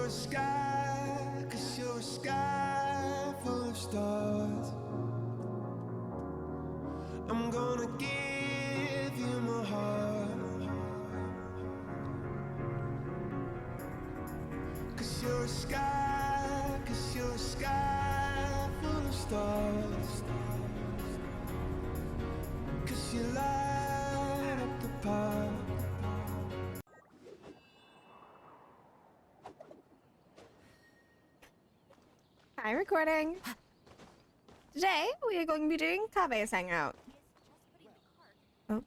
a sky, 'cause you're a sky full of stars. I'm gonna give you my heart, 'cause you're a sky, 'cause you're a sky full of stars. 'Cause you light up the park. Hi, recording. Today we are going to be doing Kaveh's hangout. Oh.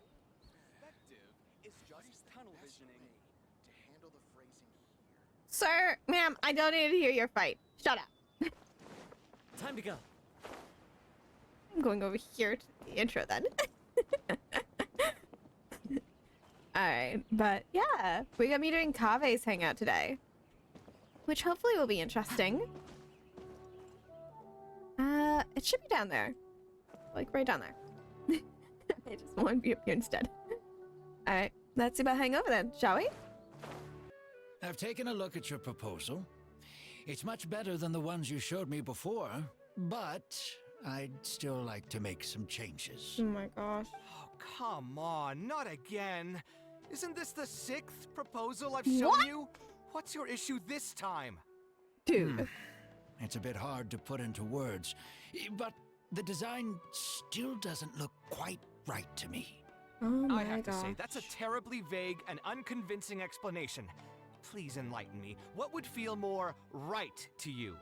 Sir, ma'am, I don't need to hear your fight. Shut up. Time to go. I'm going over here to the intro then. Alright, but yeah, we're gonna be doing Kaveh's hangout today, which hopefully will be interesting. It should be down there. Like right down there. I just want to be up here instead. Alright, let's see about hangover then, shall we? I've taken a look at your proposal. It's much better than the ones you showed me before, but I'd still like to make some changes. Oh my gosh. Oh, come on, not again. Isn't this the 6th proposal I've shown you? What's your issue this time? Dude. It's a bit hard to put into words, but the design still doesn't look quite right to me. Oh my I have gosh. to say, that's a terribly vague and unconvincing explanation. Please enlighten me. What would feel more right to you?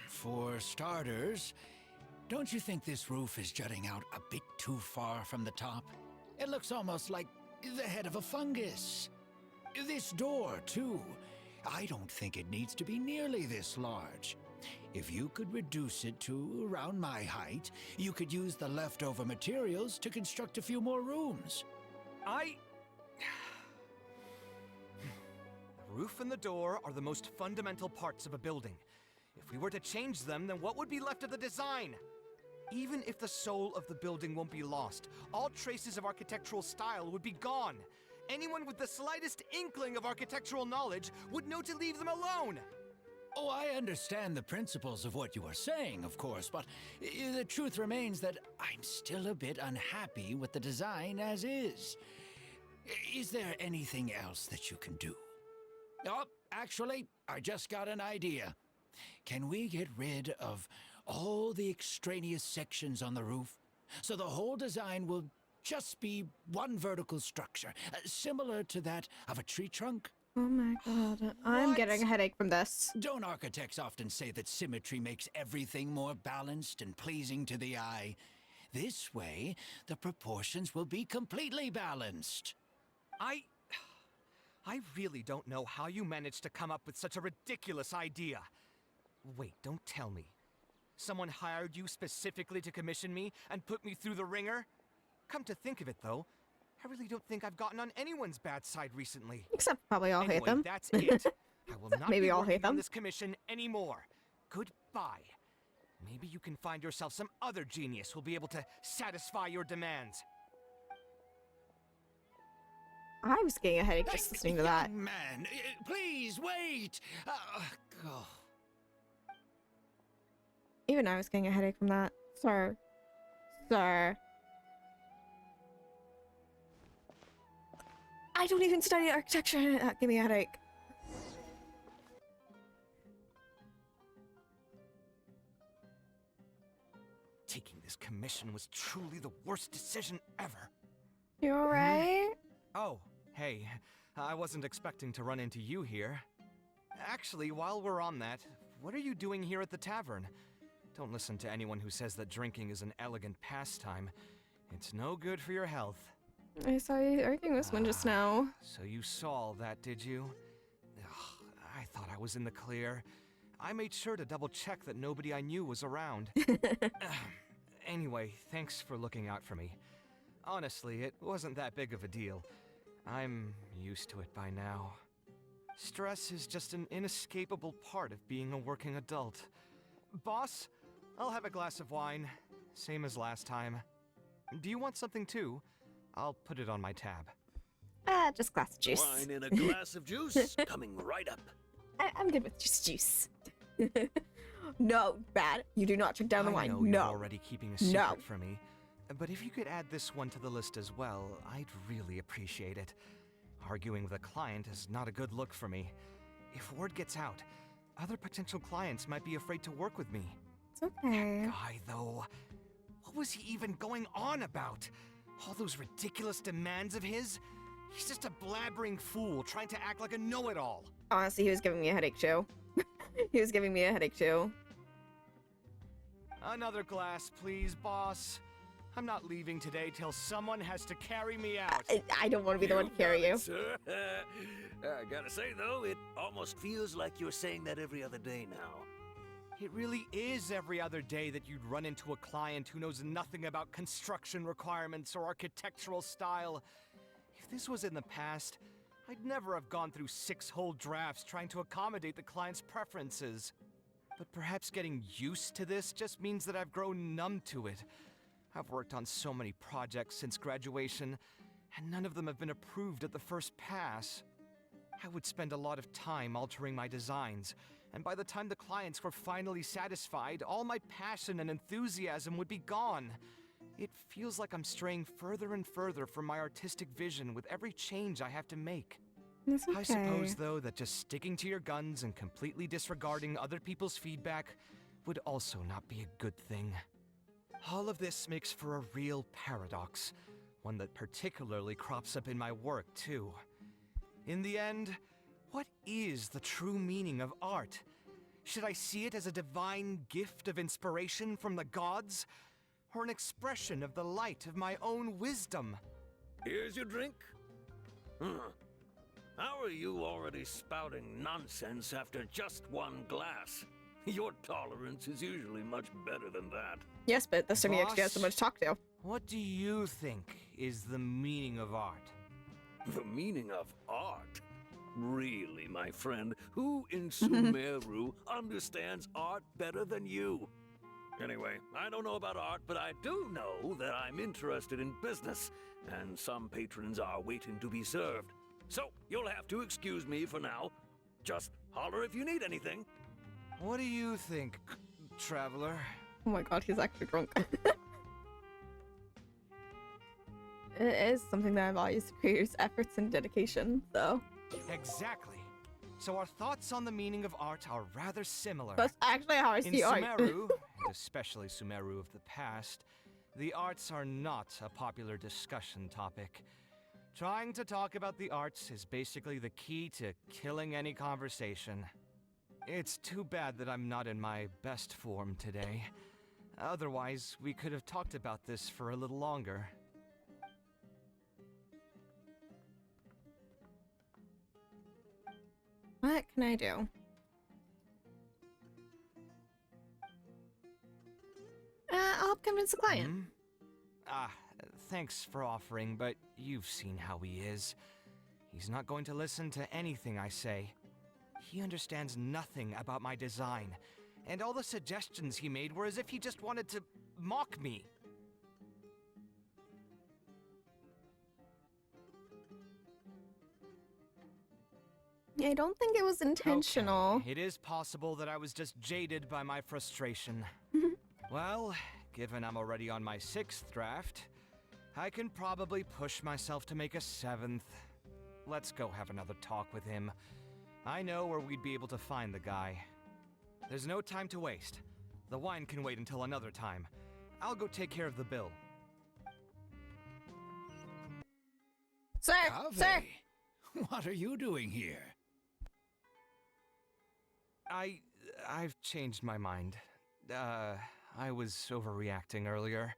For starters, don't you think this roof is jutting out a bit too far from the top? It looks almost like the head of a fungus. This door, too. I don't think it needs to be nearly this large. If you could reduce it to around my height, you could use the leftover materials to construct a few more rooms. The roof and the door are the most fundamental parts of a building. If we were to change them, then what would be left of the design? Even if the soul of the building won't be lost, all traces of architectural style would be gone. Anyone with the slightest inkling of architectural knowledge would know to leave them alone. Oh, I understand the principles of what you are saying, of course, but the truth remains that I'm still a bit unhappy with the design as is. Is there anything else that you can do? Oh, actually, I just got an idea. Can we get rid of all the extraneous sections on the roof, so the whole design will just be one vertical structure, similar to that of a tree trunk? Oh my god, I'm getting a headache from this. Don't architects often say that symmetry makes everything more balanced and pleasing to the eye? This way, the proportions will be completely balanced. I really don't know how you managed to come up with such a ridiculous idea. Wait, don't tell me. Someone hired you specifically to commission me and put me through the ringer? Come to think of it, though, I really don't think I've gotten on anyone's bad side recently. Except probably all Anyway, hate them. That's it. I will not Maybe be all working hate them. on this commission anymore. Goodbye. Maybe you can find yourself some other genius who'll be able to satisfy your demands. I was getting a headache just listening to that. Young man, please wait. Oh. Even I was getting a headache from that. Sir. Sir. I don't even study architecture and that gave me a headache. Taking this commission was truly the worst decision ever. You alright? Oh, hey, I wasn't expecting to run into you here. Actually, while we're on that, what are you doing here at the tavern? Don't listen to anyone who says that drinking is an elegant pastime. It's no good for your health. I saw you arguing with someone just now. So you saw all that, did you? Ugh, I thought I was in the clear. I made sure to double check that nobody I knew was around. Anyway, thanks for looking out for me. Honestly, it wasn't that big of a deal. I'm used to it by now. Stress is just an inescapable part of being a working adult. Boss, I'll have a glass of wine, same as last time. Do you want something too? I'll put it on my tab. Just glass of juice. Wine in a glass of juice, coming right up. I'm good with just juice. No, bad. You do not drink down the I wine. know No. you're already keeping a secret No. from me, but if you could add this one to the list as well, I'd really appreciate it. Arguing with a client is not a good look for me. If word gets out, other potential clients might be afraid to work with me. It's okay. Guy, though, what was he even going on about? All those ridiculous demands of his? He's just a blabbering fool trying to act like a know-it-all. Honestly, he was giving me a headache too. He was giving me a headache too. Another glass, please, boss. I'm not leaving today till someone has to carry me out. I don't want to be the one to carry you. Sir. I gotta say, though, it almost feels like you're saying that every other day now. It really is every other day that you'd run into a client who knows nothing about construction requirements or architectural style. If this was in the past, I'd never have gone through 6 whole drafts trying to accommodate the client's preferences. But perhaps getting used to this just means that I've grown numb to it. I've worked on so many projects since graduation, and none of them have been approved at the first pass. I would spend a lot of time altering my designs, and by the time the clients were finally satisfied, all my passion and enthusiasm would be gone. It feels like I'm straying further and further from my artistic vision with every change I have to make. It's okay. I suppose, though, that just sticking to your guns and completely disregarding other people's feedback would also not be a good thing. All of this makes for a real paradox, one that particularly crops up in my work, too. In the end, what is the true meaning of art? Should I see it as a divine gift of inspiration from the gods, or an expression of the light of my own wisdom? Here's your drink. How are you already spouting nonsense after just one glass? Your tolerance is usually much better than that. Yes, but this time you actually have Boss? someone to talk to. What do you think is the meaning of art? The meaning of art? Really, my friend, who in Sumeru understands art better than you? Anyway, I don't know about art, but I do know that I'm interested in business, and some patrons are waiting to be served. So, you'll have to excuse me for now. Just holler if you need anything. What do you think, traveler? Oh my god, he's actually drunk. It is something that values the creator's efforts and dedication, so. Exactly. So our thoughts on the meaning of art are rather similar. That's actually how I In see art. Sumeru, and especially Sumeru of the past, the arts are not a popular discussion topic. Trying to talk about the arts is basically the key to killing any conversation. It's too bad that I'm not in my best form today. Otherwise, we could have talked about this for a little longer. What can I do? I'll help convince the client. Hmm? Thanks for offering, but you've seen how he is. He's not going to listen to anything I say. He understands nothing about my design, and all the suggestions he made were as if he just wanted to mock me. I don't think it was intentional. Okay, it is possible that I was just jaded by my frustration. Well, given I'm already on my 6th draft, I can probably push myself to make a 7th. Let's go have another talk with him. I know where we'd be able to find the guy. There's no time to waste. The wine can wait until another time. I'll go take care of the bill. Sir! Kaveh, Sir! what are you doing here? I've changed my mind. I was overreacting earlier.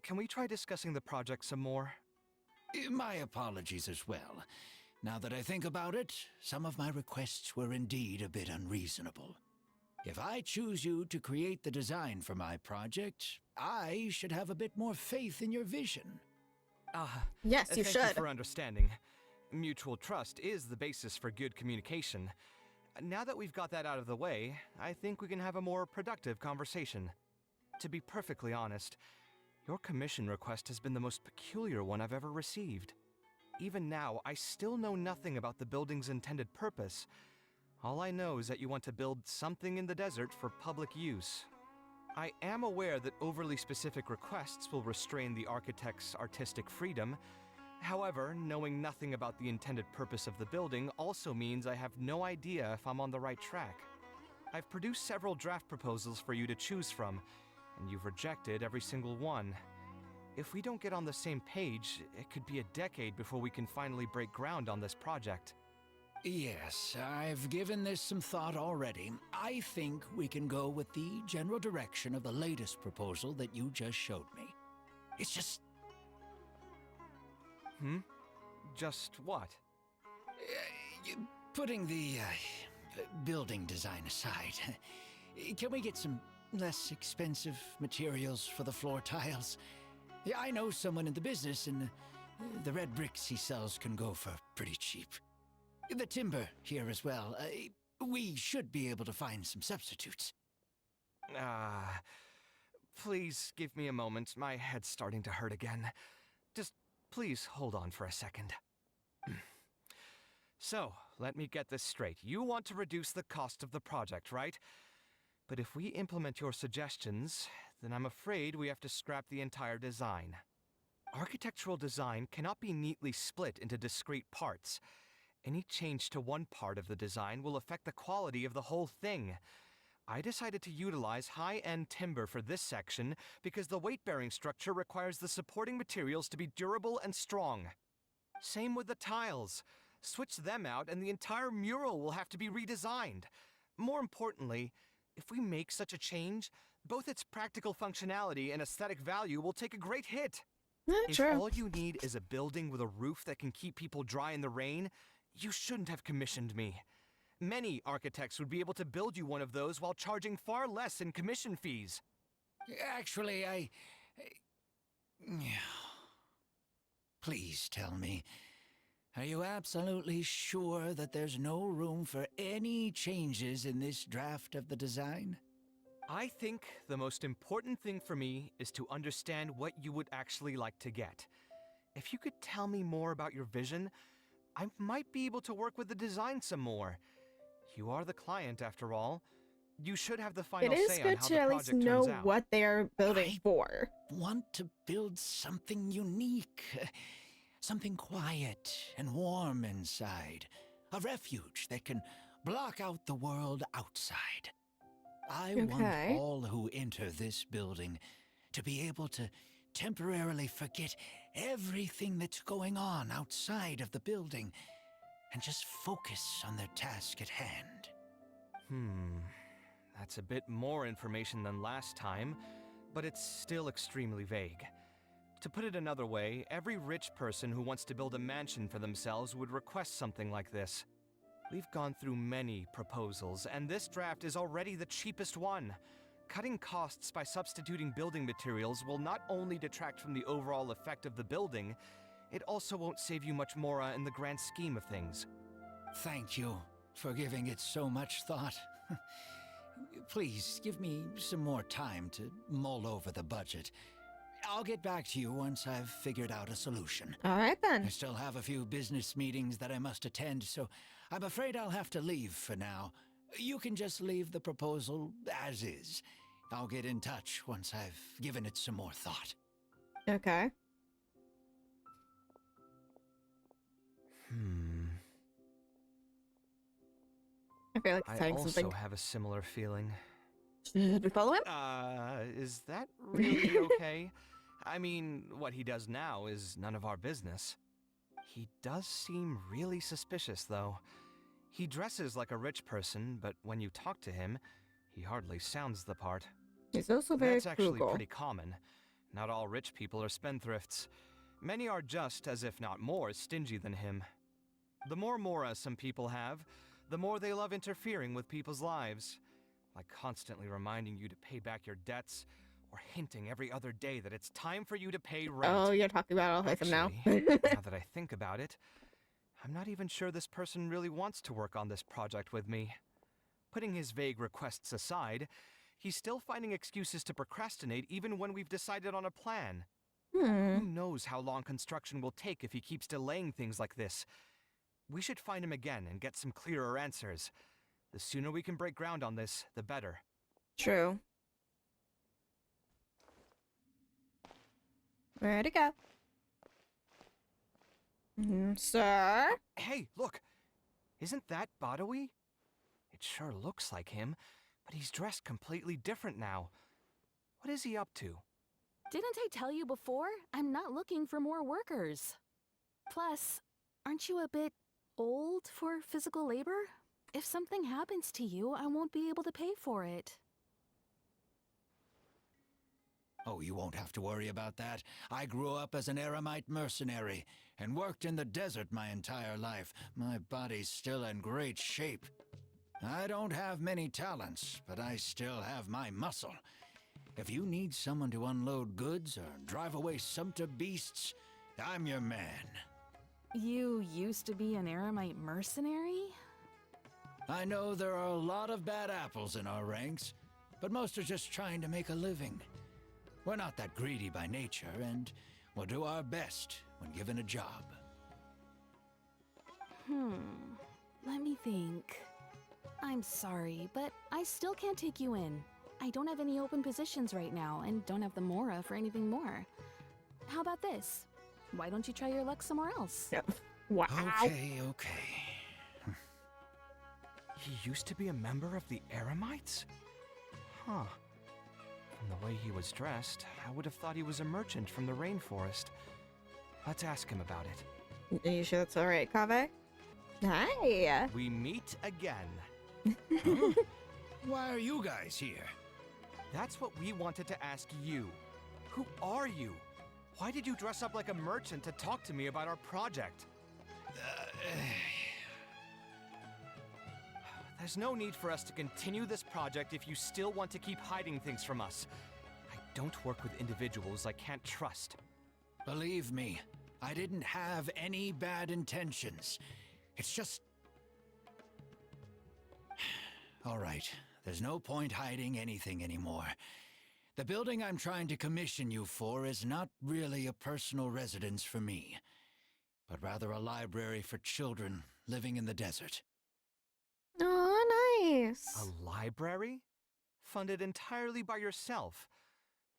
Can we try discussing the project some more? My apologies as well. Now that I think about it, some of my requests were indeed a bit unreasonable. If I choose you to create the design for my project, I should have a bit more faith in your vision. Yes, you Thank should. you for understanding. Mutual trust is the basis for good communication. Now that we've got that out of the way, I think we can have a more productive conversation. To be perfectly honest, your commission request has been the most peculiar one I've ever received. Even now, I still know nothing about the building's intended purpose. All I know is that you want to build something in the desert for public use. I am aware that overly specific requests will restrain the architect's artistic freedom. However, knowing nothing about the intended purpose of the building also means I have no idea if I'm on the right track. I've produced several draft proposals for you to choose from, and you've rejected every single one. If we don't get on the same page, it could be a decade before we can finally break ground on this project. Yes, I've given this some thought already. I think we can go with the general direction of the latest proposal that you just showed me. It's just... Just what? Putting the building design aside, can we get some less expensive materials for the floor tiles? Yeah, I know someone in the business, and the red bricks he sells can go for pretty cheap. The timber here as well. We should be able to find some substitutes. Please give me a moment. My head's starting to hurt again. Just please hold on for a second. So, let me get this straight. You want to reduce the cost of the project, right? But if we implement your suggestions, then I'm afraid we have to scrap the entire design. Architectural design cannot be neatly split into discrete parts. Any change to one part of the design will affect the quality of the whole thing. I decided to utilize high-end timber for this section because the weight-bearing structure requires the supporting materials to be durable and strong. Same with the tiles. Switch them out and the entire mural will have to be redesigned. More importantly, if we make such a change, both its practical functionality and aesthetic value will take a great hit. If True. all you need is a building with a roof that can keep people dry in the rain, you shouldn't have commissioned me. Many architects would be able to build you one of those while charging far less in commission fees. Actually, Please tell me, are you absolutely sure that there's no room for any changes in this draft of the design? I think the most important thing for me is to understand what you would actually like to get. If you could tell me more about your vision, I might be able to work with the design some more. You are the client, after all. You should have the final It is say on good how to the at least project know turns out. what they're building I- for. Want to build something unique. Something quiet and warm inside. A refuge that can block out the world outside. I want Okay. all who enter this building to be able to temporarily forget everything that's going on outside of the building and just focus on their task at hand. That's a bit more information than last time, but it's still extremely vague. To put it another way, every rich person who wants to build a mansion for themselves would request something like this. We've gone through many proposals, and this draft is already the cheapest one. Cutting costs by substituting building materials will not only detract from the overall effect of the building, it also won't save you much more in the grand scheme of things. Thank you for giving it so much thought. Please give me some more time to mull over the budget. I'll get back to you once I've figured out a solution. All right I then. still have a few business meetings that I must attend, so I'm afraid I'll have to leave for now. You can just leave the proposal as is. I'll get in touch once I've given it some more thought. Okay. I feel like I he's saying also something. have a similar feeling. Should we follow him? Is that really okay? I mean, what he does now is none of our business. He does seem really suspicious, though. He dresses like a rich person, but when you talk to him, he hardly sounds the part. He's also very That's actually frugal. pretty common. Not all rich people are spendthrifts. Many are just, as if not more, stingy than him. The more mora some people have, the more they love interfering with people's lives. Like constantly reminding you to pay back your debts, or hinting every other day that it's time for you to pay rent. Oh, you're talking about Alhaitham now. Actually, now that I think about it, I'm not even sure this person really wants to work on this project with me. Putting his vague requests aside, he's still finding excuses to procrastinate even when we've decided on a plan. Who knows how long construction will take if he keeps delaying things like this? We should find him again and get some clearer answers. The sooner we can break ground on this, the better. True. Where'd it go? Sir? Hey, look! Isn't that Badawi? It sure looks like him, but he's dressed completely different now. What is he up to? Didn't I tell you before? I'm not looking for more workers. Plus, aren't you a bit old for physical labor? If something happens to you, I won't be able to pay for it. Oh, you won't have to worry about that. I grew up as an Eremite mercenary and worked in the desert my entire life. My body's still in great shape. I don't have many talents, but I still have my muscle. If you need someone to unload goods or drive away sumpter beasts, I'm your man. You used to be an Eremite mercenary? I know there are a lot of bad apples in our ranks, but most are just trying to make a living. We're not that greedy by nature, and we'll do our best when given a job. Let me think. I'm sorry, but I still can't take you in. I don't have any open positions right now, and don't have the Mora for anything more. How about this? Why don't you try your luck somewhere else? Wow. Okay. He used to be a member of the Eremites? Huh. From the way he was dressed, I would have thought he was a merchant from the rainforest. Let's ask him about it. Are you sure that's alright, Kaveh? Hi. We meet again. Huh? Why are you guys here? That's what we wanted to ask you. Who are you? Why did you dress up like a merchant to talk to me about our project? There's no need for us to continue this project if you still want to keep hiding things from us. I don't work with individuals I can't trust. Believe me, I didn't have any bad intentions. It's just... All right, there's no point hiding anything anymore. The building I'm trying to commission you for is not really a personal residence for me, but rather a library for children living in the desert. Oh, nice. A library? Funded entirely by yourself?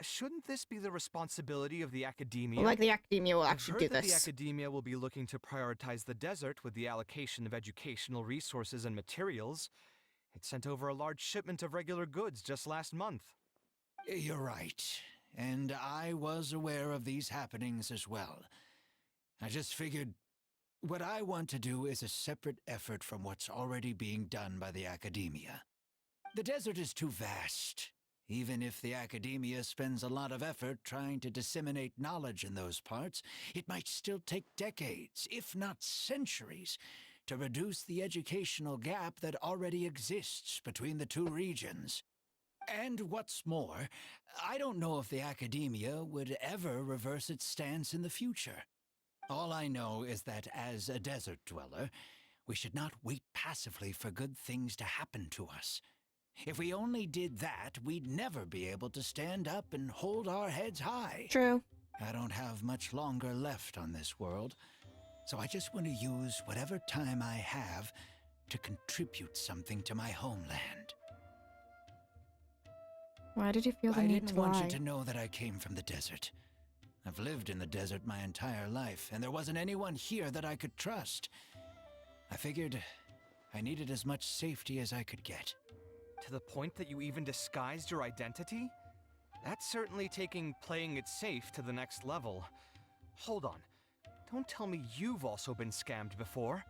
Shouldn't this be the responsibility of the academia? Like the academia will I've actually heard do that this. the academia will be looking to prioritize the desert with the allocation of educational resources and materials. It sent over a large shipment of regular goods just last month. You're right, and I was aware of these happenings as well. I just figured what I want to do is a separate effort from what's already being done by the academia. The desert is too vast. Even if the academia spends a lot of effort trying to disseminate knowledge in those parts, it might still take decades, if not centuries, to reduce the educational gap that already exists between the two regions. And what's more, I don't know if the academia would ever reverse its stance in the future. All I know is that as a desert dweller, we should not wait passively for good things to happen to us. If we only did that, we'd never be able to stand up and hold our heads high. True. I don't have much longer left on this world, so I just want to use whatever time I have to contribute something to my homeland. Why did you feel the I need didn't to want lie? you to know that I came from the desert. I've lived in the desert my entire life, and there wasn't anyone here that I could trust. I figured I needed as much safety as I could get. To the point that you even disguised your identity? That's certainly taking playing it safe to the next level. Hold on. Don't tell me you've also been scammed before.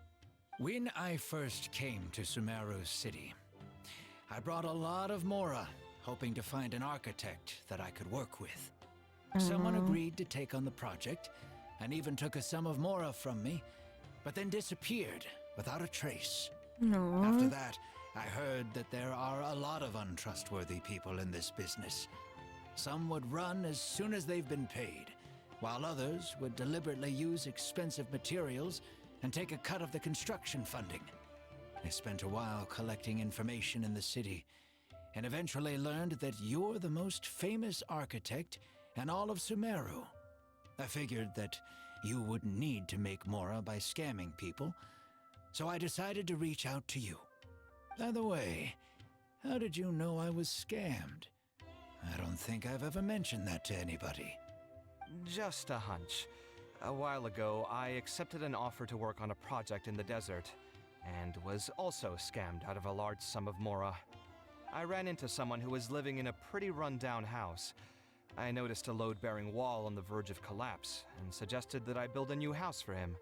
When I first came to Sumeru City, I brought a lot of Mora, hoping to find an architect that I could work with. Someone agreed to take on the project, and even took a sum of Mora from me, but then disappeared without a trace. No. After that, I heard that there are a lot of untrustworthy people in this business. Some would run as soon as they've been paid, while others would deliberately use expensive materials and take a cut of the construction funding. I spent a while collecting information in the city, and eventually learned that you're the most famous architect in all of Sumeru. I figured that you wouldn't need to make Mora by scamming people, so I decided to reach out to you. By the way, how did you know I was scammed? I don't think I've ever mentioned that to anybody. Just a hunch. A while ago, I accepted an offer to work on a project in the desert, and was also scammed out of a large sum of mora. I ran into someone who was living in a pretty run-down house. I noticed a load-bearing wall on the verge of collapse, and suggested that I build a new house for him.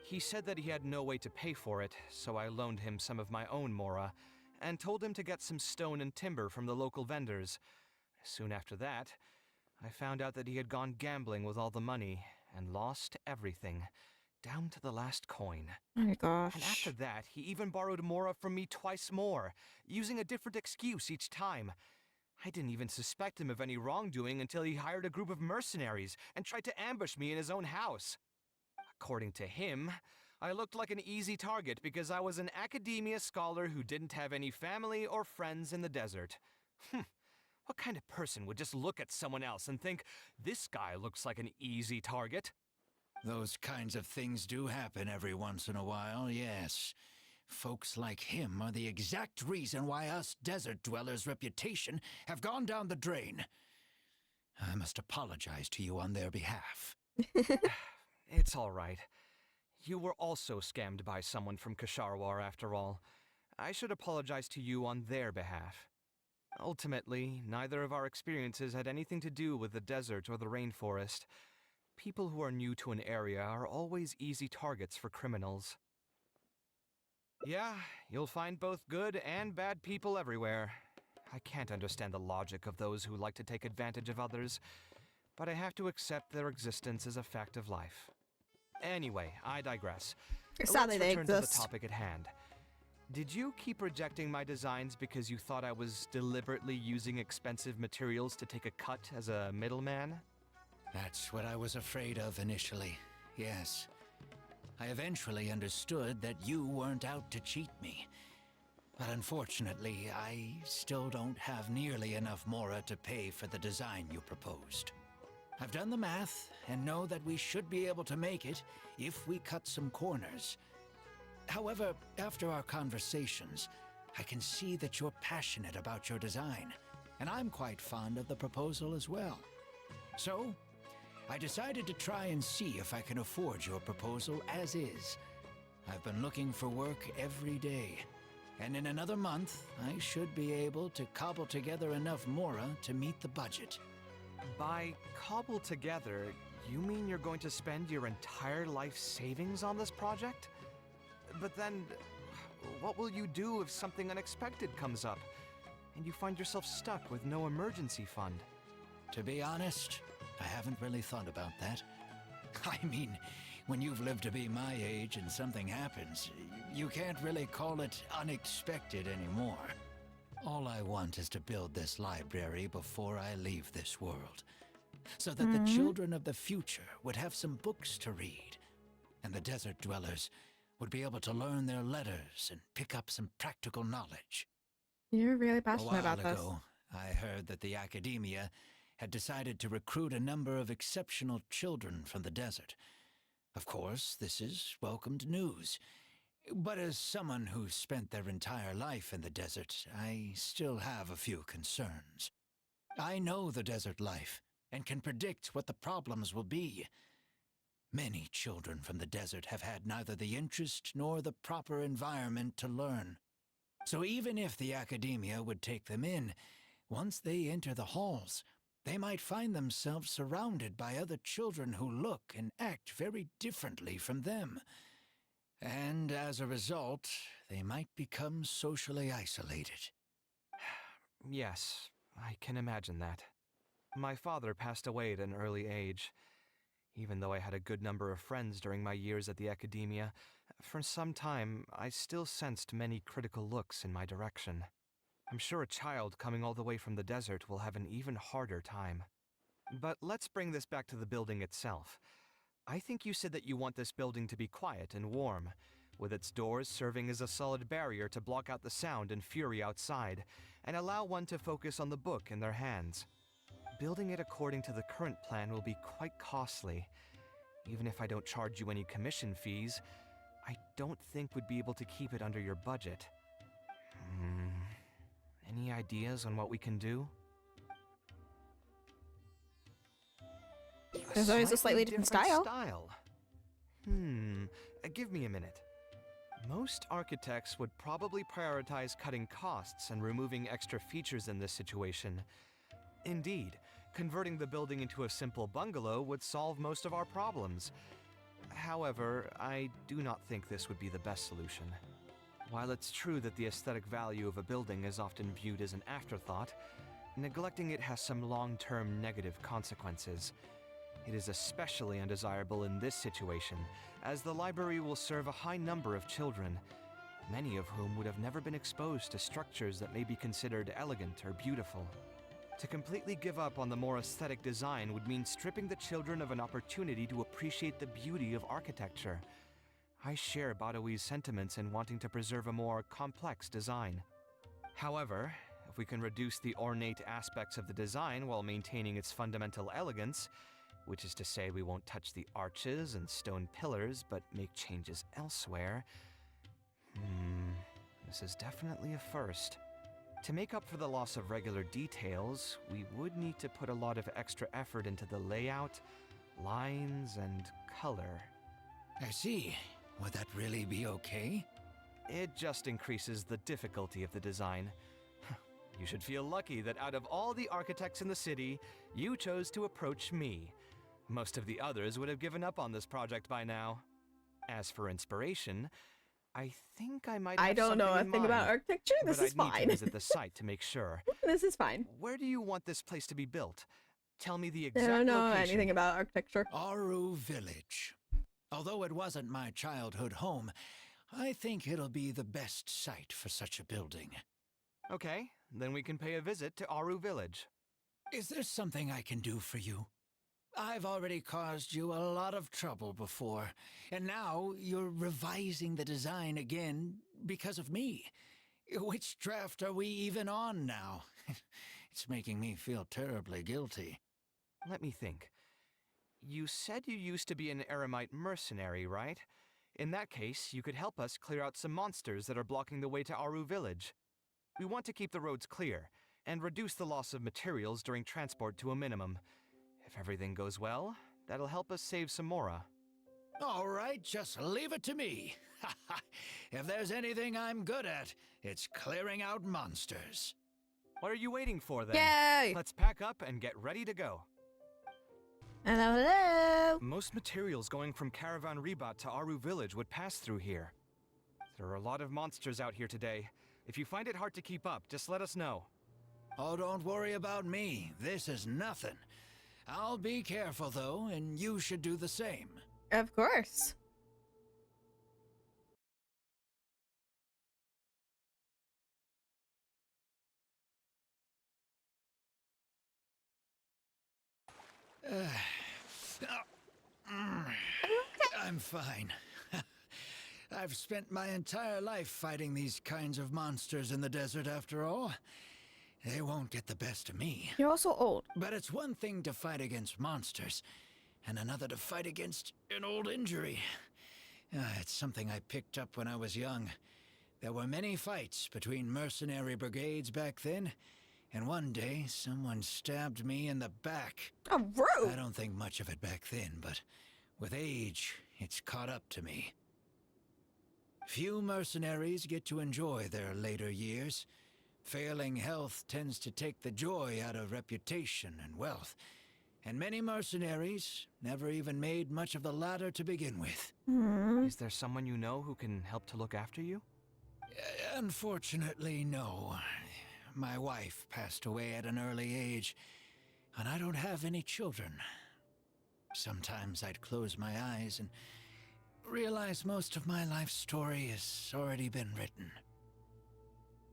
He said that he had no way to pay for it, so I loaned him some of my own mora, and told him to get some stone and timber from the local vendors. Soon after that, I found out that he had gone gambling with all the money, and lost everything, down to the last coin. Oh my gosh. And after that, he even borrowed mora from me twice more, using a different excuse each time. I didn't even suspect him of any wrongdoing until he hired a group of mercenaries and tried to ambush me in his own house. According to him, I looked like an easy target because I was an academia scholar who didn't have any family or friends in the desert. What kind of person would just look at someone else and think, this guy looks like an easy target? Those kinds of things do happen every once in a while, yes. Folks like him are the exact reason why us desert dwellers' reputation have gone down the drain. I must apologize to you on their behalf. It's all right. You were also scammed by someone from Kasharwar after all. I should apologize to you on their behalf. Ultimately, neither of our experiences had anything to do with the desert or the rainforest. People who are new to an area are always easy targets for criminals. Yeah, you'll find both good and bad people everywhere. I can't understand the logic of those who like to take advantage of others, but I have to accept their existence as a fact of life. Anyway, I digress. Sadly, Let's they return to the exist. topic at hand. Did you keep rejecting my designs because you thought I was deliberately using expensive materials to take a cut as a middleman? That's what I was afraid of initially, yes. I eventually understood that you weren't out to cheat me. But unfortunately, I still don't have nearly enough mora to pay for the design you proposed. I've done the math and know that we should be able to make it if we cut some corners. However, after our conversations, I can see that you're passionate about your design, and I'm quite fond of the proposal as well. So, I decided to try and see if I can afford your proposal as is. I've been looking for work every day, and in another month, I should be able to cobble together enough mora to meet the budget. By cobble together, you mean you're going to spend your entire life savings on this project? But then, what will you do if something unexpected comes up, and you find yourself stuck with no emergency fund? To be honest, I haven't really thought about that. I mean, when you've lived to be my age and something happens, you can't really call it unexpected anymore. All I want is to build this library before I leave this world, so that the children of the future would have some books to read, and the desert dwellers would be able to learn their letters and pick up some practical knowledge. You're really A passionate while about this. ago, I heard that the academia had decided to recruit a number of exceptional children from the desert. Of course, this is welcomed news. But as someone who spent their entire life in the desert, I still have a few concerns. I know the desert life and can predict what the problems will be. Many children from the desert have had neither the interest nor the proper environment to learn. So even if the academia would take them in, once they enter the halls, they might find themselves surrounded by other children who look and act very differently from them. And as a result, they might become socially isolated. Yes, I can imagine that. My father passed away at an early age. Even though I had a good number of friends during my years at the academia, for some time I still sensed many critical looks in my direction. I'm sure a child coming all the way from the desert will have an even harder time. But let's bring this back to the building itself. I think you said that you want this building to be quiet and warm, with its doors serving as a solid barrier to block out the sound and fury outside, and allow one to focus on the book in their hands. Building it according to the current plan will be quite costly. Even if I don't charge you any commission fees, I don't think we'd be able to keep it under your budget. Any ideas on what we can do? There's always a slightly different style. Give me a minute. Most architects would probably prioritize cutting costs and removing extra features in this situation. Indeed, converting the building into a simple bungalow would solve most of our problems. However, I do not think this would be the best solution. While it's true that the aesthetic value of a building is often viewed as an afterthought, neglecting it has some long-term negative consequences. It is especially undesirable in this situation, as the library will serve a high number of children, many of whom would have never been exposed to structures that may be considered elegant or beautiful. To completely give up on the more aesthetic design would mean stripping the children of an opportunity to appreciate the beauty of architecture. I share Badawie's sentiments in wanting to preserve a more complex design. However, if we can reduce the ornate aspects of the design while maintaining its fundamental elegance, which is to say we won't touch the arches and stone pillars but make changes elsewhere, this is definitely a first. To make up for the loss of regular details, we would need to put a lot of extra effort into the layout, lines, and color. I see. Would that really be okay? It just increases the difficulty of the design. You should feel lucky that out of all the architects in the city, you chose to approach me. Most of the others would have given up on this project by now. As for inspiration, I think I might have I don't know a something in thing about mind, architecture. This but is I'd need fine. to visit the site to make sure. This is fine. Where do you want this place to be built? Tell me the I exact don't know location. anything about architecture. Aru Village. Although it wasn't my childhood home, I think it'll be the best site for such a building. Okay, then we can pay a visit to Aru Village. Is there something I can do for you? I've already caused you a lot of trouble before, and now you're revising the design again because of me. Which draft are we even on now? It's making me feel terribly guilty. Let me think. You said you used to be an Eremite mercenary, right? In that case, you could help us clear out some monsters that are blocking the way to Aru Village. We want to keep the roads clear, and reduce the loss of materials during transport to a minimum. If everything goes well, that'll help us save some Mora. All right, just leave it to me. If there's anything I'm good at, it's clearing out monsters. What are you waiting for then? Yay! Let's pack up and get ready to go. Hello, hello. Most materials going from Caravan Rebat to Aru Village would pass through here. There are a lot of monsters out here today. If you find it hard to keep up, just let us know. Oh, don't worry about me. This is nothing. I'll be careful, though, and you should do the same. Of course. I'm fine. I've spent my entire life fighting these kinds of monsters in the desert, after all. They won't get the best of me. You're also old. But it's one thing to fight against monsters, and another to fight against an old injury. It's something I picked up when I was young. There were many fights between mercenary brigades back then, and one day someone stabbed me in the back. Oh, rude. I don't think much of it back then, but with age, it's caught up to me. Few mercenaries get to enjoy their later years. Failing health tends to take the joy out of reputation and wealth, and many mercenaries never even made much of the latter to begin with. Is there someone you know who can help to look after you? Unfortunately, no. My wife passed away at an early age, and I don't have any children. Sometimes I'd close my eyes and realize most of my life story has already been written.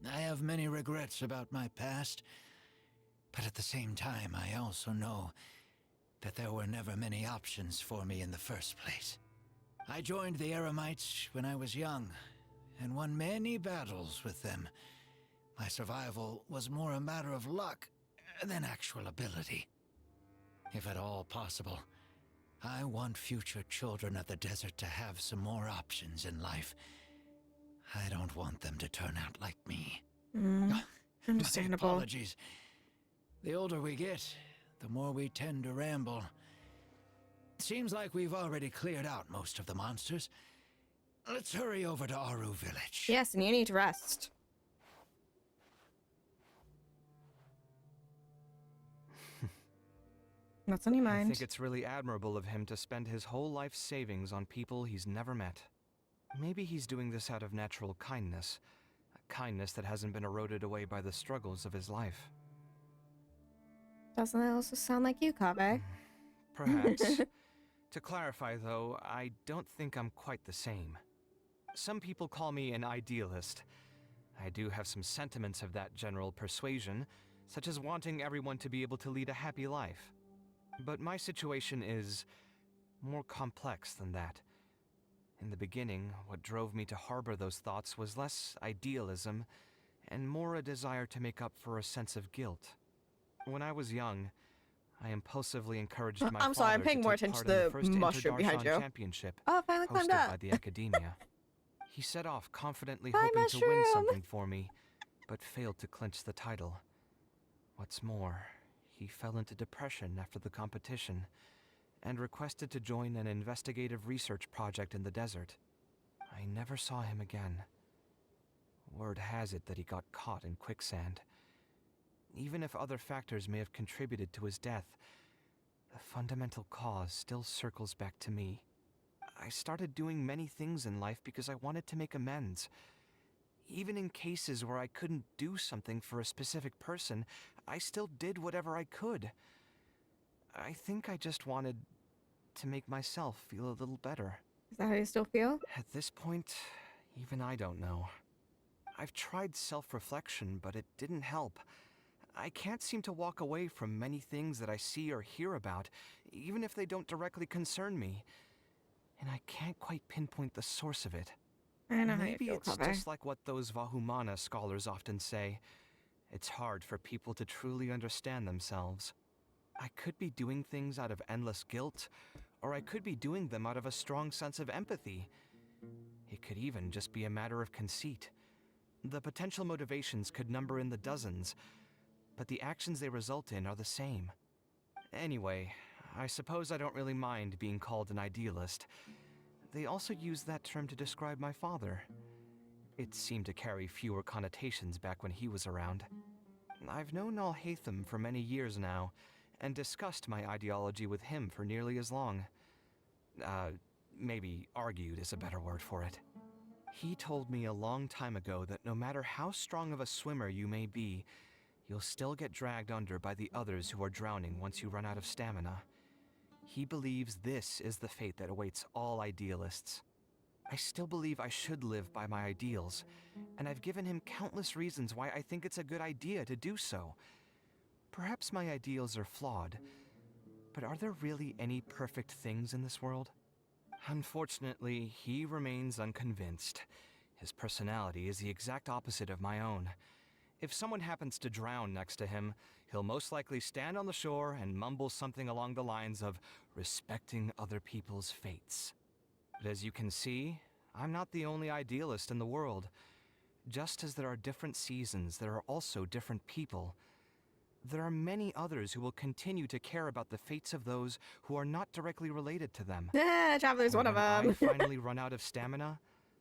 I have many regrets about my past, but at the same time I also know that there were never many options for me in the first place. I joined the Eremites when I was young, and won many battles with them. My survival was more a matter of luck than actual ability. If at all possible, I want future children of the desert to have some more options in life. I don't want them to turn out like me. Understandable. My apologies. The older we get, the more we tend to ramble. Seems like we've already cleared out most of the monsters. Let's hurry over to Aru Village. Yes, and you need to rest. What's on your I mind? think it's really admirable of him to spend his whole life savings on people he's never met. Maybe he's doing this out of natural kindness. A kindness that hasn't been eroded away by the struggles of his life. Doesn't that also sound like you, Kaveh? Perhaps. To clarify, though, I don't think I'm quite the same. Some people call me an idealist. I do have some sentiments of that general persuasion, such as wanting everyone to be able to lead a happy life. But my situation is more complex than that. In the beginning, what drove me to harbor those thoughts was less idealism and more a desire to make up for a sense of guilt. When I was young, I impulsively encouraged my I'm sorry, I'm father paying to more take attention part in to the first the mushroom behind Interdarshan you. Championship Oh, finally climbed hosted up. by the Academia. He set off confidently Hi, hoping to win mushroom. something for me, but failed to clinch the title. What's more, he fell into depression after the competition and requested to join an investigative research project in the desert. I never saw him again. Word has it that he got caught in quicksand. Even if other factors may have contributed to his death, the fundamental cause still circles back to me. I started doing many things in life because I wanted to make amends. Even in cases where I couldn't do something for a specific person, I still did whatever I could. I think I just wanted to make myself feel a little better. Is that how you still feel? At this point, even I don't know. I've tried self-reflection, but it didn't help. I can't seem to walk away from many things that I see or hear about, even if they don't directly concern me. And I can't quite pinpoint the source of it. I know how you Maybe feel, it's Kaveh. just like what those Vahumana scholars often say. It's hard for people to truly understand themselves. I could be doing things out of endless guilt, or I could be doing them out of a strong sense of empathy. It could even just be a matter of conceit. The potential motivations could number in the dozens, but the actions they result in are the same. Anyway, I suppose I don't really mind being called an idealist. They also use that term to describe my father. It seemed to carry fewer connotations back when he was around. I've known Alhaitham for many years now, and discussed my ideology with him for nearly as long. Maybe argued is a better word for it. He told me a long time ago that no matter how strong of a swimmer you may be, you'll still get dragged under by the others who are drowning once you run out of stamina. He believes this is the fate that awaits all idealists. I still believe I should live by my ideals, and I've given him countless reasons why I think it's a good idea to do so. Perhaps my ideals are flawed, but are there really any perfect things in this world? Unfortunately, he remains unconvinced. His personality is the exact opposite of my own. If someone happens to drown next to him, he'll most likely stand on the shore and mumble something along the lines of respecting other people's fates. But as you can see, I'm not the only idealist in the world. Just as there are different seasons, there are also different people. There are many others who will continue to care about the fates of those who are not directly related to them. Traveler's one of When them. I finally run out of stamina,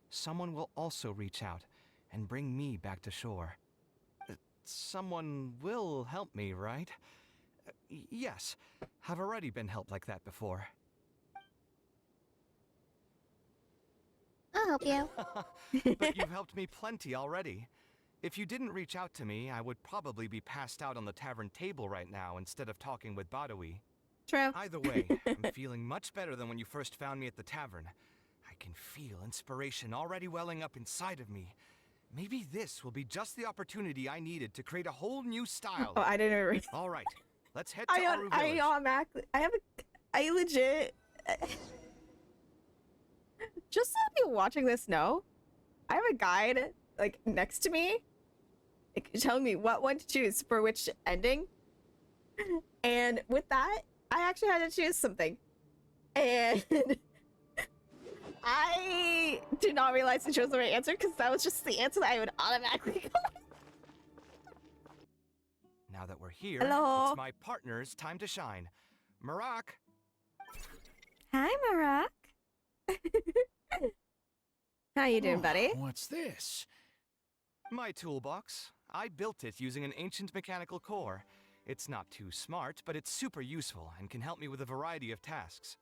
someone will also reach out and bring me back to shore. Someone will help me, right? Yes, I've already been helped like that before. I'll help you. But you've helped me plenty already. If you didn't reach out to me, I would probably be passed out on the tavern table right now instead of talking with Badawi. True. Either way, I'm feeling much better than when you first found me at the tavern. I can feel inspiration already welling up inside of me. Maybe this will be just the opportunity I needed to create a whole new style. Oh, I didn't read. All right, let's head to Aru Village. I legit. Just so people watching this know, I have a guide like next to me, like, telling me what one to choose for which ending. And with that, I actually had to choose something, and I did not realize I chose the right answer because that was just the answer that I would automatically go with. Now that we're here, Hello. it's my partner's time to shine. Marak! Hi, Marak. How you doing, Oh, buddy? What's this? My toolbox. I built it using an ancient mechanical core. It's not too smart, but it's super useful and can help me with a variety of tasks.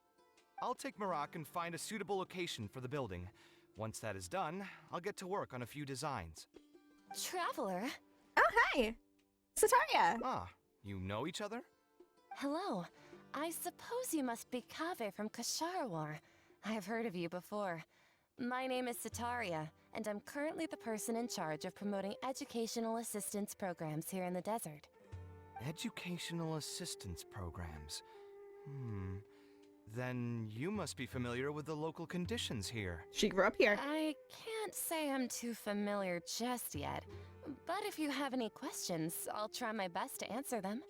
I'll take Marak and find a suitable location for the building. Once that is done, I'll get to work on a few designs. Traveler? Oh, hi. Sataria. Ah, you know each other? Hello. I suppose you must be Kaveh from Kasharwar. I have heard of you before. My name is Sataria, and I'm currently the person in charge of promoting educational assistance programs here in the desert. Educational assistance programs. Then you must be familiar with the local conditions here. She grew up here. I can't say I'm too familiar just yet, but if you have any questions, I'll try my best to answer them.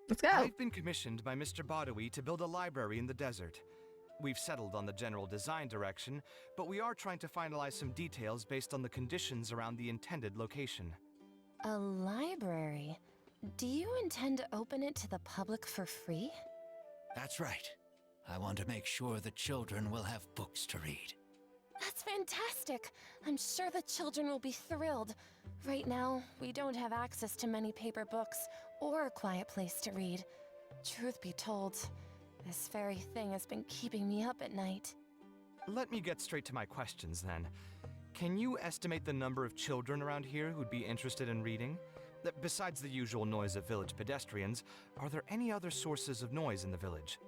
Let's go. I've been commissioned by Mr. Badawi to build a library in the desert. We've settled on the general design direction, but we are trying to finalize some details based on the conditions around the intended location. A library? Do you intend to open it to the public for free? That's right. I want to make sure the children will have books to read. That's fantastic! I'm sure the children will be thrilled. Right now, we don't have access to many paper books or a quiet place to read. Truth be told, this very thing has been keeping me up at night. Let me get straight to my questions then. Can you estimate the number of children around here who'd be interested in reading? Besides the usual noise of village pedestrians, are there any other sources of noise in the village?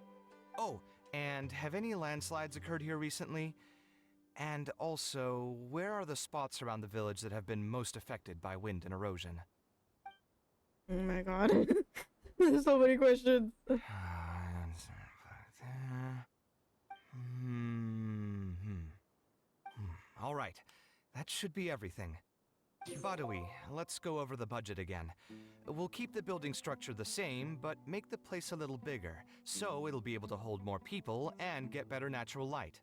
Oh, and have any landslides occurred here recently? And also, where are the spots around the village that have been most affected by wind and erosion? Oh my god. There's so many questions. All right, that should be everything. Badawi, let's go over the budget again. We'll keep the building structure the same, but make the place a little bigger, so it'll be able to hold more people and get better natural light.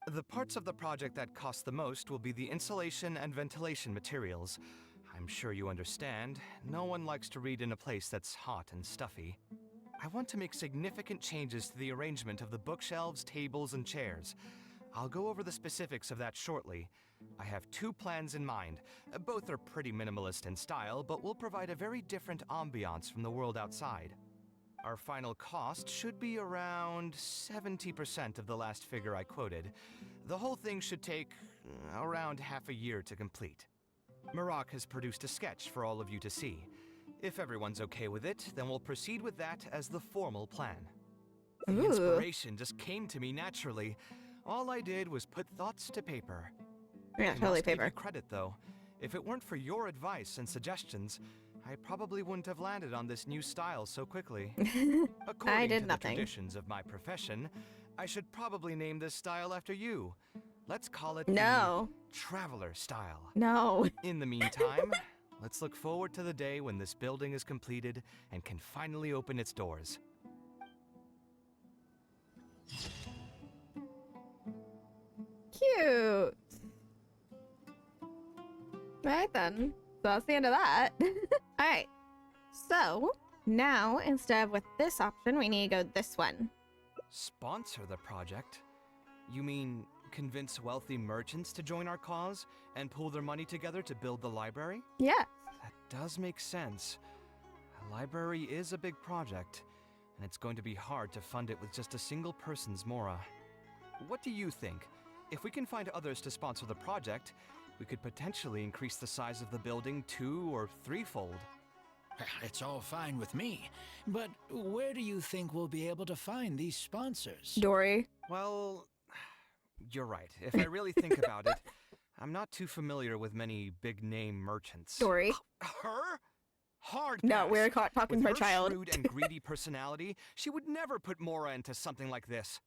The parts of the project that cost the most will be the insulation and ventilation materials. I'm sure you understand, no one likes to read in a place that's hot and stuffy. I want to make significant changes to the arrangement of the bookshelves, tables, and chairs. I'll go over the specifics of that shortly. I have two plans in mind. Both are pretty minimalist in style, but will provide a very different ambiance from the world outside. Our final cost should be around 70% of the last figure I quoted. The whole thing should take around half a year to complete. Marak has produced a sketch for all of you to see. If everyone's okay with it, then we'll proceed with that as the formal plan. The Ooh. inspiration just came to me naturally. All I did was put thoughts to paper. Yeah, I totally must give paper. you credit, though. If it weren't for your advice and suggestions, I probably wouldn't have landed on this new style so quickly. According I did to nothing. the traditions of my profession, I should probably name this style after you. Let's call it No. the Traveler style. No. In the meantime, let's look forward to the day when this building is completed and can finally open its doors. Cute. Right then. So that's the end of that. Alright. So, now, instead of with this option, we need to go this one. Sponsor the project? You mean convince wealthy merchants to join our cause and pool their money together to build the library? Yeah. That does make sense. A library is a big project, and it's going to be hard to fund it with just a single person's mora. What do you think? If we can find others to sponsor the project, we could potentially increase the size of the building 2- or 3-fold. It's all fine with me, but where do you think we'll be able to find these sponsors? Dory. Well, you're right. If I really think about it, I'm not too familiar with many big-name merchants. Dory. Her? Hard No, pass. we're caught talking With to my her child. shrewd and greedy personality, she would never put Mora into something like this.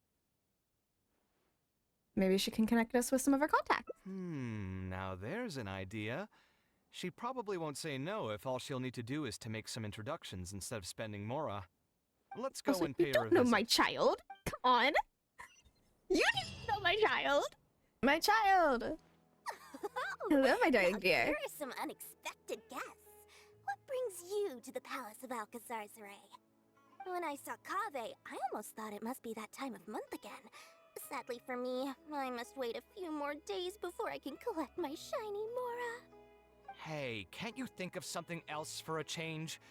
Maybe she can connect us with some of our contacts. Now there's an idea. She probably won't say no if all she'll need to do is to make some introductions instead of spending Mora. Let's go Also, and you pay her a don't know visit. my child. Come on. You didn't know my child. My child. Hello, my darling dear. Here are some unexpected guests. What brings you to the Palace of Alcazar's Ray. When I saw Kaveh, I almost thought it must be that time of month again. Sadly for me, I must wait a few more days before I can collect my shiny Mora. Hey, can't you think of something else for a change?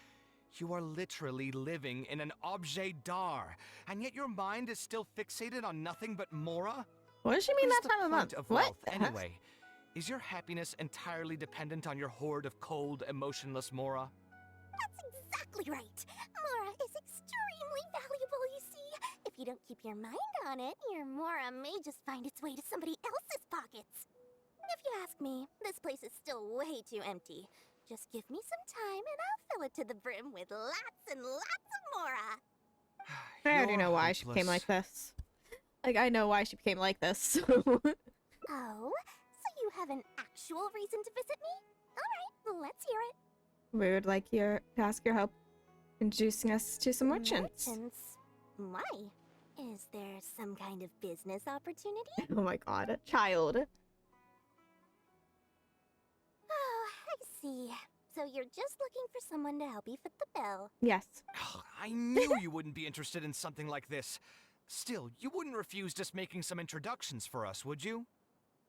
You are literally living in an objet d'art, and yet your mind is still fixated on nothing but Mora? What does she mean What is that the time of point month? of What? wealth, anyway? Is your happiness entirely dependent on your hoard of cold, emotionless Mora? That's exactly right. Mora is extremely valuable, you see. If you don't keep your mind on it, your Mora may just find its way to somebody else's pockets. If you ask me, this place is still way too empty. Just give me some time and I'll fill it to the brim with lots and lots of Mora. I already You're know why she became hopeless. like this. Like, I know why she became like this. Oh, so you have an actual reason to visit me? Alright, let's hear it. We would like to ask your help introducing us to some merchants. Merchants? Why? Is there some kind of business opportunity? Oh my god, child. Oh, I see. So you're just looking for someone to help you fit the bill. Yes. Ugh, I knew you wouldn't be interested in something like this. Still, you wouldn't refuse just making some introductions for us, would you?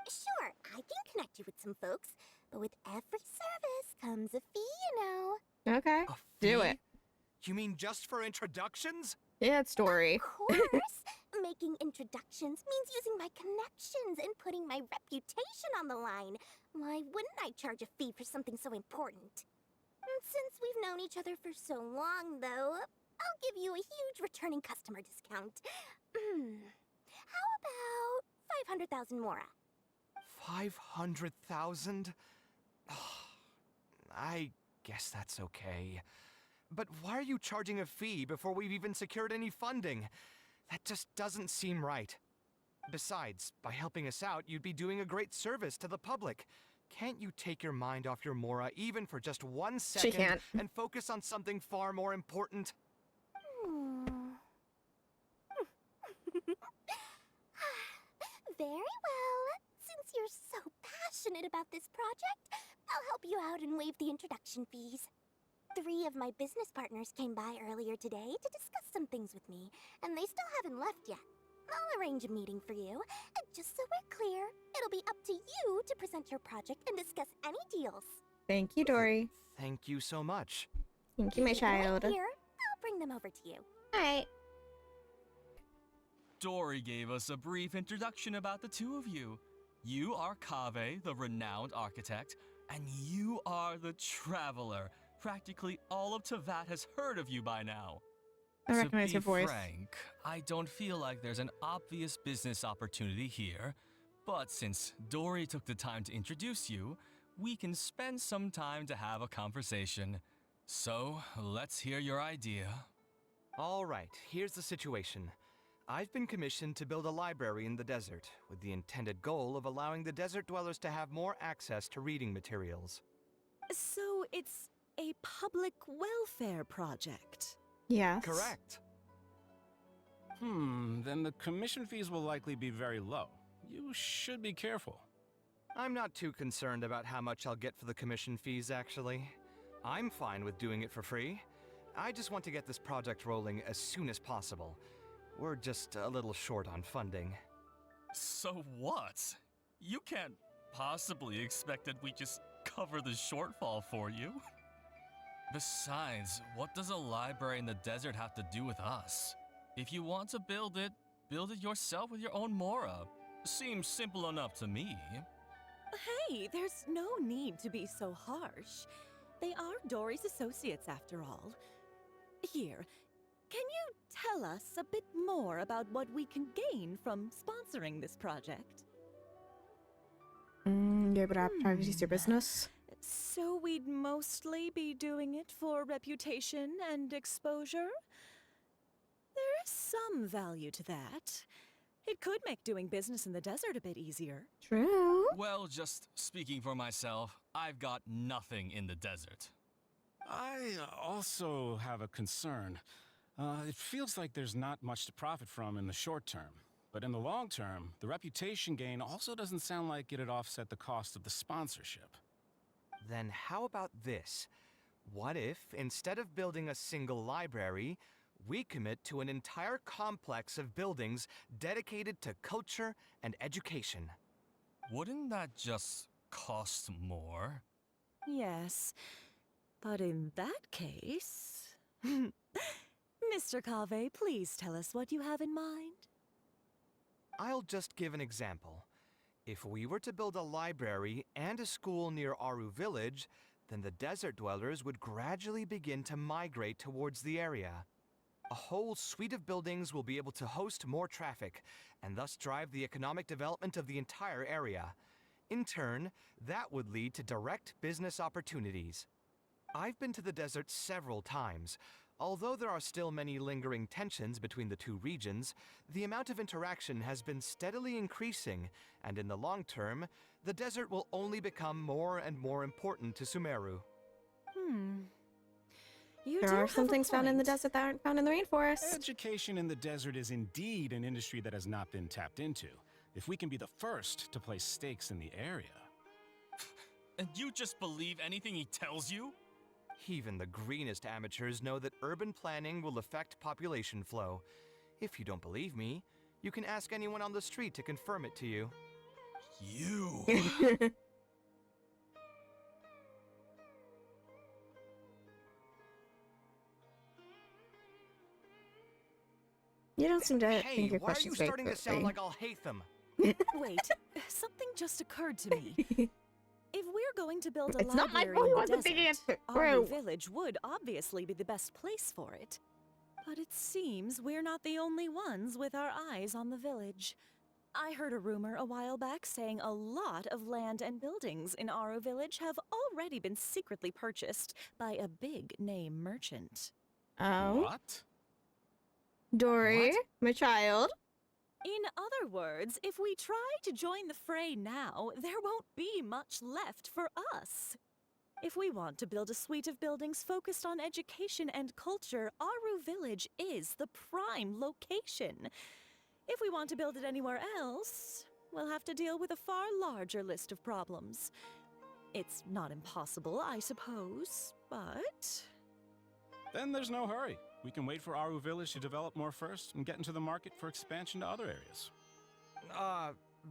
Sure, I can connect you with some folks, but with every service comes a fee, you know. Okay. A Do fee? it. You mean just for introductions? Yeah, it's story. Of course! Making introductions means using my connections and putting my reputation on the line. Why wouldn't I charge a fee for something so important? And since we've known each other for so long, though, I'll give you a huge returning customer discount. How about 500,000 Mora? 500,000? I guess that's okay. But why are you charging a fee before we've even secured any funding? That just doesn't seem right. Besides, by helping us out, you'd be doing a great service to the public. Can't you take your mind off your Mora even for just 1 second can't. and focus on something far more important? Very well. Since you're so passionate about this project, I'll help you out and waive the introduction fees. 3 of my business partners came by earlier today to discuss some things with me, and they still haven't left yet. I'll arrange a meeting for you, and just so we're clear, it'll be up to you to present your project and discuss any deals. Thank you, Dory. Thank you so much. Thank you, my Wait child. here, I'll bring them over to you. Alright. Dory gave us a brief introduction about the two of you. You are Kaveh, the renowned architect, and you are the traveler. Practically all of Teyvat has heard of you by now. I recognize to your be voice. frank, I don't feel like there's an obvious business opportunity here. But since Dory took the time to introduce you, we can spend some time to have a conversation. So, let's hear your idea. All right, here's the situation. I've been commissioned to build a library in the desert, with the intended goal of allowing the desert dwellers to have more access to reading materials. So it's a public welfare project. Yes. Correct. Then the commission fees will likely be very low. You should be careful. I'm not too concerned about how much I'll get for the commission fees, actually. I'm fine with doing it for free. I just want to get this project rolling as soon as possible. We're just a little short on funding. So what? You can't possibly expect that we just cover the shortfall for you. Besides, what does a library in the desert have to do with us? If you want to build it yourself with your own Mora. Seems simple enough to me. Hey, there's no need to be so harsh. They are Dory's associates after all. Here, can you tell us a bit more about what we can gain from sponsoring this project? You're able to have privacy to your business. So we'd mostly be doing it for reputation and exposure? There is some value to that. It could make doing business in the desert a bit easier. True. Well, just speaking for myself, I've got nothing in the desert. I also have a concern. It feels like there's not much to profit from in the short term. But in the long term, the reputation gain also doesn't sound like it'd offset the cost of the sponsorship. Then how about this? What if, instead of building a single library, we commit to an entire complex of buildings dedicated to culture and education? Wouldn't that just cost more? Yes, but in that case... Mr. Kaveh, please tell us what you have in mind. I'll just give an example. If we were to build a library and a school near Aru Village, then the desert dwellers would gradually begin to migrate towards the area. A whole suite of buildings will be able to host more traffic, and thus drive the economic development of the entire area. In turn, that would lead to direct business opportunities. I've been to the desert several times. Although there are still many lingering tensions between the two regions, the amount of interaction has been steadily increasing, and in the long term, the desert will only become more and more important to Sumeru. You There do are some have a things found in the point. desert that aren't found in the rainforest. Education in the desert is indeed an industry that has not been tapped into. If we can be the first to place stakes in the area. And you just believe anything he tells you? Even the greenest amateurs know that urban planning will affect population flow. If you don't believe me, you can ask anyone on the street to confirm it to you. You. You don't seem to Hey, think your why are you questions very starting to sound clearly. like I'll hate them? Wait, something just occurred to me. If we're going to build a It's not my library fault in he the wasn't thinking desert, it Aru through. Village would obviously be the best place for it. But it seems we're not the only ones with our eyes on the village. I heard a rumor a while back saying a lot of land and buildings in Aru Village have already been secretly purchased by a big-name merchant. What? Dory, What? my child. In other words, if we try to join the fray now, there won't be much left for us. If we want to build a suite of buildings focused on education and culture, Aru Village is the prime location. If we want to build it anywhere else, we'll have to deal with a far larger list of problems. It's not impossible, I suppose, but... Then there's no hurry. We can wait for Aru Village to develop more first and get into the market for expansion to other areas.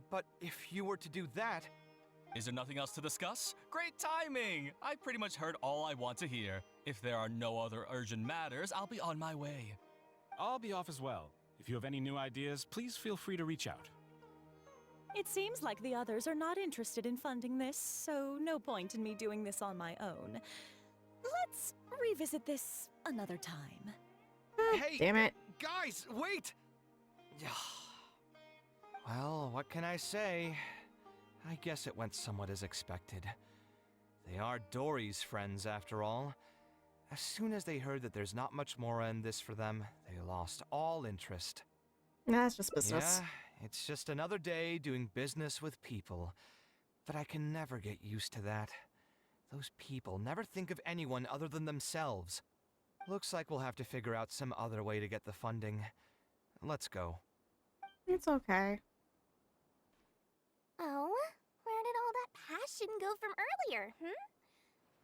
But if you were to do that... Is there nothing else to discuss? Great timing! I pretty much heard all I want to hear. If there are no other urgent matters, I'll be on my way. I'll be off as well. If you have any new ideas, please feel free to reach out. It seems like the others are not interested in funding this, so no point in me doing this on my own. Let's revisit this another time. Hey! Damn it. Guys, wait! Well, what can I say? I guess it went somewhat as expected. They are Dory's friends, after all. As soon as they heard that there's not much more in this for them, they lost all interest. That's just business. Yeah, it's just another day doing business with people. But I can never get used to that. Those people never think of anyone other than themselves. Looks like we'll have to figure out some other way to get the funding. Let's go. It's okay. Oh, where did all that passion go from earlier,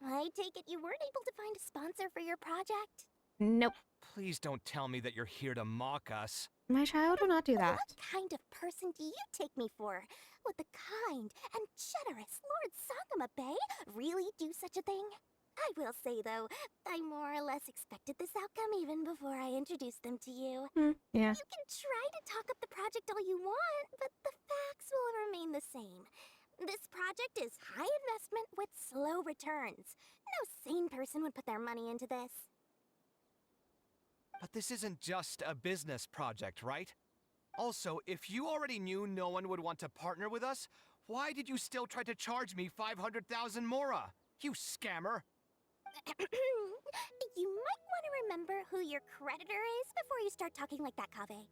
I take it you weren't able to find a sponsor for your project? Nope. Please don't tell me that you're here to mock us. My child will not do that. What kind of person do you take me for? Would the kind and generous Lord Sangama Bay really do such a thing? I will say, though, I more or less expected this outcome even before I introduced them to you. Yeah. You can try to talk up the project all you want, but the facts will remain the same. This project is high investment with slow returns. No sane person would put their money into this. But this isn't just a business project, right? Also, if you already knew no one would want to partner with us, why did you still try to charge me 500,000 mora? You scammer! You might want to remember who your creditor is before you start talking like that, Kaveh.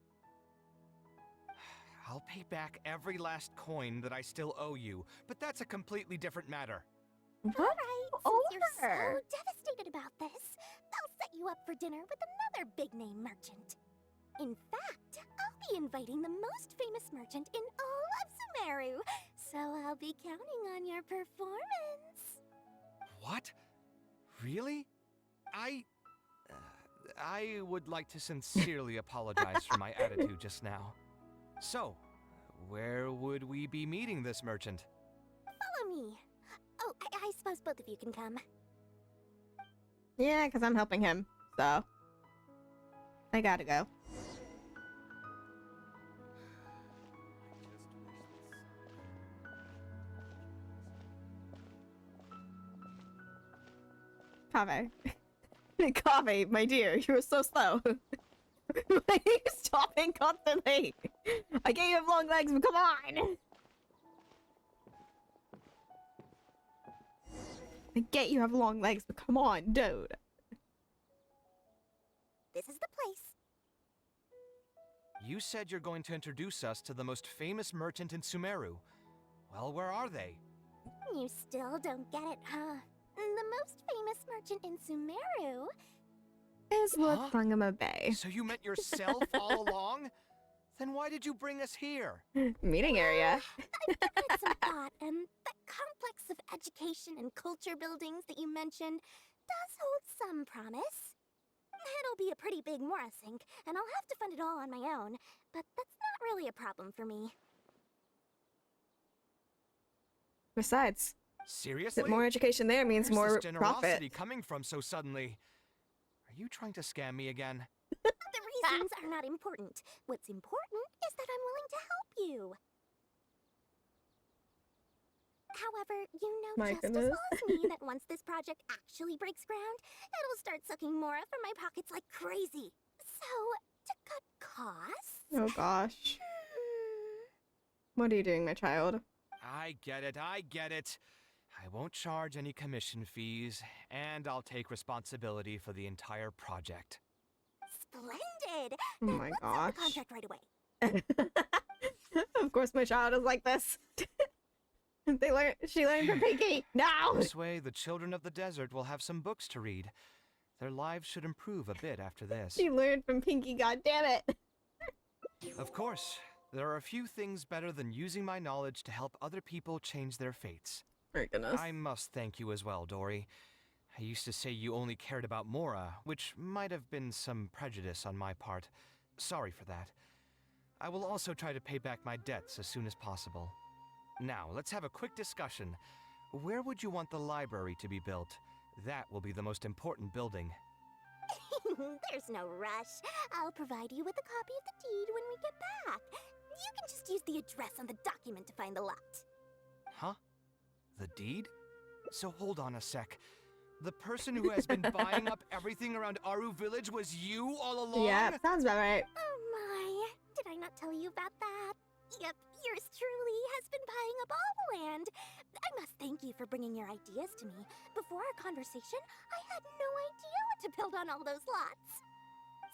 I'll pay back every last coin that I still owe you, but that's a completely different matter. What? Alright, since you're so Over. devastated about this, I'll set you up for dinner with another big-name merchant. In fact, I'll be inviting the most famous merchant in all of Sumeru, so I'll be counting on your performance. What? Really? I would like to sincerely apologize for my attitude just now. So, where would we be meeting this merchant? Follow me. Oh, I suppose both of you can come. Yeah, because I'm helping him, so I gotta go. Kaveh. Kaveh, my dear, you were so slow. Why are you stopping constantly? I gave you long legs, but come on! I get you have long legs, but come on, dude. This is the place. You said you're going to introduce us to the most famous merchant in Sumeru. Well, where are they? You still don't get it, huh? The most famous merchant in Sumeru. Is Lord Huh? Thungama Bay. So you met yourself all along? Then why did you bring us here? Meeting area. I've given it some thought, and the complex of education and culture buildings that you mentioned does hold some promise. It'll be a pretty big Mora sink, and I'll have to fund it all on my own, but that's not really a problem for me. Besides, Seriously? more education there means Where's more this generosity profit. coming from so suddenly? Are you trying to scam me again? The reasons are not important. What's important is that I'm willing to help you. However, you know My just as goodness. well as me that once this project actually breaks ground, it'll start sucking Mora from my pockets like crazy. So, to cut costs... Oh gosh. What are you doing, my child? I get it, I get it. I won't charge any commission fees, and I'll take responsibility for the entire project. Splendid! Oh Then my let's sign the gosh. contract right away. Of course my child is like this. She learned from Pinky. Now! This way, the children of the desert will have some books to read. Their lives should improve a bit after this. She learned from Pinky, goddammit. Of course, there are a few things better than using my knowledge to help other people change their fates. My goodness. I must thank you as well, Dory. I used to say you only cared about Mora, which might have been some prejudice on my part. Sorry for that. I will also try to pay back my debts as soon as possible. Now, let's have a quick discussion. Where would you want the library to be built? That will be the most important building. There's no rush. I'll provide you with a copy of the deed when we get back. You can just use the address on the document to find the lot. Huh? The deed? So hold on a sec. The person who has been buying up everything around Aru Village was you all along? Yeah, sounds about right. Oh my, did I not tell you about that? Yep, yours truly has been buying up all the land. I must thank you for bringing your ideas to me. Before our conversation, I had no idea what to build on all those lots.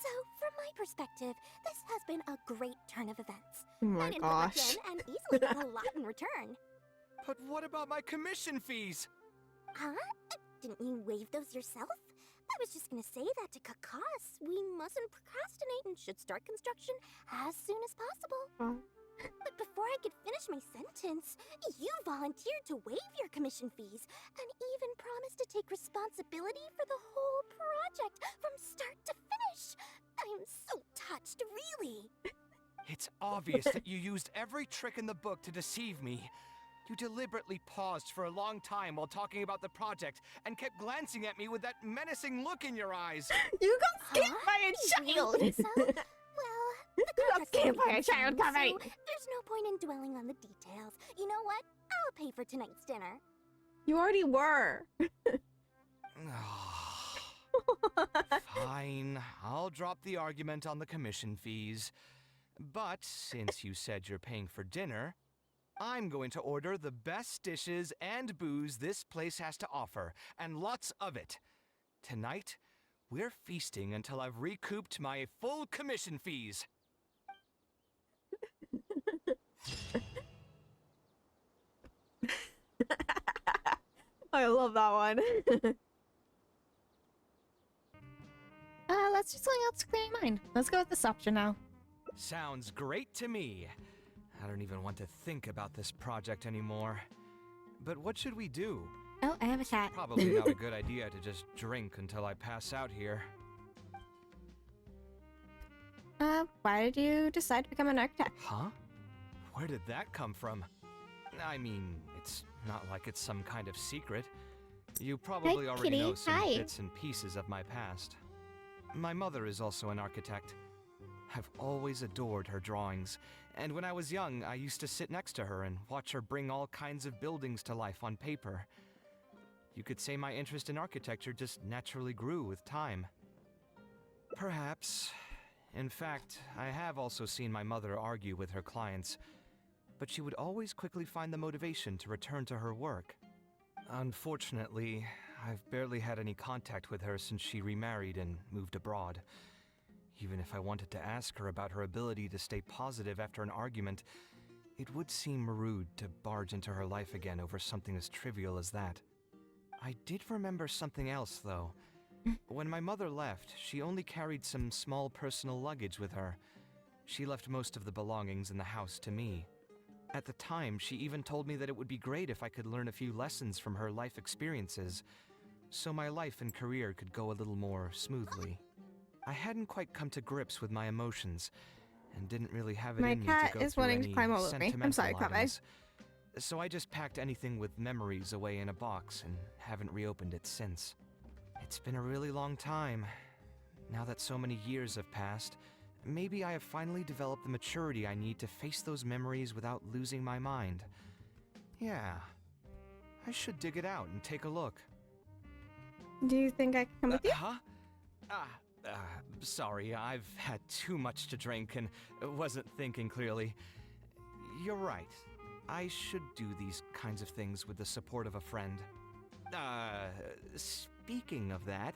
So, from my perspective, this has been a great turn of events. Oh my I didn't put much gosh. in and easily got a lot in return. But what about my commission fees? Huh? Didn't you waive those yourself? I was just gonna say that to cut costs. We mustn't procrastinate and should start construction as soon as possible. Oh. But before I could finish my sentence, you volunteered to waive your commission fees and even promised to take responsibility for the whole project from start to finish. I'm so touched, really. It's obvious that you used every trick in the book to deceive me. You deliberately paused for a long time while talking about the project and kept glancing at me with that menacing look in your eyes. You got skipped by You a really child! think so? Well, the You got contract's skipped by already a child, signed, Kaveh! so there's no point in dwelling on the details. You know what? I'll pay for tonight's dinner. You already were. Fine, I'll drop the argument on the commission fees. But since you said you're paying for dinner, I'm going to order the best dishes and booze this place has to offer, and lots of it. Tonight, we're feasting until I've recouped my full commission fees. I love that one. Let's do something else to clear your mind. Let's go with this option now. Sounds great to me. I don't even want to think about this project anymore. But what should we do? Oh, I have a cat. Probably not a good idea to just drink until I pass out here. Why did you decide to become an architect? Huh? Where did that come from? I mean, it's not like it's some kind of secret. You probably already kitty. know some Hi. bits and pieces of my past. My mother is also an architect. I've always adored her drawings, and when I was young, I used to sit next to her and watch her bring all kinds of buildings to life on paper. You could say my interest in architecture just naturally grew with time. Perhaps. In fact, I have also seen my mother argue with her clients, but she would always quickly find the motivation to return to her work. Unfortunately, I've barely had any contact with her since she remarried and moved abroad. Even if I wanted to ask her about her ability to stay positive after an argument, it would seem rude to barge into her life again over something as trivial as that. I did remember something else, though. When my mother left, she only carried some small personal luggage with her. She left most of the belongings in the house to me. At the time, she even told me that it would be great if I could learn a few lessons from her life experiences, so my life and career could go a little more smoothly. I hadn't quite come to grips with my emotions, and didn't really have it My in me cat to go is through wanting to any climb all over me. I'm sentimental sorry, Kaveh. items. So I just packed anything with memories away in a box and haven't reopened it since. It's been a really long time. Now that so many years have passed, maybe I have finally developed the maturity I need to face those memories without losing my mind. Yeah, I should dig it out and take a look. Do you think I can come with you? Huh? Sorry, I've had too much to drink and wasn't thinking clearly. You're right. I should do these kinds of things with the support of a friend. Speaking of that,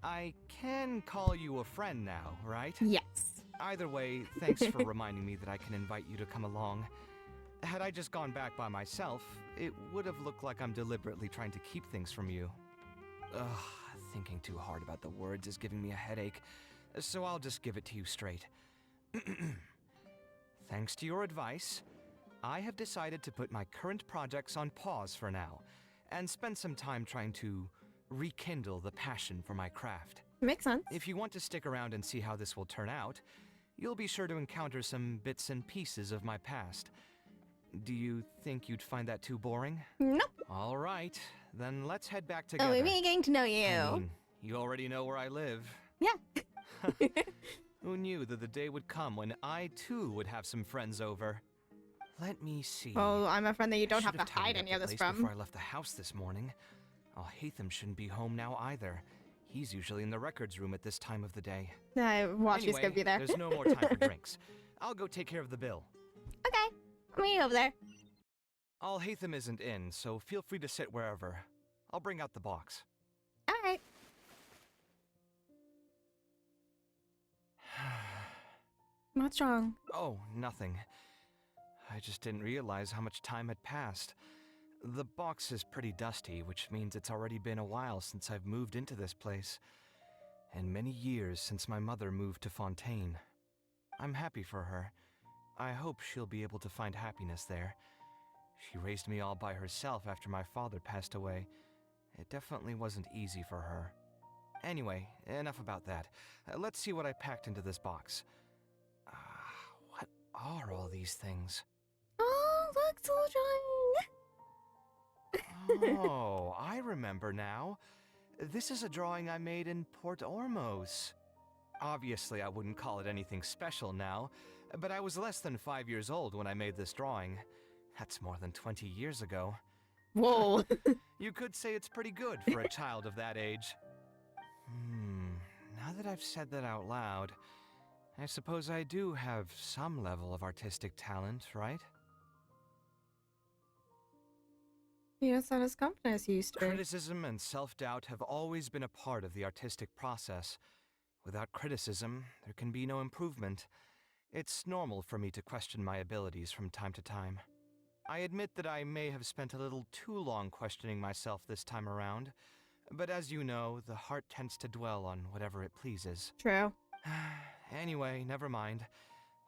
I can call you a friend now, right? Yes. Either way, thanks for reminding me that I can invite you to come along. Had I just gone back by myself, it would have looked like I'm deliberately trying to keep things from you. Ugh, thinking too hard about the words is giving me a headache, so I'll just give it to you straight. Thanks to your advice, I have decided to put my current projects on pause for now, and spend some time trying to rekindle the passion for my craft. Makes sense. If you want to stick around and see how this will turn out, you'll be sure to encounter some bits and pieces of my past. Do you think you'd find that too boring? Nope. All right, then let's head back Oh, together. me getting to know you. I mean, you already know where I live. Yeah. Who knew that the day would come when I too would have some friends over? Let me see. Well, I'm a friend that you don't I have should to tidied hide up any the of this place from. Before I left the house this morning. Hatham shouldn't be home now either. He's usually in the records room at this time of the day. I watch he's Anyway, gonna be there. there's no more time for drinks. I'll go take care of the bill. Okay. I'll meet you over there. Hatham isn't in, so feel free to sit wherever. I'll bring out the box. Alright. What's wrong? Oh, nothing. I just didn't realize how much time had passed. The box is pretty dusty, which means it's already been a while since I've moved into this place, and many years since my mother moved to Fontaine. I'm happy for her. I hope she'll be able to find happiness there. She raised me all by herself after my father passed away. It definitely wasn't easy for her. Anyway, enough about that. Let's see what I packed into this box. What are all these things? Oh, look, it's a little drawing. Oh, I remember now. This is a drawing I made in Port Ormos. Obviously, I wouldn't call it anything special now, but I was less than 5 years old when I made this drawing. That's more than 20 years ago. Whoa. You could say it's pretty good for a child of that age. Now that I've said that out loud, I suppose I do have some level of artistic talent, right? You don't sound as confident as you used to be. Criticism and self-doubt have always been a part of the artistic process. Without criticism, there can be no improvement. It's normal for me to question my abilities from time to time. I admit that I may have spent a little too long questioning myself this time around, but as you know, the heart tends to dwell on whatever it pleases. True. Anyway, never mind.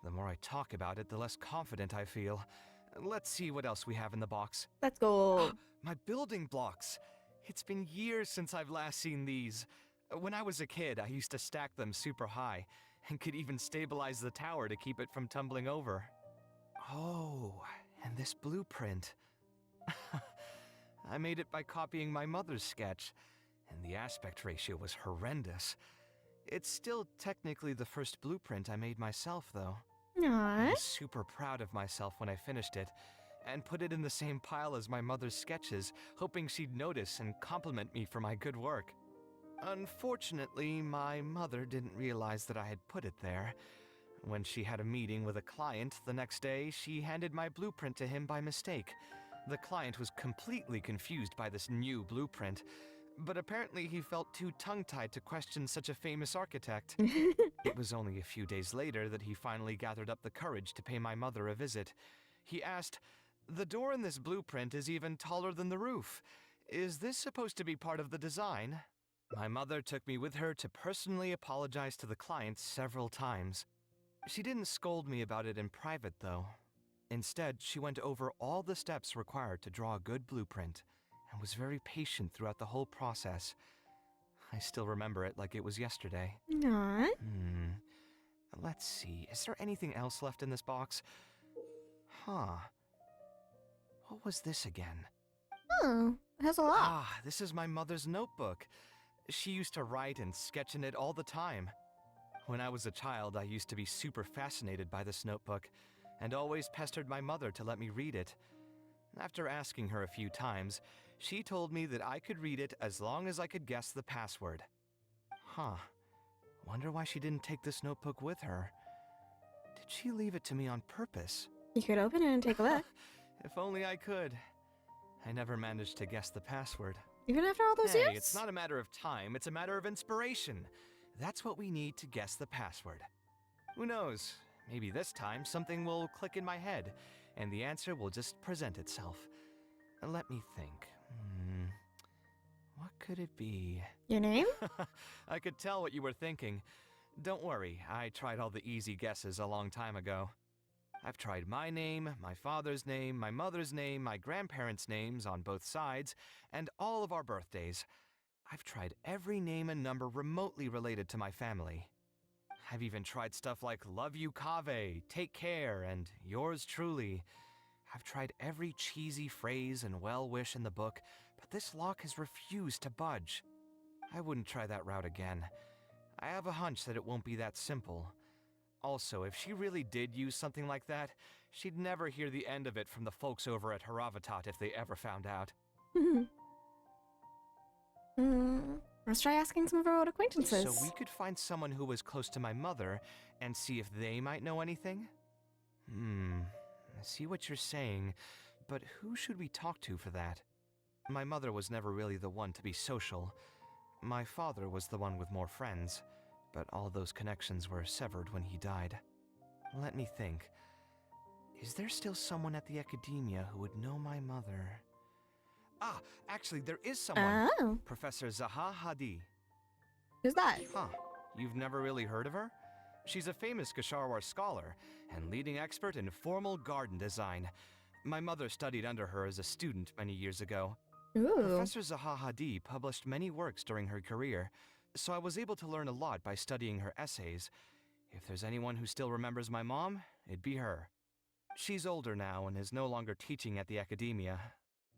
The more I talk about it, the less confident I feel. Let's see what else we have in the box. Let's go. My building blocks! It's been years since I've last seen these. When I was a kid, I used to stack them super high, and could even stabilize the tower to keep it from tumbling over. Oh, and this blueprint. I made it by copying my mother's sketch, and the aspect ratio was horrendous. It's still technically the first blueprint I made myself, though. I Aww. was super proud of myself when I finished it, and put it in the same pile as my mother's sketches, hoping she'd notice and compliment me for my good work. Unfortunately, my mother didn't realize that I had put it there. When she had a meeting with a client the next day, she handed my blueprint to him by mistake. The client was completely confused by this new blueprint, but apparently he felt too tongue-tied to question such a famous architect. It was only a few days later that he finally gathered up the courage to pay my mother a visit. He asked, "The door in this blueprint is even taller than the roof. Is this supposed to be part of the design?" My mother took me with her to personally apologize to the client several times. She didn't scold me about it in private, though. Instead, she went over all the steps required to draw a good blueprint, and was very patient throughout the whole process. I still remember it like it was yesterday. Aww. Let's see, is there anything else left in this box? Huh. What was this again? Oh, it has a lot. Ah, this is my mother's notebook. She used to write and sketch in it all the time. When I was a child, I used to be super fascinated by this notebook, and always pestered my mother to let me read it. After asking her a few times, she told me that I could read it as long as I could guess the password. Huh. Wonder why she didn't take this notebook with her. Did she leave it to me on purpose? You could open it and take a look. If only I could. I never managed to guess the password. Even after all those Hey, years? it's not a matter of time, it's a matter of inspiration. That's what we need to guess the password. Who knows? Maybe this time something will click in my head, and the answer will just present itself. Let me think. What could it be? Your name? I could tell what you were thinking. Don't worry, I tried all the easy guesses a long time ago. I've tried my name, my father's name, my mother's name, my grandparents' names on both sides, and all of our birthdays. I've tried every name and number remotely related to my family. I've even tried stuff like "Love you, Kaveh," "Take care," and "Yours truly." I've tried every cheesy phrase and well-wish in the book, but this lock has refused to budge. I wouldn't try that route again. I have a hunch that it won't be that simple. Also, if she really did use something like that, she'd never hear the end of it from the folks over at Haravatat if they ever found out. Let's try asking some of our old acquaintances. So we could find someone who was close to my mother and see if they might know anything? I see what you're saying, but who should we talk to for that? My mother was never really the one to be social. My father was the one with more friends, but all those connections were severed when he died. Let me think. Is there still someone at the academia who would know my mother? Ah, actually, there is someone. Oh. Professor Zaha Hadi. Who's that? Huh. You've never really heard of her? She's a famous Gasharwar scholar and leading expert in formal garden design. My mother studied under her as a student many years ago. Ooh. Professor Zaha Hadi published many works during her career, so I was able to learn a lot by studying her essays. If there's anyone who still remembers my mom, it'd be her. She's older now and is no longer teaching at the academia.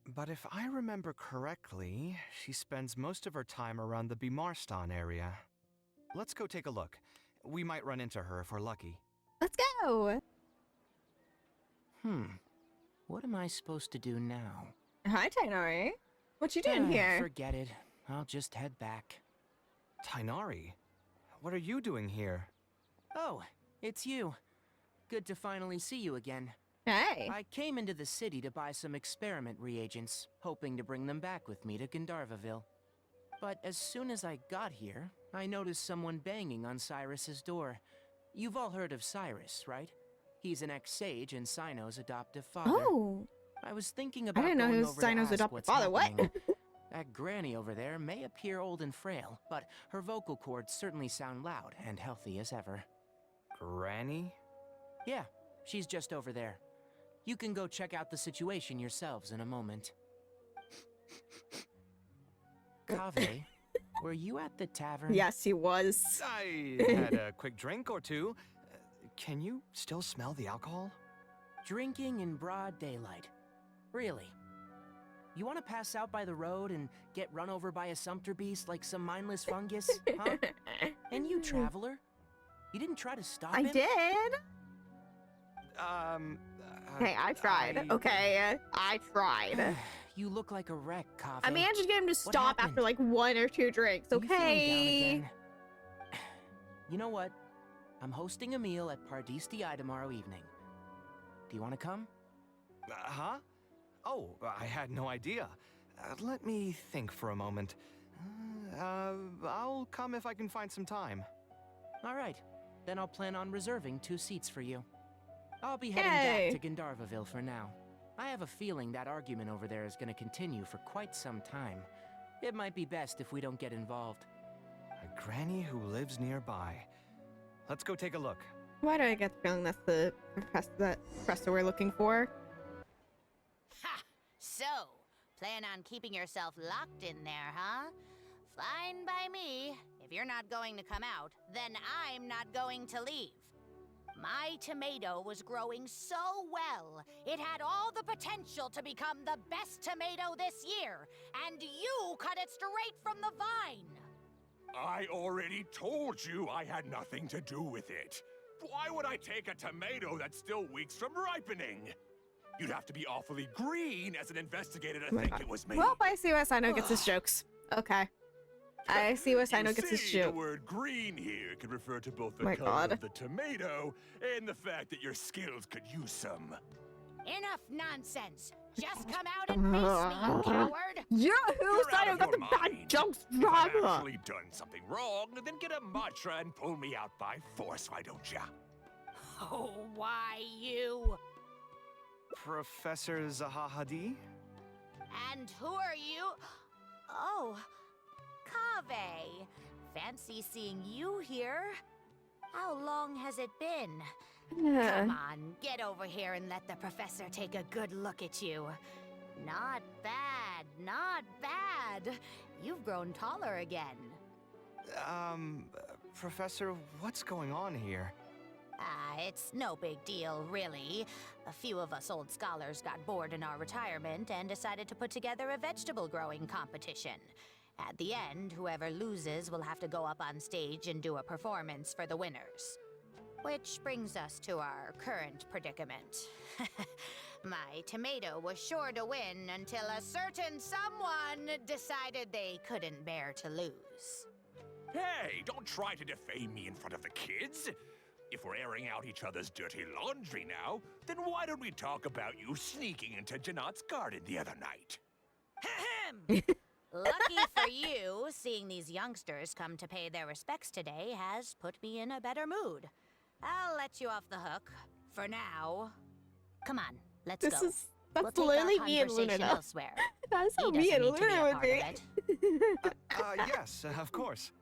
But if I remember correctly, she spends most of her time around the Bimarstan area. Let's go take a look. We might run into her if we're lucky. Let's go. What am I supposed to do now? Hi, Tainari. What you doing here? Forget it. I'll just head back. Tainari, what are you doing here? Oh, it's you. Good to finally see you again. Hey. I came into the city to buy some experiment reagents, hoping to bring them back with me to Gandharvaville. But as soon as I got here, I noticed someone banging on Cyrus's door. You've all heard of Cyrus, right? He's an ex-sage and Cyno's adoptive father. Oh. I was thinking about I didn't know going he was over to Cyno's ask adopted what's father. What? happening. That granny over there may appear old and frail, but her vocal cords certainly sound loud and healthy as ever. Granny? Yeah, she's just over there. You can go check out the situation yourselves in a moment. Kaveh, were you at the tavern? Yes, he was. I had a quick drink or two. Can you still smell the alcohol? Drinking in broad daylight. Really? You want to pass out by the road and get run over by a sumpter beast like some mindless fungus, huh? And you, traveler? You didn't try to stop I him? did. Hey, I tried. Okay, I tried. You look like a wreck, Kaveh. I managed to get him to stop happened? after like 1 or 2 drinks. You feeling down Okay. again? You know what? I'm hosting a meal at Pardistii tomorrow evening. Do you want to come? Huh? Oh, I had no idea. Let me think for a moment. I'll come if I can find some time. All right. Then I'll plan on reserving 2 seats for you. I'll be heading Yay. back to Gandharvaville for now. I have a feeling that argument over there is going to continue for quite some time. It might be best if we don't get involved. A granny who lives nearby. Let's go take a look. Why do I get the feeling that's the professor we're looking for? Ha! So, plan on keeping yourself locked in there, huh? Fine by me. If you're not going to come out, then I'm not going to leave. My tomato was growing so well. It had all the potential to become the best tomato this year, and you cut it straight from the vine. I already told you I had nothing to do with it. Why would I take a tomato that's still weeks from ripening? You'd have to be awfully green as an investigator to think it was me. Well, I see why Sino gets his jokes. Okay. I see why Sino gets his The joke. word green here could refer to both the My color God. of the tomato and the fact that your skills could use some. Enough nonsense. Just come out and face me, you coward. Yeah, You're out Sino of got your the bad mind. jokes If I've from. actually done something wrong, then get a mantra and pull me out by force, why don't ya? Oh, why you? Professor Zahahadi? And who are you? Oh, Kaveh. Fancy seeing you here. How long has it been? Come on, get over here and let the professor take a good look at you. Not bad, not bad. You've grown taller again. Professor, what's going on here? It's no big deal, really. A few of us old scholars got bored in our retirement and decided to put together a vegetable growing competition. At the end, whoever loses will have to go up on stage and do a performance for the winners. Which brings us to our current predicament. My tomato was sure to win until a certain someone decided they couldn't bear to lose. Hey, don't try to defame me in front of the kids. If we're airing out each other's dirty laundry now, then why don't we talk about you sneaking into Janat's garden the other night? Lucky for you, seeing these youngsters come to pay their respects today has put me in a better mood. I'll let you off the hook. For now. Come on, let's go. That's We'll take literally our me and Luna, conversation though. elsewhere. That's how He me doesn't and need to be Luna a would part be. of it. Yes, of course.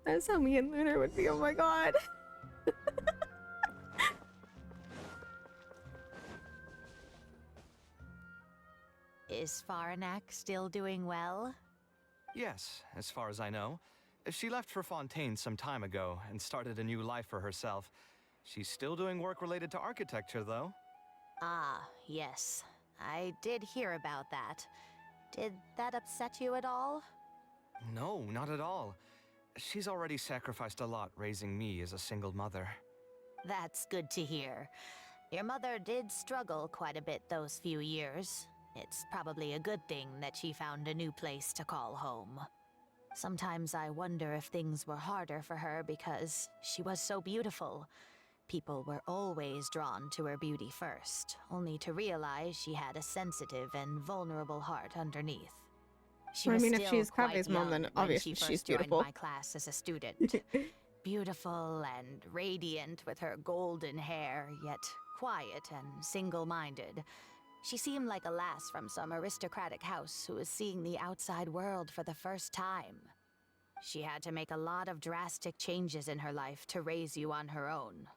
That's how me and Luna would be. Oh my god. Is Faranak still doing well? Yes, as far as I know. She left for Fontaine some time ago and started a new life for herself. She's still doing work related to architecture, though. Ah, yes. I did hear about that. Did that upset you at all? No, not at all. She's already sacrificed a lot raising me as a single mother. That's good to hear. Your mother did struggle quite a bit those few years. It's probably a good thing that she found a new place to call home. Sometimes I wonder if things were harder for her because she was so beautiful. People were always drawn to her beauty first, only to realize she had a sensitive and vulnerable heart underneath. She I was mean, if still she's quite Kaveh's mom, then young when obviously she she's first joined beautiful. my class as a student. Beautiful and radiant with her golden hair, yet quiet and single-minded. She seemed like a lass from some aristocratic house who was seeing the outside world for the first time. She had to make a lot of drastic changes in her life to raise you on her own.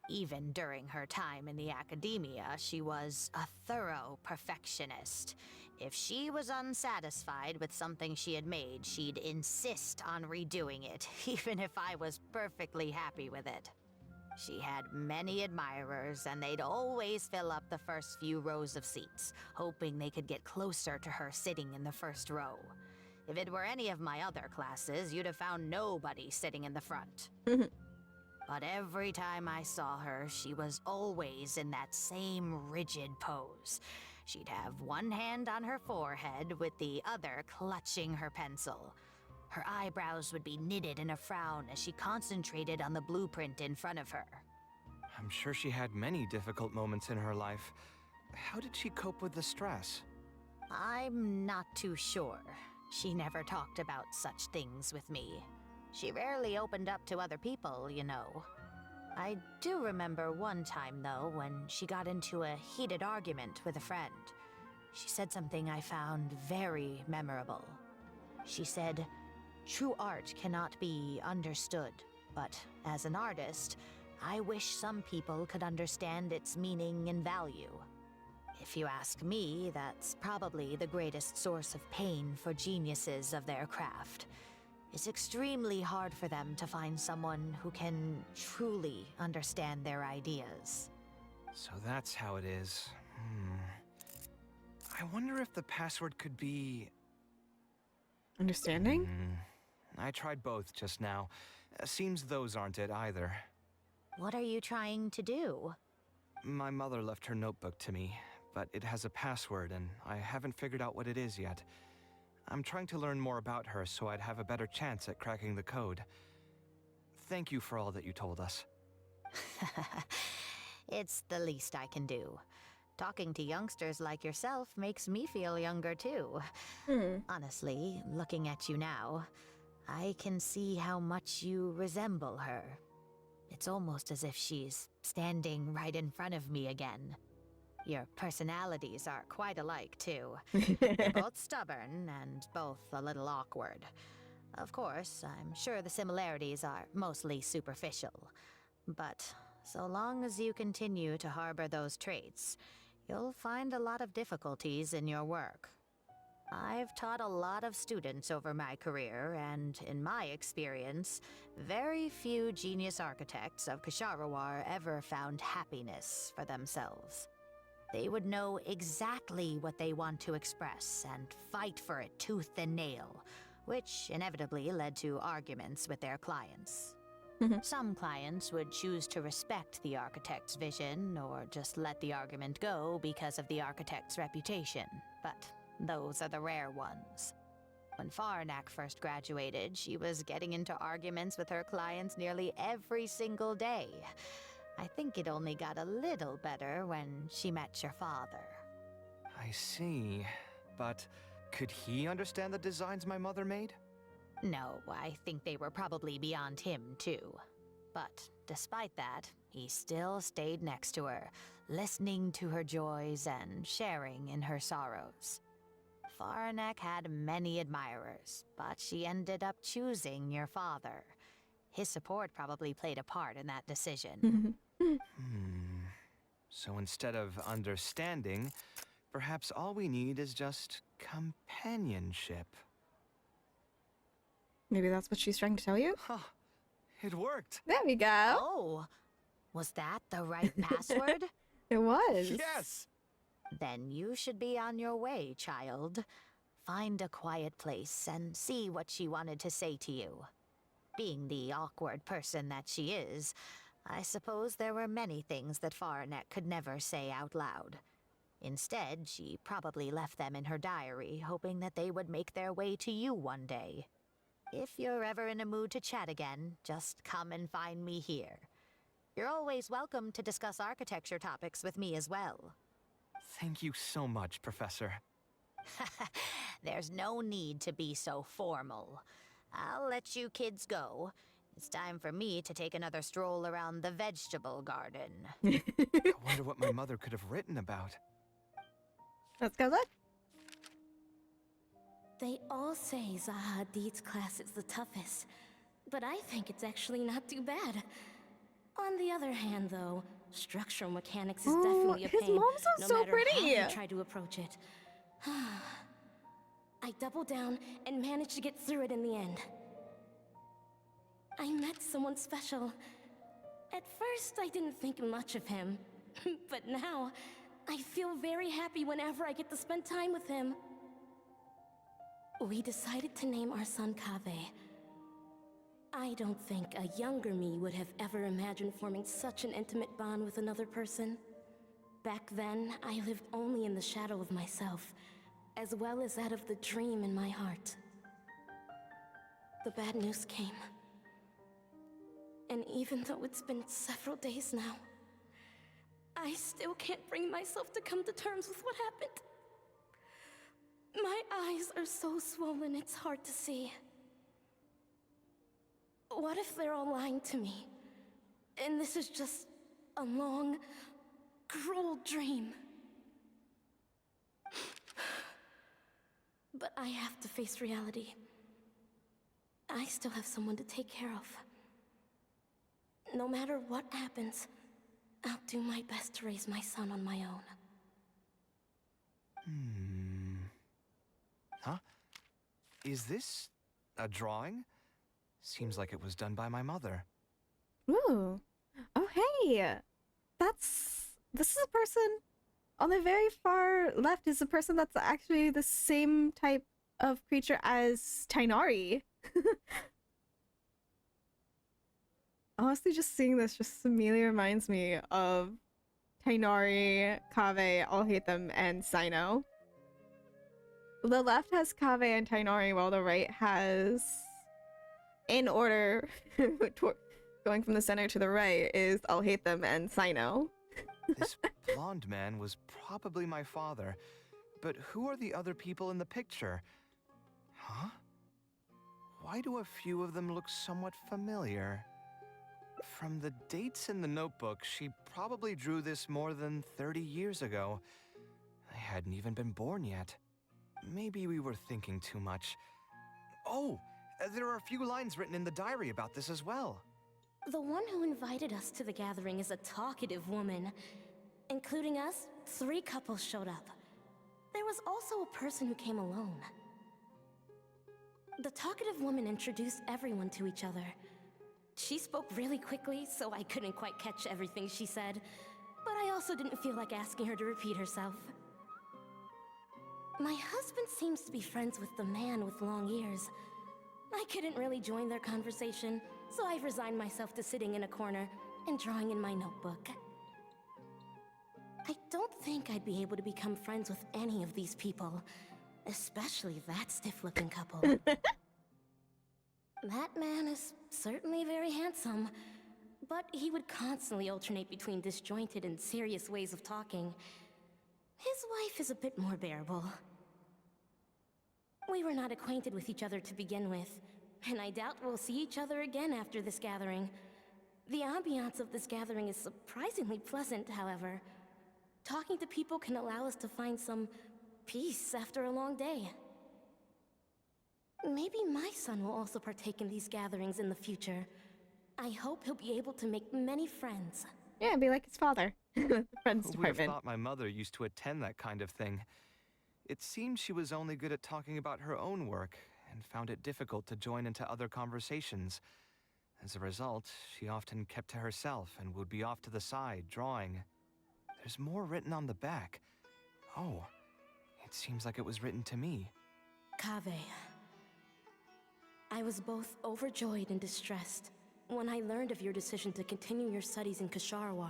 Even during her time in the academia, she was a thorough perfectionist. If she was unsatisfied with something she had made, she'd insist on redoing it, even if I was perfectly happy with it. She had many admirers, and they'd always fill up the first few rows of seats, hoping they could get closer to her sitting in the first row. If it were any of my other classes, you'd have found nobody sitting in the front. But every time I saw her, she was always in that same rigid pose. She'd have one hand on her forehead with the other clutching her pencil. Her eyebrows would be knitted in a frown as she concentrated on the blueprint in front of her. I'm sure she had many difficult moments in her life. How did she cope with the stress? I'm not too sure. She never talked about such things with me. She rarely opened up to other people, you know. I do remember one time, though, when she got into a heated argument with a friend. She said something I found very memorable. She said, "True art cannot be understood, but as an artist, I wish some people could understand its meaning and value." If you ask me, that's probably the greatest source of pain for geniuses of their craft. It's extremely hard for them to find someone who can truly understand their ideas. So that's how it is. I wonder if the password could be... Understanding? I tried both just now. Seems those aren't it either. What are you trying to do? My mother left her notebook to me, but it has a password and I haven't figured out what it is yet. I'm trying to learn more about her so I'd have a better chance at cracking the code. Thank you for all that you told us. It's the least I can do. Talking to youngsters like yourself makes me feel younger too. Honestly, looking at you now, I can see how much you resemble her. It's almost as if she's standing right in front of me again. Your personalities are quite alike, too. You're both stubborn and both a little awkward. Of course, I'm sure the similarities are mostly superficial. But so long as you continue to harbor those traits, you'll find a lot of difficulties in your work. I've taught a lot of students over my career, and in my experience, very few genius architects of Ksharawar ever found happiness for themselves. They would know exactly what they want to express and fight for it tooth and nail, which inevitably led to arguments with their clients. Some clients would choose to respect the architect's vision or just let the argument go because of the architect's reputation, but those are the rare ones. When Farnak first graduated, she was getting into arguments with her clients nearly every single day. I think it only got a little better when she met your father. I see. But could he understand the designs my mother made? No, I think they were probably beyond him, too. But despite that, he still stayed next to her, listening to her joys and sharing in her sorrows. Farnak had many admirers, but she ended up choosing your father. His support probably played a part in that decision. So instead of understanding, perhaps all we need is just companionship. Maybe that's what she's trying to tell you? Huh. It worked. There we go. Oh, was that the right password? It was. Yes! Then you should be on your way, child. Find a quiet place and see what she wanted to say to you. Being the awkward person that she is, I suppose there were many things that Farnak could never say out loud. Instead, she probably left them in her diary, hoping that they would make their way to you one day. If you're ever in a mood to chat again, just come and find me here. You're always welcome to discuss architecture topics with me as well. Thank you so much, Professor. There's no need to be so formal. I'll let you kids go. It's time for me to take another stroll around the vegetable garden. I wonder what my mother could have written about. Let's go look. They all say Zahadid's class is the toughest, but I think it's actually not too bad. On the other hand, though, structural mechanics is Oh, definitely a his pain, mom sounds no so matter how pretty. you try to approach it. I doubled down and managed to get through it in the end. I met someone special. At first, I didn't think much of him, but now, I feel very happy whenever I get to spend time with him. We decided to name our son Kaveh. I don't think a younger me would have ever imagined forming such an intimate bond with another person. Back then, I lived only in the shadow of myself, as well as that of the dream in my heart. The bad news came. And even though it's been several days now, I still can't bring myself to come to terms with what happened. My eyes are so swollen it's hard to see. What if they're all lying to me? And this is just a long, cruel dream. But I have to face reality. I still have someone to take care of. No matter what happens, I'll do my best to raise my son on my own. Huh? Is this a drawing? Seems like it was done by my mother. Ooh. Oh, hey. This is a person on the very far left is a person that's actually the same type of creature as Tainari. Honestly, just seeing this just immediately reminds me of Tainari, Kaveh, I'll hate them, and Sino. The left has Kaveh and Tainari, while the right has, in order, going from the center to the right, is I'll hate them and Sino. This blonde man was probably my father, but who are the other people in the picture? Huh? Why do a few of them look somewhat familiar? From the dates in the notebook, she probably drew this more than 30 years ago. I hadn't even been born yet. Maybe we were thinking too much. Oh, there are a few lines written in the diary about this as well. The one who invited us to the gathering is a talkative woman. Including us, 3 couples showed up. There was also a person who came alone. The talkative woman introduced everyone to each other. She spoke really quickly, so I couldn't quite catch everything she said, but I also didn't feel like asking her to repeat herself. My husband seems to be friends with the man with long ears. I couldn't really join their conversation, so I've resigned myself to sitting in a corner and drawing in my notebook. I don't think I'd be able to become friends with any of these people, especially that stiff-looking couple. That man is certainly very handsome, but he would constantly alternate between disjointed and serious ways of talking. His wife is a bit more bearable. We were not acquainted with each other to begin with, and I doubt we'll see each other again after this gathering. The ambiance of this gathering is surprisingly pleasant, however. Talking to people can allow us to find some peace after a long day. Maybe my son will also partake in these gatherings in the future. I hope he'll be able to make many friends. Yeah, be like his father. The friends Who would have department. thought my mother used to attend that kind of thing? It seemed she was only good at talking about her own work, and found it difficult to join into other conversations. As a result, she often kept to herself and would be off to the side, drawing. There's more written on the back. Oh, it seems like it was written to me. Kaveh. I was both overjoyed and distressed when I learned of your decision to continue your studies in Kasharwar.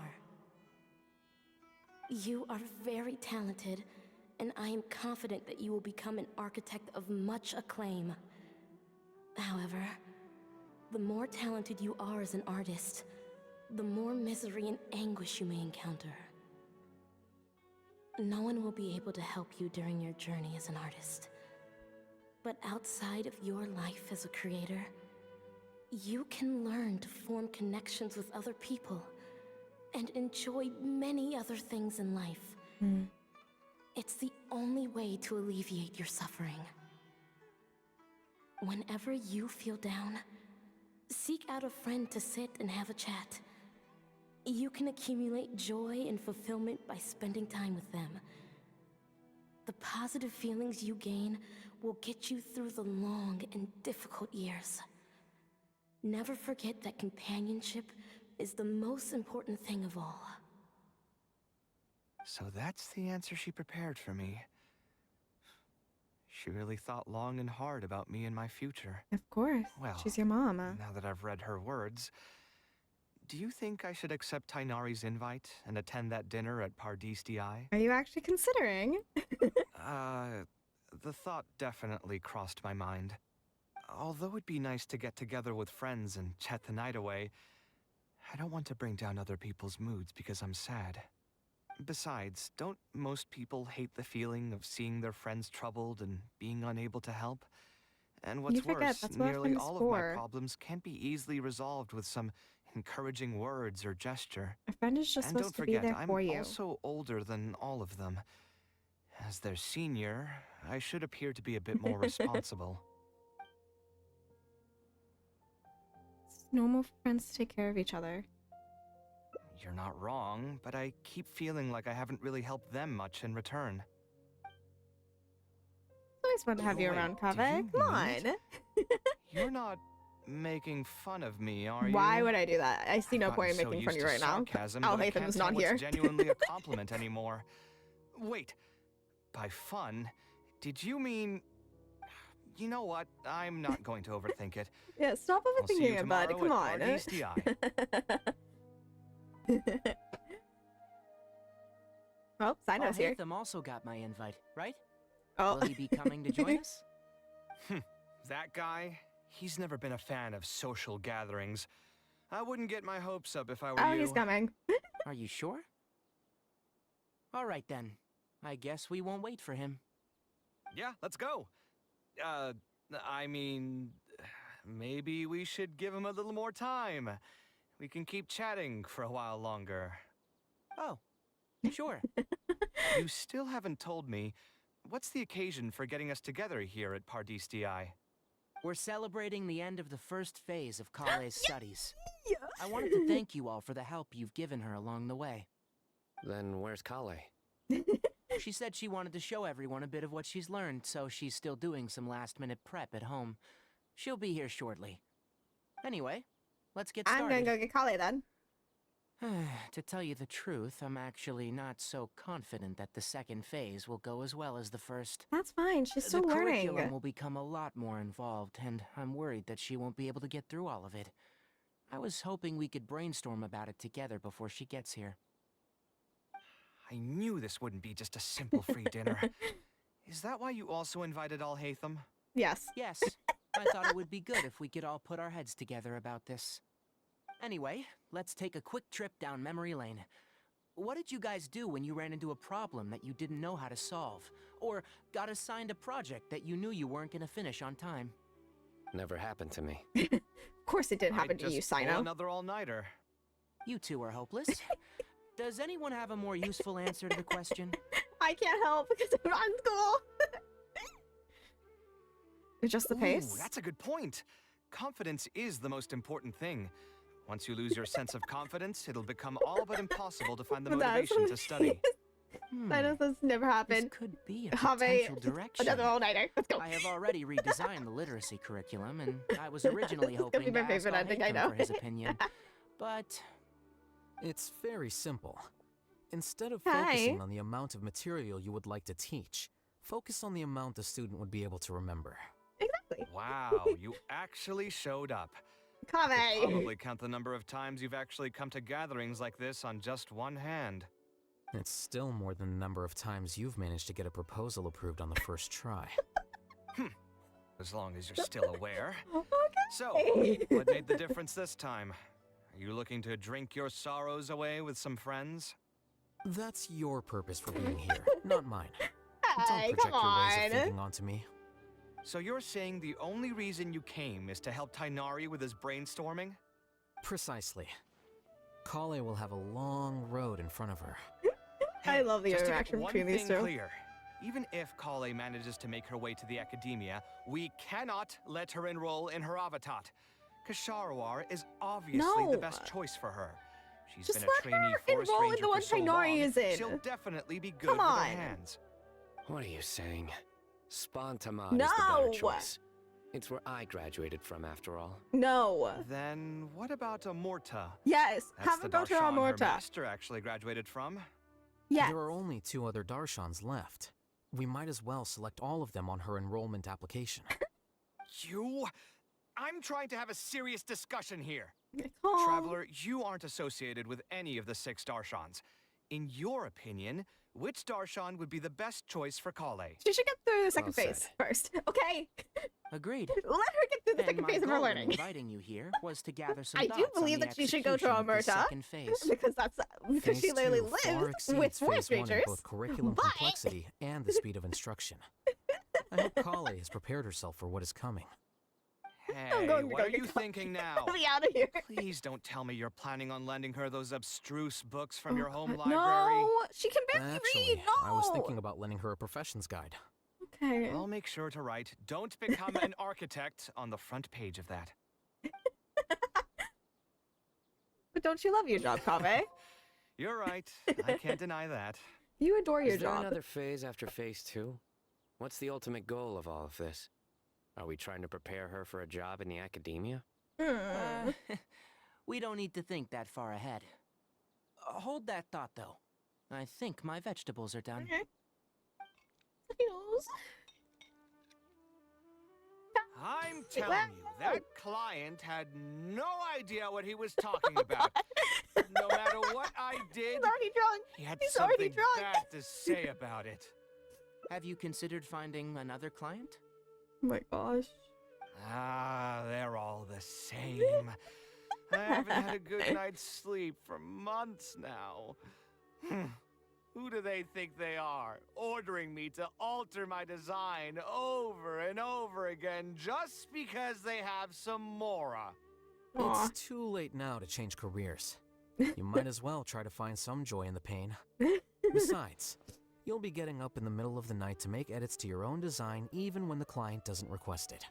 You are very talented, and I am confident that you will become an architect of much acclaim. However, the more talented you are as an artist, the more misery and anguish you may encounter. No one will be able to help you during your journey as an artist. But outside of your life as a creator, you can learn to form connections with other people and enjoy many other things in life. It's the only way to alleviate your suffering. Whenever you feel down, seek out a friend to sit and have a chat. You can accumulate joy and fulfillment by spending time with them. The positive feelings you gain will get you through the long and difficult years. Never forget that companionship is the most important thing of all. So that's the answer she prepared for me. She really thought long and hard about me and my future. Of course. Well, she's your mom. now that I've read her words, do you think I should accept Tainari's invite and attend that dinner at Pardistii? Are you actually considering? The thought definitely crossed my mind. Although it'd be nice to get together with friends and chat the night away, I don't want to bring down other people's moods because I'm sad. Besides, don't most people hate the feeling of seeing their friends troubled and being unable to help? And what's worse, nearly all of my problems can't be easily resolved with some encouraging words or gesture. A friend is just supposed to be there for you. I'm also older than all of them. As their senior, I should appear to be a bit more responsible. It's normal for friends to take care of each other. You're not wrong, but I keep feeling like I haven't really helped them much in return. It's always fun to have you around, Kaveh. Come on. You're not making fun of me, are you? Why would I do that? I see no point in making fun of you right now. I'll hate them is not here. It's genuinely a compliment anymore. Wait, by fun, did you mean... You know what? I'm not going to overthink it. Yeah, stop overthinking it, bud. Come on. Oh, Sino's here. Them also got my invite, right? Oh. Will he be coming to join us? That guy? He's never been a fan of social gatherings. I wouldn't get my hopes up if I were you. Oh, he's coming. Are you sure? All right then. I guess we won't wait for him. Yeah, let's go. I mean, maybe we should give him a little more time. We can keep chatting for a while longer. Oh, sure. You still haven't told me, what's the occasion for getting us together here at Pardistii? We're celebrating the end of the first phase of Kaveh's studies. I wanted to thank you all for the help you've given her along the way. Then where's Kaveh? She said she wanted to show everyone a bit of what she's learned, so she's still doing some last-minute prep at home. She'll be here shortly. Anyway, let's get started. I'm gonna go get Kaveh then. To tell you the truth, I'm actually not so confident that the second phase will go as well as the first. That's fine, she's still the learning. The curriculum will become a lot more involved, and I'm worried that she won't be able to get through all of it. I was hoping we could brainstorm about it together before she gets here. I knew this wouldn't be just a simple free dinner. Is that why you also invited Al-Haytham? Yes. Yes. I thought it would be good if we could all put our heads together about this. Anyway, let's take a quick trip down memory lane. What did you guys do when you ran into a problem that you didn't know how to solve? Or got assigned a project that you knew you weren't going to finish on time? Never happened to me. Of course it did happen to you, Sino. Another all-nighter. You two are hopeless. Does anyone have a more useful answer to the question? I can't help because I'm not in school. Adjust the pace. Ooh, that's a good point. Confidence is the most important thing. Once you lose your sense of confidence, it'll become all but impossible to find the motivation to study. I know this never happened. This could be a potential direction. Another all-nighter. Let's go. I have already redesigned the literacy curriculum, and I was originally hoping to my ask favorite ending, I know. Al-Haytham for his opinion. But it's very simple. Instead of focusing on the amount of material you would like to teach, focus on the amount the student would be able to remember. Exactly. Wow, you actually showed up. Kaveh! Could probably count the number of times you've actually come to gatherings like this on just one hand. It's still more than the number of times you've managed to get a proposal approved on the first try. As long as you're still aware. Okay. So, what made the difference this time? Are you looking to drink your sorrows away with some friends? That's your purpose for being here, not mine. Hey, Don't project come your ways on. of thinking onto me. So you're saying the only reason you came is to help Tainari with his brainstorming? Precisely. Kaveh will have a long road in front of her. I love the just to interaction get between one these thing two. Clear. Even if Kaveh manages to make her way to the academia, we cannot let her enroll in her Avatat. Kasharawar is obviously the best choice for her. She's Just been a let trainee her forest enroll in ranger the one for so Tighnari long, is in. she'll definitely be good Come with her on. hands. What are you saying? Spontamad No. is the better choice. It's where I graduated from, after all. No. Then what about Amorta? Yes. That's Have the him go to Darshan her Amorta. master actually graduated from. Yes. There are only 2 other Darshans left. We might as well select all of them on her enrollment application. I'm trying to have a serious discussion here. Calm. Traveler, you aren't associated with any of the 6 Darshans. In your opinion, which Darshan would be the best choice for Kaveh? She should get through the second Well phase first. Okay. Agreed. Let her get through the And second my phase of her goal in learning. inviting you here was to gather some I thoughts do on believe the that she should go to execution of this Amorta second phase. because Phase she literally 2 far lives exceeds with forest Phase 1 in rangers. both curriculum but complexity and the speed of instruction. I hope Kaveh has prepared herself for what is coming. Hey, going to what go are get you Kaveh. thinking now? Get me out of here. Please don't tell me you're planning on lending her those abstruse books from your home God, library. No, she can barely Actually, read. No. I was thinking about lending her a profession's guide. Okay. I'll make sure to write, "Don't become an architect" on the front page of that. But don't you love your job, Kaveh? You're right. I can't deny that. You adore your Is there job. another phase after phase 2? What's the ultimate goal of all of this? Are we trying to prepare her for a job in the academia? We don't need to think that far ahead. Hold that thought, though. I think my vegetables are done. Okay. Potatoes. I'm telling you, that client had no idea what he was talking about. No matter what I did, He's already drunk. he had He's already something drunk. bad to say about it. Have you considered finding another client? Oh my gosh. Ah, they're all the same. I haven't had a good night's sleep for months now. Who do they think they are, ordering me to alter my design over and over again just because they have some Mora? It's too late now to change careers. You might as well try to find some joy in the pain. Besides, you'll be getting up in the middle of the night to make edits to your own design even when the client doesn't request it.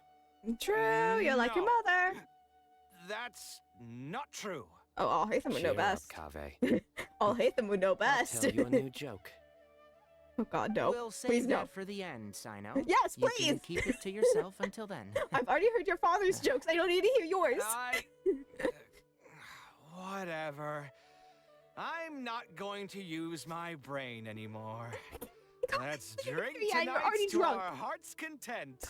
True, you're like your No. mother. That's not true. Oh, all Hatham would know Cheer up, best. Kaveh. All Hatham would know I'll best. tell you a new joke. Oh God, no. We'll save Please that no. for the end, Sino. Yes, You please. can keep it to yourself until then. I've already heard your father's jokes. I don't need to hear yours. Whatever. I'm not going to use my brain anymore. Let's drink Yeah, you're tonight already to drunk. our heart's content.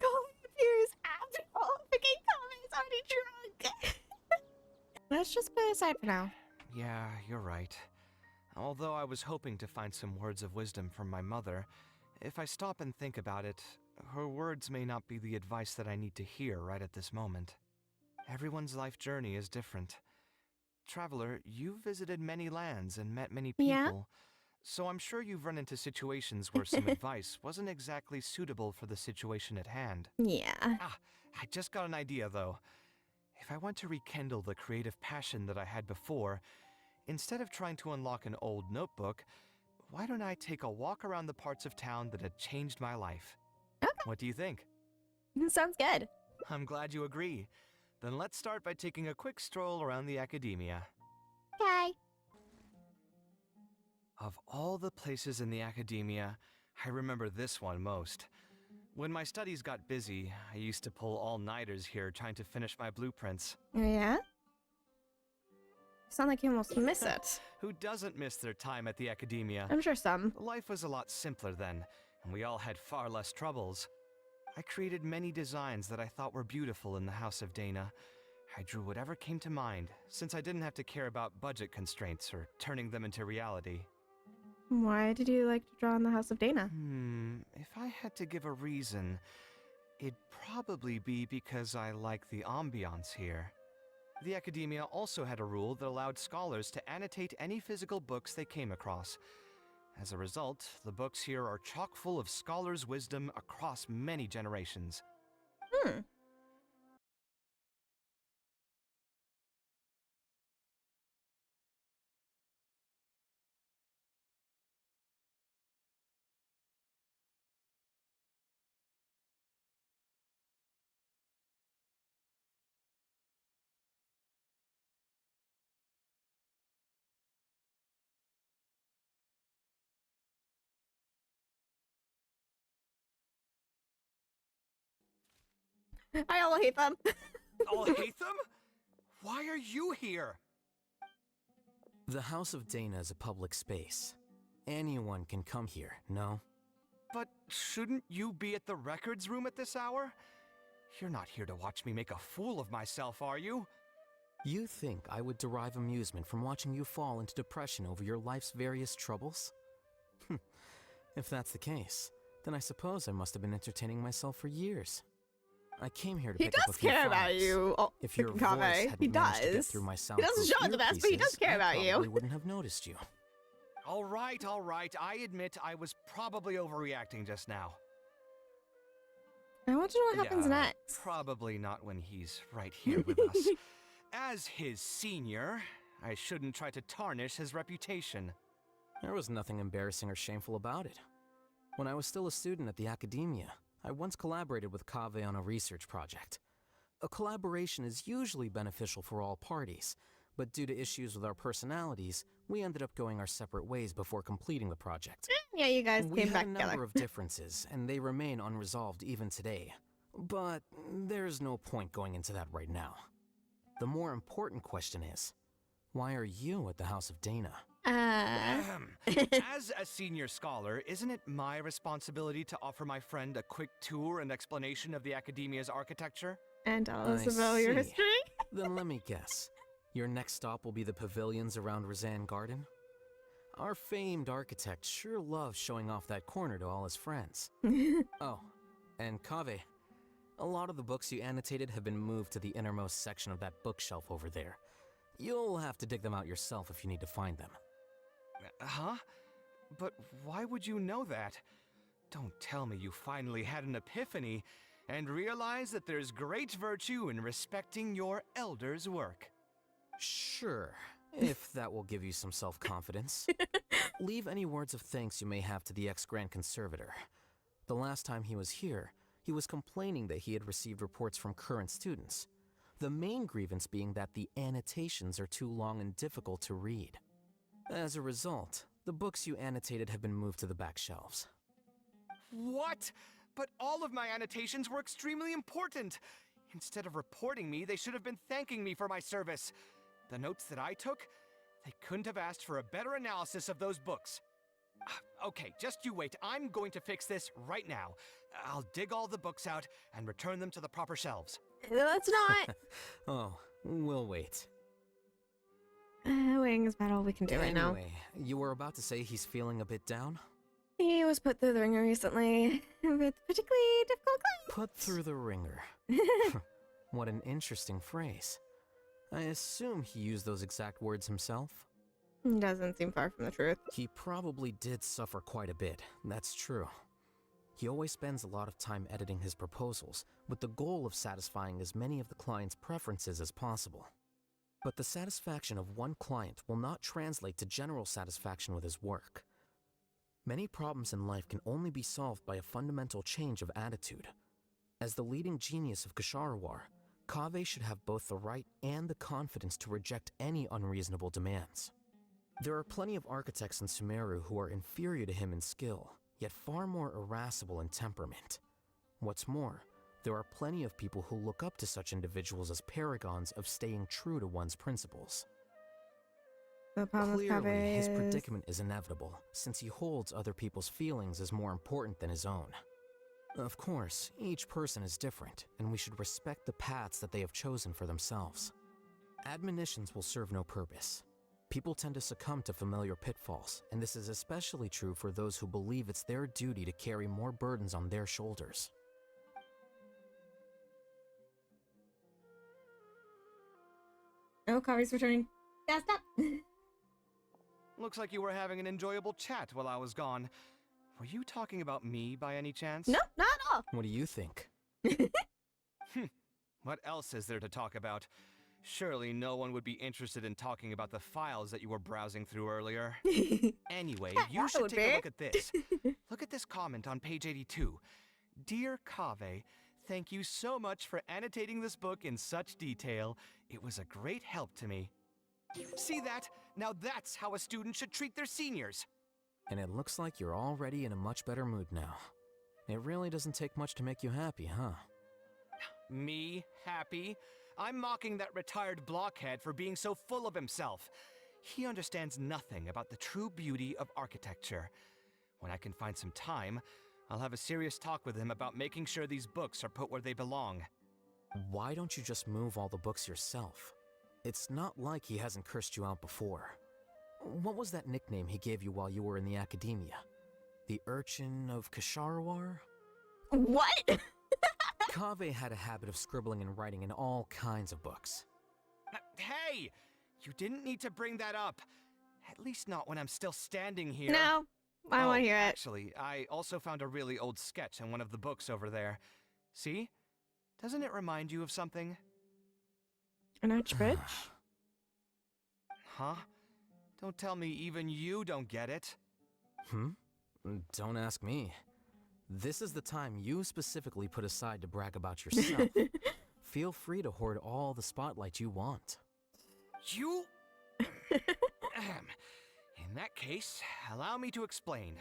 Colin appears after all. Freaking Colin is already drunk. Let's just put it aside for now. Yeah, you're right. Although I was hoping to find some words of wisdom from my mother, if I stop and think about it, her words may not be the advice that I need to hear right at this moment. Everyone's life journey is different. Traveler, you've visited many lands and met many people, Yeah. so I'm sure you've run into situations where some advice wasn't exactly suitable for the situation at hand. Yeah. I just got an idea, though. If I want to rekindle the creative passion that I had before, instead of trying to unlock an old notebook, why don't I take a walk around the parts of town that had changed my life? Okay. What do you think? Sounds good. I'm glad you agree. Then let's start by taking a quick stroll around the academia. Okay. Of all the places in the academia, I remember this one most. When my studies got busy, I used to pull all-nighters here trying to finish my blueprints. Oh, yeah? You sound like you almost miss it. Who doesn't miss their time at the academia? I'm sure some. Life was a lot simpler then, and we all had far less troubles. I created many designs that I thought were beautiful in the House of Dana. I drew whatever came to mind, since I didn't have to care about budget constraints or turning them into reality. Why did you like to draw in the House of Dana? If I had to give a reason, it'd probably be because I like the ambiance here. The academia also had a rule that allowed scholars to annotate any physical books they came across. As a result, the books here are chock full of scholars' wisdom across many generations. I all hate them. All hate them? Why are you here? The House of Dana is a public space. Anyone can come here, no? But shouldn't you be at the records room at this hour? You're not here to watch me make a fool of myself, are you? You think I would derive amusement from watching you fall into depression over your life's various troubles? If that's the case, then I suppose I must have been entertaining myself for years. I came here to He pick up a does few care about files. you. Oh, If your voice Kaveh. hadn't He managed to get does. through my He doesn't soundproof show it the best, but he does earpieces, care about I you. probably wouldn't have noticed you. All right. I admit I was probably overreacting just now. I want to know what happens Yeah, next. Probably not when he's right here with us. As his senior, I shouldn't try to tarnish his reputation. There was nothing embarrassing or shameful about it. When I was still a student at the academia, I once collaborated with Kaveh on a research project. A collaboration is usually beneficial for all parties, but due to issues with our personalities, we ended up going our separate ways before completing the project. Yeah, you guys We came had back a together. number of differences, and they remain unresolved even today. But there's no point going into that right now. The more important question is, why are you at the House of Dana? As a senior scholar, isn't it my responsibility to offer my friend a quick tour and explanation of the academia's architecture? And tell us I about your see. history. Then let me guess. Your next stop will be the pavilions around Razan Garden? Our famed architect sure loves showing off that corner to all his friends. Oh, and Kaveh, a lot of the books you annotated have been moved to the innermost section of that bookshelf over there. You'll have to dig them out yourself if you need to find them. Huh? But why would you know that? Don't tell me you finally had an epiphany and realized that there's great virtue in respecting your elders' work. Sure, if that will give you some self-confidence. Leave any words of thanks you may have to the ex-Grand Conservator. The last time he was here, he was complaining that he had received reports from current students. The main grievance being that the annotations are too long and difficult to read. As a result, the books you annotated have been moved to the back shelves. What? But all of my annotations were extremely important. Instead of reporting me, they should have been thanking me for my service. The notes that I took, they couldn't have asked for a better analysis of those books. Okay, just you wait. I'm going to fix this right now. I'll dig all the books out and return them to the proper shelves. Let's not. Oh, we'll wait. Waiting is about all we can do right now. Anyway, you were about to say he's feeling a bit down? He was put through the ringer recently with particularly difficult clients. Put through the ringer. What an interesting phrase. I assume he used those exact words himself? Doesn't seem far from the truth. He probably did suffer quite a bit, that's true. He always spends a lot of time editing his proposals, with the goal of satisfying as many of the client's preferences as possible. But the satisfaction of one client will not translate to general satisfaction with his work. Many problems in life can only be solved by a fundamental change of attitude. As the leading genius of Ksharawar, Kaveh should have both the right and the confidence to reject any unreasonable demands. There are plenty of architects in Sumeru who are inferior to him in skill, yet far more irascible in temperament. What's more, there are plenty of people who look up to such individuals as paragons of staying true to one's principles. The problem with Clearly, Kaveh his is- predicament is inevitable, since he holds other people's feelings as more important than his own. Of course, each person is different, and we should respect the paths that they have chosen for themselves. Admonitions will serve no purpose. People tend to succumb to familiar pitfalls, and this is especially true for those who believe it's their duty to carry more burdens on their shoulders. Oh, Kaveh's returning. Yeah, stop. Looks like you were having an enjoyable chat while I was gone. Were you talking about me by any chance? No, not at all. What do you think? What else is there to talk about? Surely no one would be interested in talking about the files that you were browsing through earlier. Anyway, you That should would take a be. look at this. Look at this comment on page 82. Dear Kaveh, thank you so much for annotating this book in such detail. It was a great help to me. See that? Now that's how a student should treat their seniors. And it looks like you're already in a much better mood now. It really doesn't take much to make you happy, huh? Me happy? I'm mocking that retired blockhead for being so full of himself. He understands nothing about the true beauty of architecture. When I can find some time, I'll have a serious talk with him about making sure these books are put where they belong. Why don't you just move all the books yourself? It's not like he hasn't cursed you out before. What was that nickname he gave you while you were in the academia? The Urchin of Kasharwar? What? Kaveh had a habit of scribbling and writing in all kinds of books. Hey! You didn't need to bring that up. At least not when I'm still standing here. No, I don't want to hear it. Actually, I also found a really old sketch in one of the books over there. See? Doesn't it remind you of something? An archbridge? Huh? Don't tell me even you don't get it. Don't ask me. This is the time you specifically put aside to brag about yourself. Feel free to hoard all the spotlight you want. You? In that case, allow me to explain.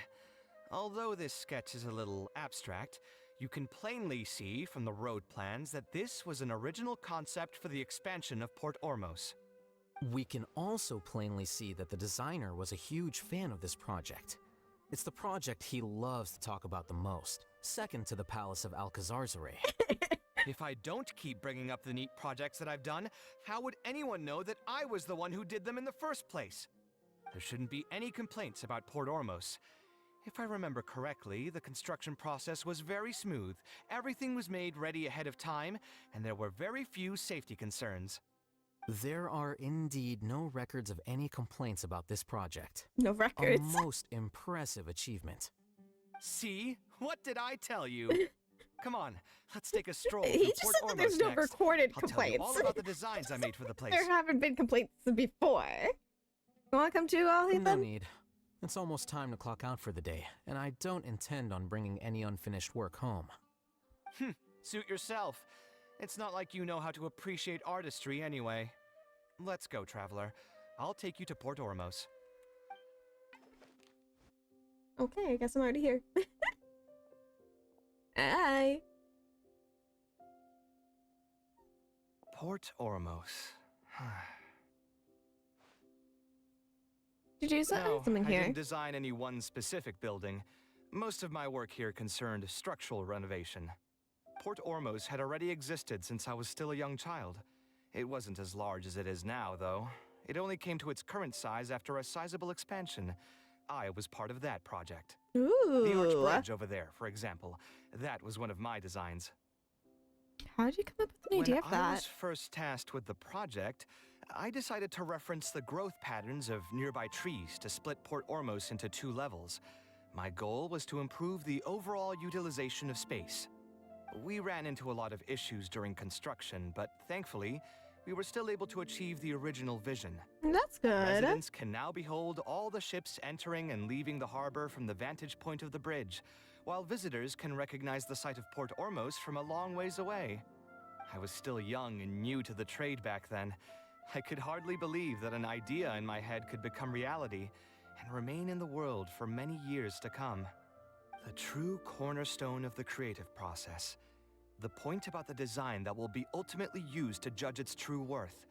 Although this sketch is a little abstract, you can plainly see from the road plans that this was an original concept for the expansion of Port Ormos. We can also plainly see that the designer was a huge fan of this project. It's the project he loves to talk about the most, second to the Palace of Alcazarzare. If I don't keep bringing up the neat projects that I've done, how would anyone know that I was the one who did them in the first place? There shouldn't be any complaints about Port Ormos. If I remember correctly, the construction process was very smooth, everything was made ready ahead of time, and there were very few safety concerns. There are indeed no records of any complaints about this project. No records. A most impressive achievement. See? What did I tell you? Come on, let's take a stroll He through just Port said that Ormos there's no next. recorded I'll tell you complaints. all about the designs I made for the place. There haven't been complaints before. You want to come too, Ethan? No need. It's almost time to clock out for the day, and I don't intend on bringing any unfinished work home. Suit yourself. It's not like you know how to appreciate artistry anyway. Let's go, traveler. I'll take you to Port Ormos. Okay, I guess I'm already here. Hi. Port Ormos. Did you say No, something I here? didn't design any one specific building. Most of my work here concerned structural renovation. Port Ormos had already existed since I was still a young child. It wasn't as large as it is now, though. It only came to its current size after a sizable expansion. I was part of that project. Ooh. The Arch Bridge over there, for example. That was one of my designs. How did you come up with an idea of When I was that? first tasked with the project, I decided to reference the growth patterns of nearby trees to split Port Ormos into 2 levels. My goal was to improve the overall utilization of space. We ran into a lot of issues during construction, but thankfully, we were still able to achieve the original vision. That's good. Residents can now behold all the ships entering and leaving the harbor from the vantage point of the bridge, while visitors can recognize the site of Port Ormos from a long ways away. I was still young and new to the trade back then. I could hardly believe that an idea in my head could become reality and remain in the world for many years to come. The true cornerstone of the creative process. The point about the design that will be ultimately used to judge its true worth.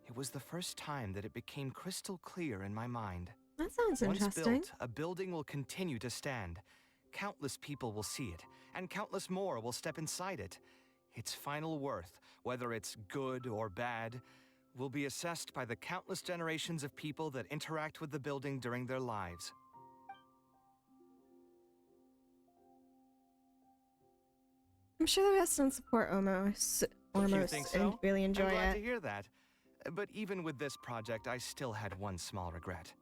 It was the first time that it became crystal clear in my mind. That sounds Once interesting. built, a building will continue to stand. Countless people will see it, and countless more will step inside it. Its final worth, whether it's good or bad, will be assessed by the countless generations of people that interact with the building during their lives. I'm sure the residents support Ormos You think so? and really enjoy I'm glad it. to hear that. But even with this project, I still had one small regret.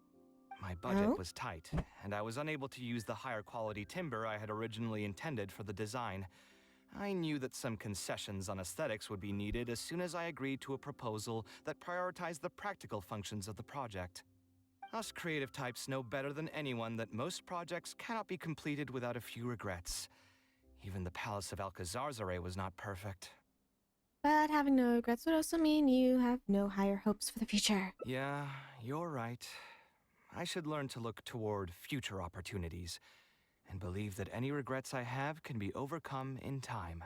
My budget Oh? was tight, and I was unable to use the higher quality timber I had originally intended for the design. I knew that some concessions on aesthetics would be needed as soon as I agreed to a proposal that prioritized the practical functions of the project. Us creative types know better than anyone that most projects cannot be completed without a few regrets. Even the Palace of Alcazarzare was not perfect. But having no regrets would also mean you have no higher hopes for the future. Yeah, you're right. I should learn to look toward future opportunities and believe that any regrets I have can be overcome in time.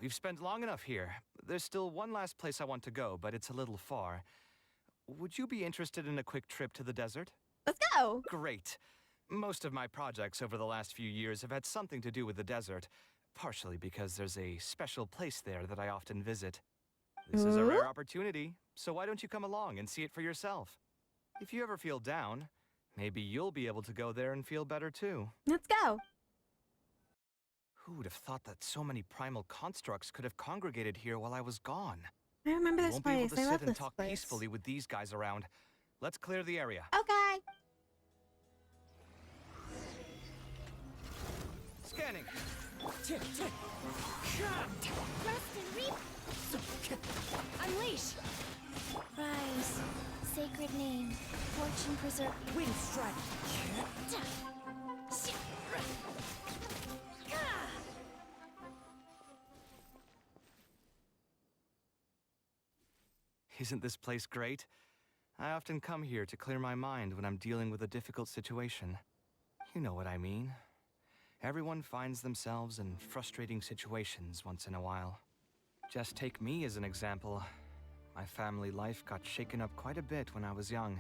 We've spent long enough here. There's still one last place I want to go, but it's a little far. Would you be interested in a quick trip to the desert? Let's go! Great. Most of my projects over the last few years have had something to do with the desert, partially because there's a special place there that I often visit. This is a rare opportunity, so why don't you come along and see it for yourself? If you ever feel down, maybe you'll be able to go there and feel better too. Let's go! Who would have thought that so many primal constructs could have congregated here while I was gone? I remember We this won't be able place. to I sit love and this talk place. peacefully with these guys around. Let's clear the area. Okay! Scanning. Rest and reap. Unleash! Rise. Sacred name. Fortune preserve. Wind strike. Isn't this place great? I often come here to clear my mind when I'm dealing with a difficult situation. You know what I mean. Everyone finds themselves in frustrating situations once in a while. Just take me as an example. My family life got shaken up quite a bit when I was young.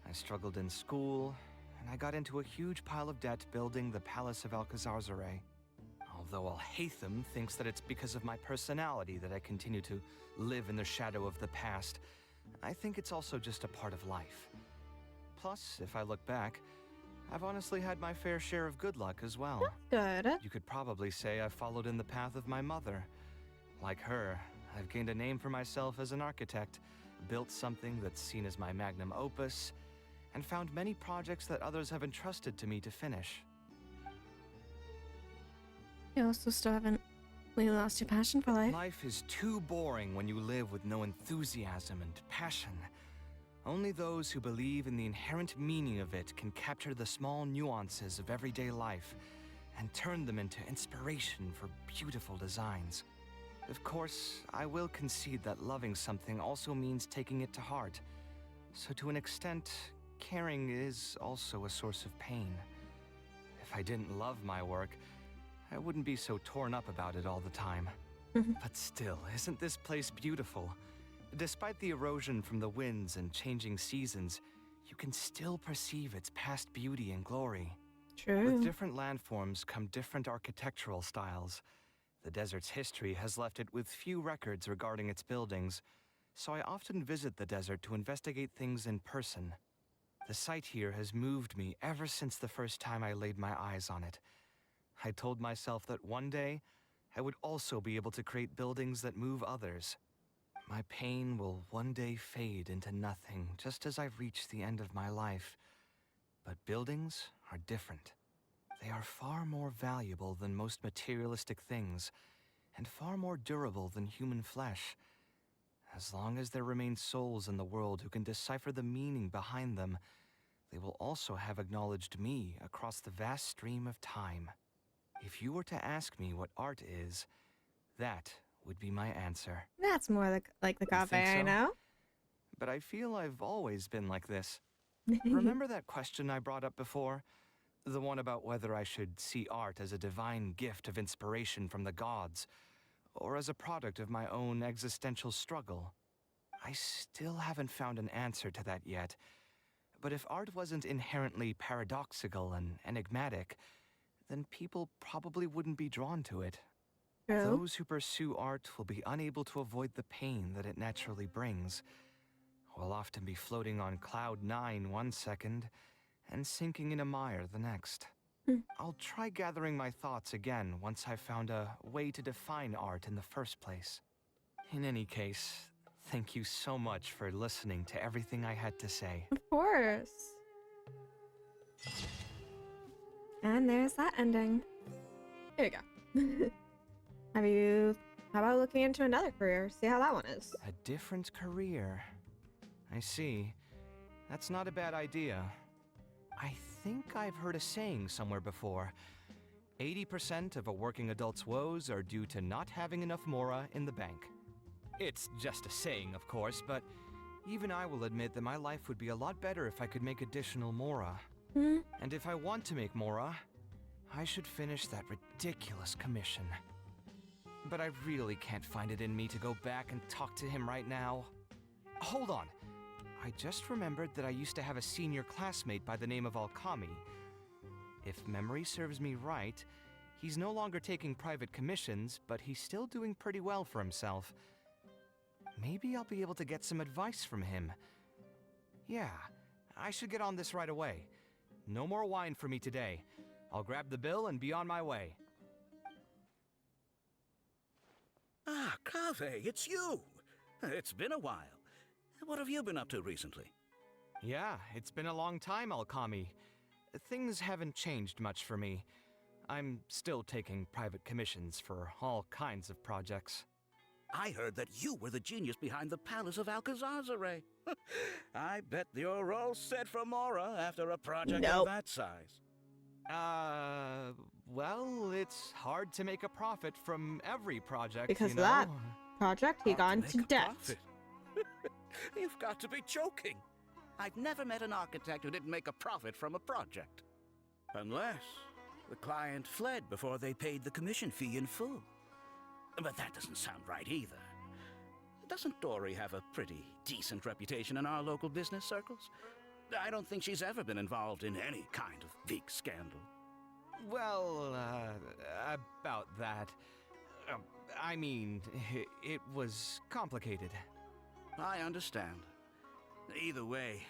I struggled in school, and I got into a huge pile of debt building the Palace of Alcazarzaray. Although Alhaitham thinks that it's because of my personality that I continue to live in the shadow of the past, I think it's also just a part of life. Plus, if I look back, I've honestly had my fair share of good luck as well. Good. You could probably say I followed in the path of my mother. Like her, I've gained a name for myself as an architect, built something that's seen as my magnum opus, and found many projects that others have entrusted to me to finish. You also still haven't really lost your passion for life. Life is too boring when you live with no enthusiasm and passion. Only those who believe in the inherent meaning of it can capture the small nuances of everyday life and turn them into inspiration for beautiful designs. Of course, I will concede that loving something also means taking it to heart. So to an extent, caring is also a source of pain. If I didn't love my work, I wouldn't be so torn up about it all the time. But still, isn't this place beautiful? Despite the erosion from the winds and changing seasons, you can still perceive its past beauty and glory. True. With different landforms come different architectural styles. The desert's history has left it with few records regarding its buildings, so I often visit the desert to investigate things in person. The sight here has moved me ever since the first time I laid my eyes on it. I told myself that one day, I would also be able to create buildings that move others. My pain will one day fade into nothing, just as I reach the end of my life. But buildings are different. They are far more valuable than most materialistic things, and far more durable than human flesh. As long as there remain souls in the world who can decipher the meaning behind them, they will also have acknowledged me across the vast stream of time. If you were to ask me what art is, that would be my answer. That's more like the You think Kaveh I so? know. But I feel I've always been like this. Remember that question I brought up before? The one about whether I should see art as a divine gift of inspiration from the gods, or as a product of my own existential struggle. I still haven't found an answer to that yet. But if art wasn't inherently paradoxical and enigmatic, then people probably wouldn't be drawn to it. True. Those who pursue art will be unable to avoid the pain that it naturally brings. Will often be floating on cloud 9 one second and sinking in a mire the next. I'll try gathering my thoughts again once I've found a way to define art in the first place. In any case, thank you so much for listening to everything I had to say. Of course. And there's that ending. Here you go. How about looking into another career? See how that one is. A different career. I see. That's not a bad idea. I think I've heard a saying somewhere before. 80% of a working adult's woes are due to not having enough mora in the bank. It's just a saying, of course, but even I will admit that my life would be a lot better if I could make additional mora. And if I want to make mora, I should finish that ridiculous commission. but I really can't find it in me to go back and talk to him right now. Hold on. I just remembered that I used to have a senior classmate by the name of Alkami. If memory serves me right, he's no longer taking private commissions, but he's still doing pretty well for himself. Maybe I'll be able to get some advice from him. Yeah, I should get on this right away. No more wine for me today. I'll grab the bill and be on my way. Ah, Kaveh, it's you! It's been a while. What have you been up to recently? Yeah, it's been a long time, Alkami. Things haven't changed much for me. I'm still taking private commissions for all kinds of projects. I heard that you were the genius behind the Palace of Alcazazare. I bet you're all set for Mora after a project of that size. Well, it's hard to make a profit from every project, Because you of know? that project, he got into debt. You've got to be joking. I've never met an architect who didn't make a profit from a project. Unless the client fled before they paid the commission fee in full. But that doesn't sound right either. Doesn't Dory have a pretty decent reputation in our local business circles? I don't think she's ever been involved in any kind of big scandal. Well, about that. I mean, it was complicated. I understand. Either way,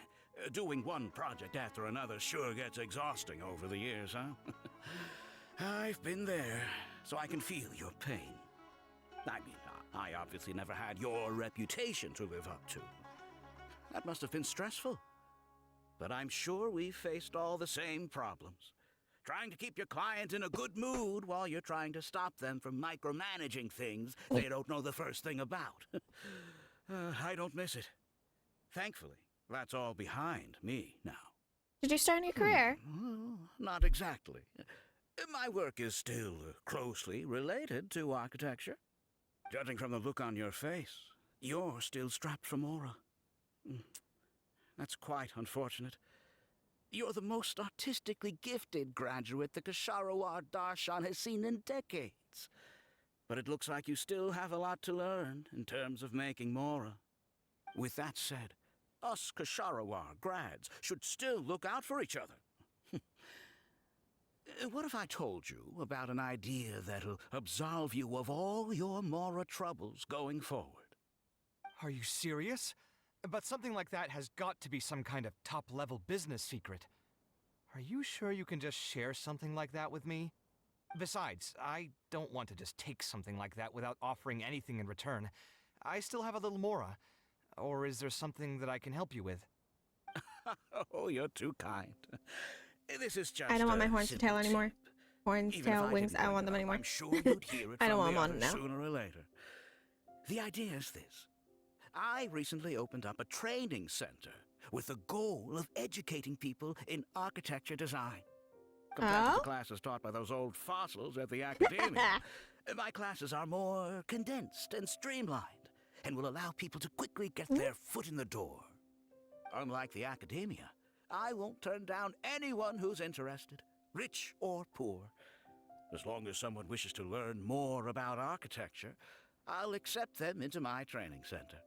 doing one project after another sure gets exhausting over the years, huh? I've been there, so I can feel your pain. I mean, I obviously never had your reputation to live up to. That must have been stressful. But I'm sure we've faced all the same problems. Trying to keep your client in a good mood while you're trying to stop them from micromanaging things they don't know the first thing about. I don't miss it. Thankfully, that's all behind me now. Did you start a new career? Not exactly. My work is still closely related to architecture. Judging from the look on your face, you're still strapped for Mora. That's quite unfortunate. You're the most artistically gifted graduate the Kasharawar Darshan has seen in decades. But it looks like you still have a lot to learn in terms of making Mora. With that said, us Kasharawar grads should still look out for each other. What if I told you about an idea that'll absolve you of all your Mora troubles going forward? Are you serious? But something like that has got to be some kind of top-level business secret. Are you sure you can just share something like that with me? Besides, I don't want to just take something like that without offering anything in return. I still have a little Mora. Or is there something that I can help you with? Oh, you're too kind. This is just I don't want my horns to tail anymore. Horns, tail, wings, I don't want them anymore. I'm sure you'd hear it I don't from want the them on others now. sooner or later. The idea is this. I recently opened up a training center with the goal of educating people in architecture design. Compared to the classes taught by those old fossils at the academia, my classes are more condensed and streamlined and will allow people to quickly get their foot in the door. Unlike the academia, I won't turn down anyone who's interested, rich or poor. As long as someone wishes to learn more about architecture, I'll accept them into my training center.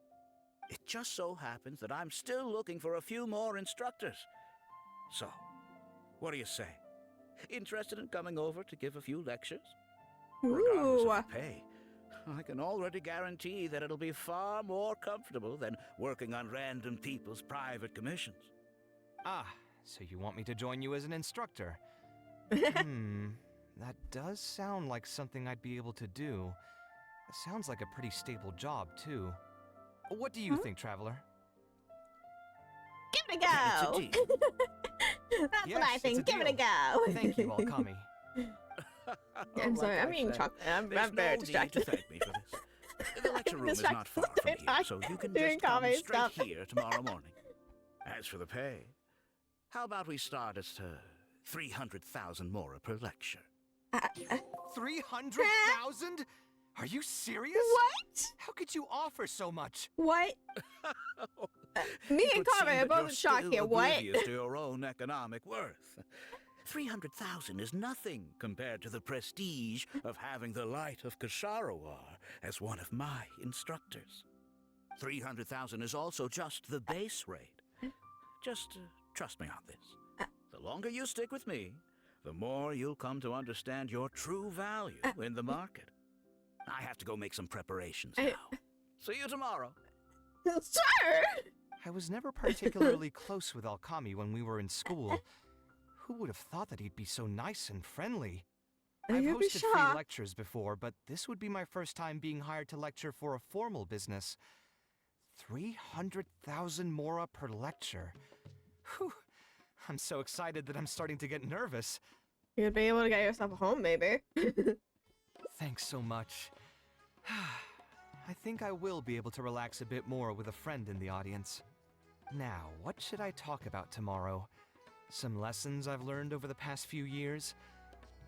It just so happens that I'm still looking for a few more instructors. So, what do you say? Interested in coming over to give a few lectures? Regardless of the pay, I can already guarantee that it'll be far more comfortable than working on random people's private commissions. Ah, so you want me to join you as an instructor? That does sound like something I'd be able to do. It sounds like a pretty stable job, too. What do you think, Traveler? Give it a go! That's what I think. Give it a go! Thank you, Alkami. I'm sorry, I'm eating chocolate. I'm very distracted. Thank me for this. The lecture room is not far from here, so you can doing just come Kaveh straight stuff. here tomorrow morning. As for the pay, how about we start at 300,000 Mora per lecture? 300,000? Are you serious? What? How could you offer so much? What? Me and It would seem Kaveh are that both you're shocked still here. What? oblivious to your own economic worth. 300,000 is nothing compared to the prestige of having the Light of Kasharawar as one of my instructors. 300,000 is also just the base rate. Just trust me on this. The longer you stick with me, the more you'll come to understand your true value in the market. I have to go make some preparations now. See you tomorrow. Sure. I was never particularly close with Alkami when we were in school. Who would have thought that he'd be so nice and friendly? I've You'd be hosted free shocked. lectures before, but this would be my first time being hired to lecture for a formal business. 300,000 mora per lecture. Whew. I'm so excited that I'm starting to get nervous. You'd be able to get yourself a home, maybe. Thanks so much. I think I will be able to relax a bit more with a friend in the audience. Now, what should I talk about tomorrow? Some lessons I've learned over the past few years?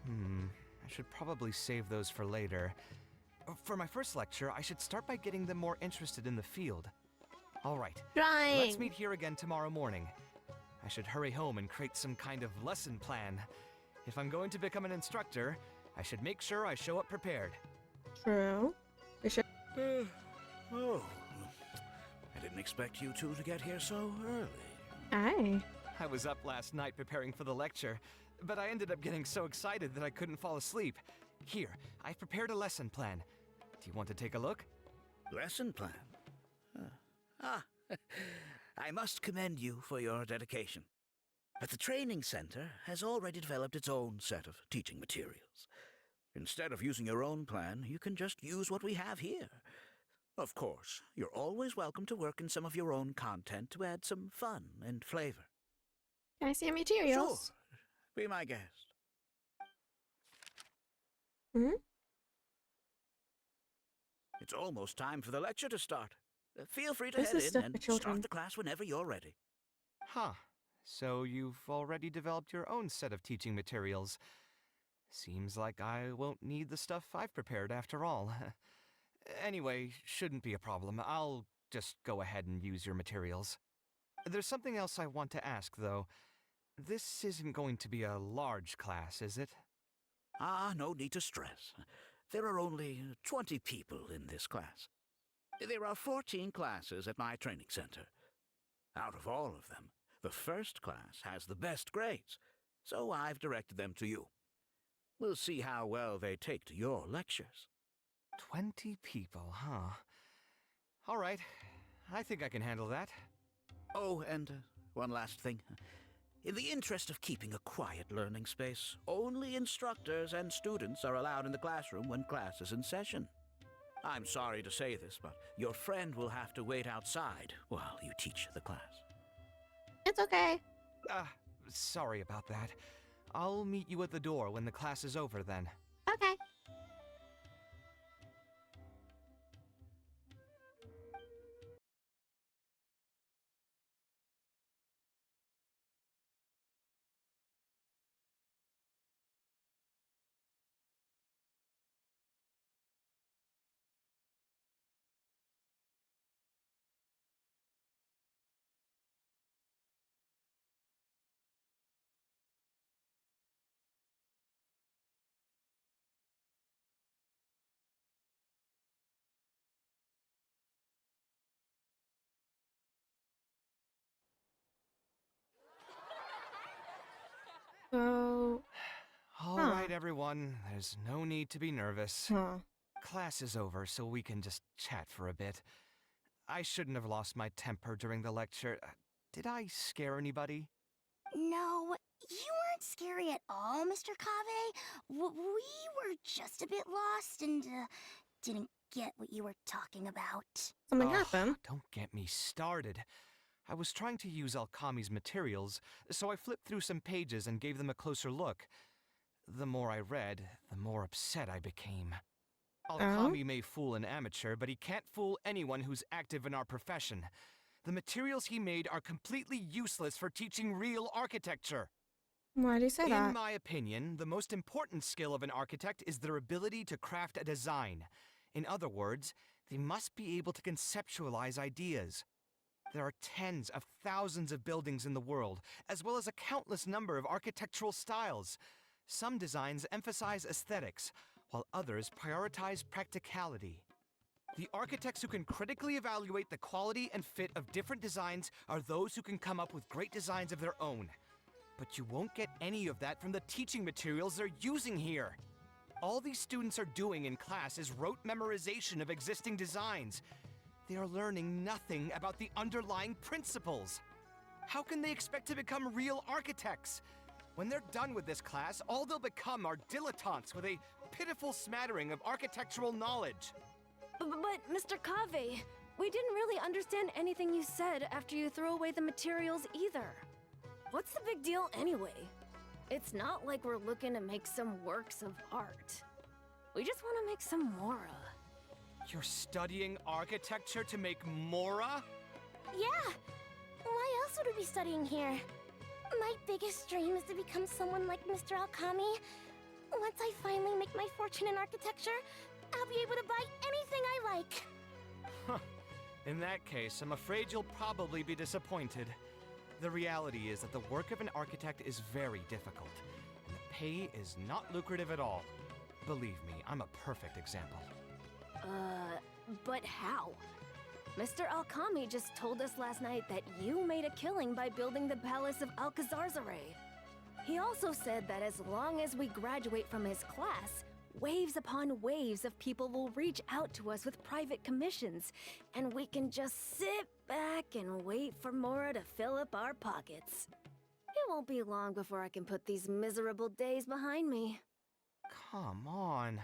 I should probably save those for later. For my first lecture, I should start by getting them more interested in the field. All right, Drawing. let's meet here again tomorrow morning. I should hurry home and create some kind of lesson plan. If I'm going to become an instructor, I should make sure I show up prepared. True. We should. Oh, I didn't expect you two to get here so early. Aye. I was up last night preparing for the lecture, but I ended up getting so excited that I couldn't fall asleep. Here, I've prepared a lesson plan. Do you want to take a look? Lesson plan? I must commend you for your dedication. But the training center has already developed its own set of teaching materials. Instead of using your own plan, you can just use what we have here. Of course, you're always welcome to work in some of your own content to add some fun and flavor. Can I see your materials? Sure. Be my guest. It's almost time for the lecture to start. Feel free to This head is in stuff for and children. start the class whenever you're ready. Huh. So you've already developed your own set of teaching materials. Seems like I won't need the stuff I've prepared after all. Anyway, shouldn't be a problem. I'll just go ahead and use your materials. There's something else I want to ask, though. This isn't going to be a large class, is it? No need to stress. There are only 20 people in this class. There are 14 classes at my training center. Out of all of them, the first class has the best grades, so I've directed them to you. We'll see how well they take to your lectures. 20 people, huh? All right. I think I can handle that. Oh, and one last thing. In the interest of keeping a quiet learning space, only instructors and students are allowed in the classroom when class is in session. I'm sorry to say this, but your friend will have to wait outside while you teach the class. It's okay. Sorry about that. I'll meet you at the door when the class is over then. Okay. So. All right, everyone. There's no need to be nervous. Class is over, so we can just chat for a bit. I shouldn't have lost my temper during the lecture. Did I scare anybody? No, you weren't scary at all, Mr. Kaveh. We were just a bit lost and didn't get what you were talking about. Something happened. Don't get me started. I was trying to use Alkami's materials, so I flipped through some pages and gave them a closer look. The more I read, the more upset I became. Alkami may fool an amateur, but he can't fool anyone who's active in our profession. The materials he made are completely useless for teaching real architecture. Why do you say that? In my opinion, the most important skill of an architect is their ability to craft a design. In other words, they must be able to conceptualize ideas. There are tens of thousands of buildings in the world, as well as a countless number of architectural styles. Some designs emphasize aesthetics, while others prioritize practicality. The architects who can critically evaluate the quality and fit of different designs are those who can come up with great designs of their own. But you won't get any of that from the teaching materials they're using here. All these students are doing in class is rote memorization of existing designs. They are learning nothing about the underlying principles. How can they expect to become real architects? When they're done with this class, all they'll become are dilettantes with a pitiful smattering of architectural knowledge. But Mr. Kaveh, we didn't really understand anything you said after you threw away the materials either. What's the big deal anyway? It's not like we're looking to make some works of art. We just want to make some Mora. You're studying architecture to make Mora? Yeah! Why else would we be studying here? My biggest dream is to become someone like Mr. Alkami. Once I finally make my fortune in architecture, I'll be able to buy anything I like. Huh. In that case, I'm afraid you'll probably be disappointed. The reality is that the work of an architect is very difficult, and the pay is not lucrative at all. Believe me, I'm a perfect example. But how? Mr. Alkami just told us last night that you made a killing by building the Palace of Alcazarzare. He also said that as long as we graduate from his class, waves upon waves of people will reach out to us with private commissions, and we can just sit back and wait for Mora to fill up our pockets. It won't be long before I can put these miserable days behind me. Come on.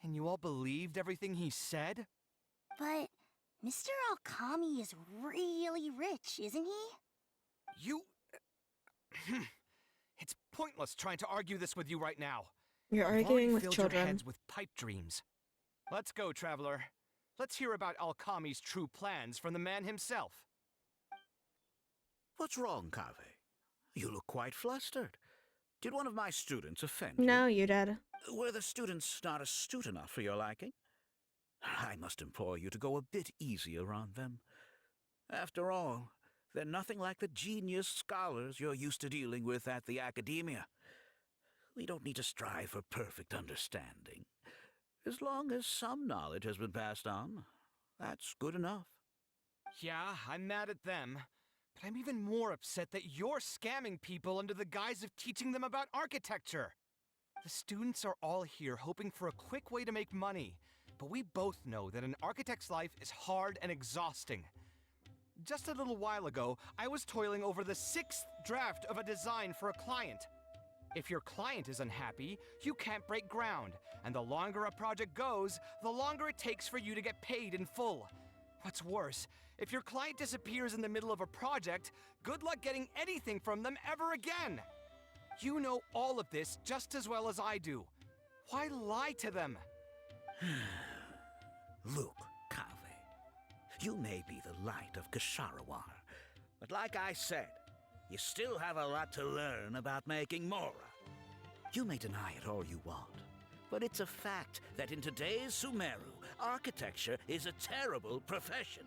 And you all believed everything he said? But Mr. Alkami is really rich, isn't he? You... It's pointless trying to argue this with you right now. You're I've arguing already with filled children. Your heads with pipe dreams. Let's go, traveler. Let's hear about Alkami's true plans from the man himself. What's wrong, Kaveh? You look quite flustered. Did one of my students offend you? No, you did. Were the students not astute enough for your liking? I must implore you to go a bit easier on them. After all, they're nothing like the genius scholars you're used to dealing with at the academia. We don't need to strive for perfect understanding. As long as some knowledge has been passed on, that's good enough. Yeah, I'm mad at them. But I'm even more upset that you're scamming people under the guise of teaching them about architecture. The students are all here hoping for a quick way to make money, but we both know that an architect's life is hard and exhausting. Just a little while ago, I was toiling over the 6th draft of a design for a client. If your client is unhappy, you can't break ground, and the longer a project goes, the longer it takes for you to get paid in full. What's worse, if your client disappears in the middle of a project, good luck getting anything from them ever again. You know all of this just as well as I do. Why lie to them? Look, Kaveh, you may be the light of Ksharawar, but like I said, you still have a lot to learn about making Mora. You may deny it all you want, but it's a fact that in today's Sumeru, architecture is a terrible profession.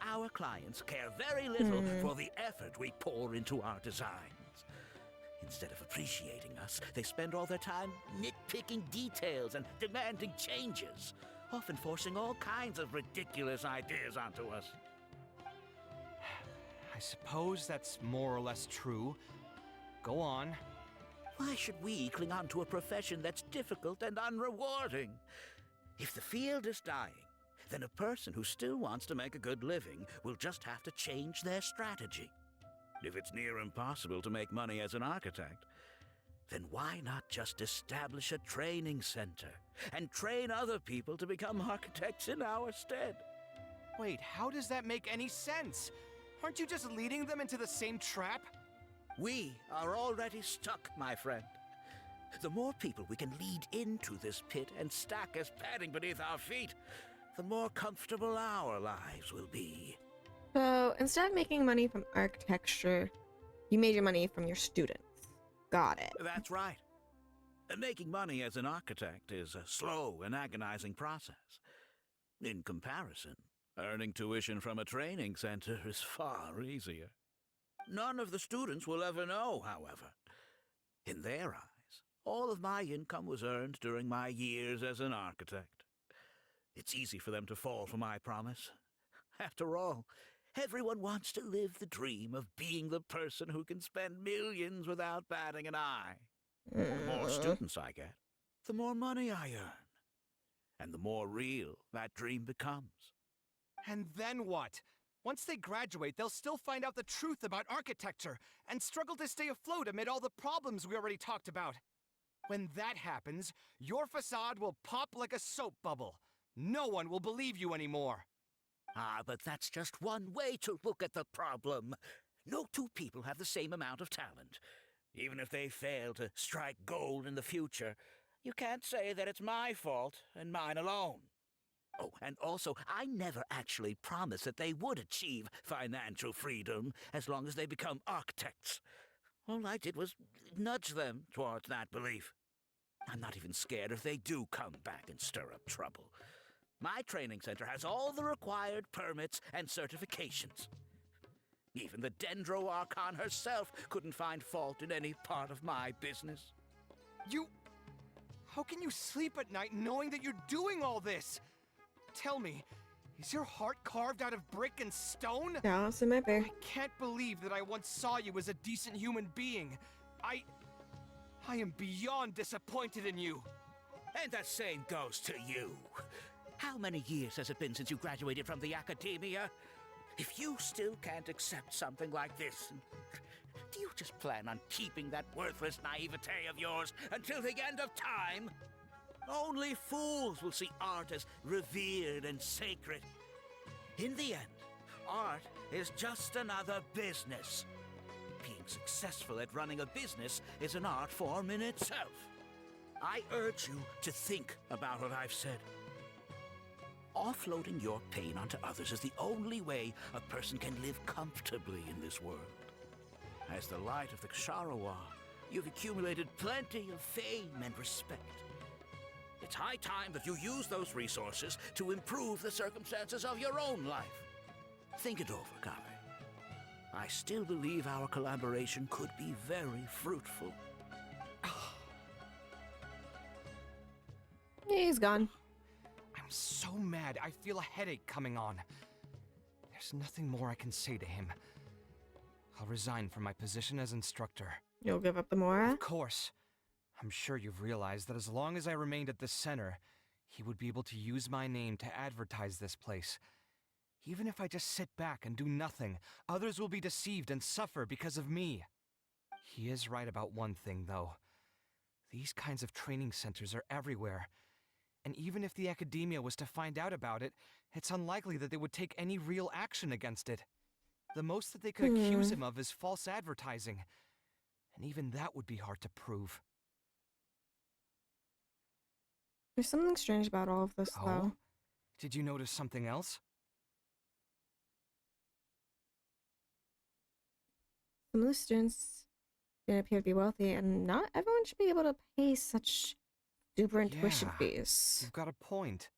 Our clients care very little for the effort we pour into our designs. Instead of appreciating us, they spend all their time nitpicking details and demanding changes, often forcing all kinds of ridiculous ideas onto us. I suppose that's more or less true. Go on. Why should we cling on to a profession that's difficult and unrewarding? If the field is dying, then a person who still wants to make a good living will just have to change their strategy. If it's near impossible to make money as an architect, then why not just establish a training center and train other people to become architects in our stead? Wait, how does that make any sense? Aren't you just leading them into the same trap? We are already stuck, my friend. The more people we can lead into this pit and stack as padding beneath our feet, the more comfortable our lives will be. So instead of making money from architecture, you made your money from your students. Got it. That's right. Making money as an architect is a slow and agonizing process. In comparison, Earning tuition from a training center is far easier. None of the students will ever know, however. In their eyes, all of my income was earned during my years as an architect. It's easy for them to fall for my promise. After all, everyone wants to live the dream of being the person who can spend millions without batting an eye. The more students I get, the more money I earn. And the more real that dream becomes. And then what? Once they graduate, they'll still find out the truth about architecture and struggle to stay afloat amid all the problems we already talked about. When that happens, your facade will pop like a soap bubble. No one will believe you anymore. Ah, but that's just one way to look at the problem. No two people have the same amount of talent. Even if they fail to strike gold in the future, you can't say that it's my fault and mine alone. Oh, and also, I never actually promised that they would achieve financial freedom as long as they become architects. All I did was nudge them towards that belief. I'm not even scared if they do come back and stir up trouble. My training center has all the required permits and certifications. Even the Dendro Archon herself couldn't find fault in any part of my business. How can you sleep at night knowing that you're doing all this? Tell me, is your heart carved out of brick and stone? Yeah, so maybe. I can't believe that I once saw you as a decent human being. I am beyond disappointed in you. And the same goes to you. How many years has it been since you graduated from the academia? If you still can't accept something like this, do you just plan on keeping that worthless naivete of yours until the end of time? Only fools will see art as revered and sacred. In the end, art is just another business. Being successful at running a business is an art form in itself. I urge you to think about what I've said. Offloading your pain onto others is the only way a person can live comfortably in this world. As the light of the Ksharawar, you've accumulated plenty of fame and respect. It's high time that you use those resources to improve the circumstances of your own life. Think it over, Kaveh. I still believe our collaboration could be very fruitful. He's gone. I'm so mad, I feel a headache coming on. There's nothing more I can say to him. I'll resign from my position as instructor. You'll give up the Mora? Of course. I'm sure you've realized that as long as I remained at this center, he would be able to use my name to advertise this place. Even if I just sit back and do nothing, others will be deceived and suffer because of me. He is right about one thing, though. These kinds of training centers are everywhere. And even if the academia was to find out about it, it's unlikely that they would take any real action against it. The most that they could accuse him of is false advertising. And even that would be hard to prove. There's something strange about all of this, though. Did you notice something else? Some of the students didn't appear to be wealthy, and not everyone should be able to pay such super tuition fees. You've got a point.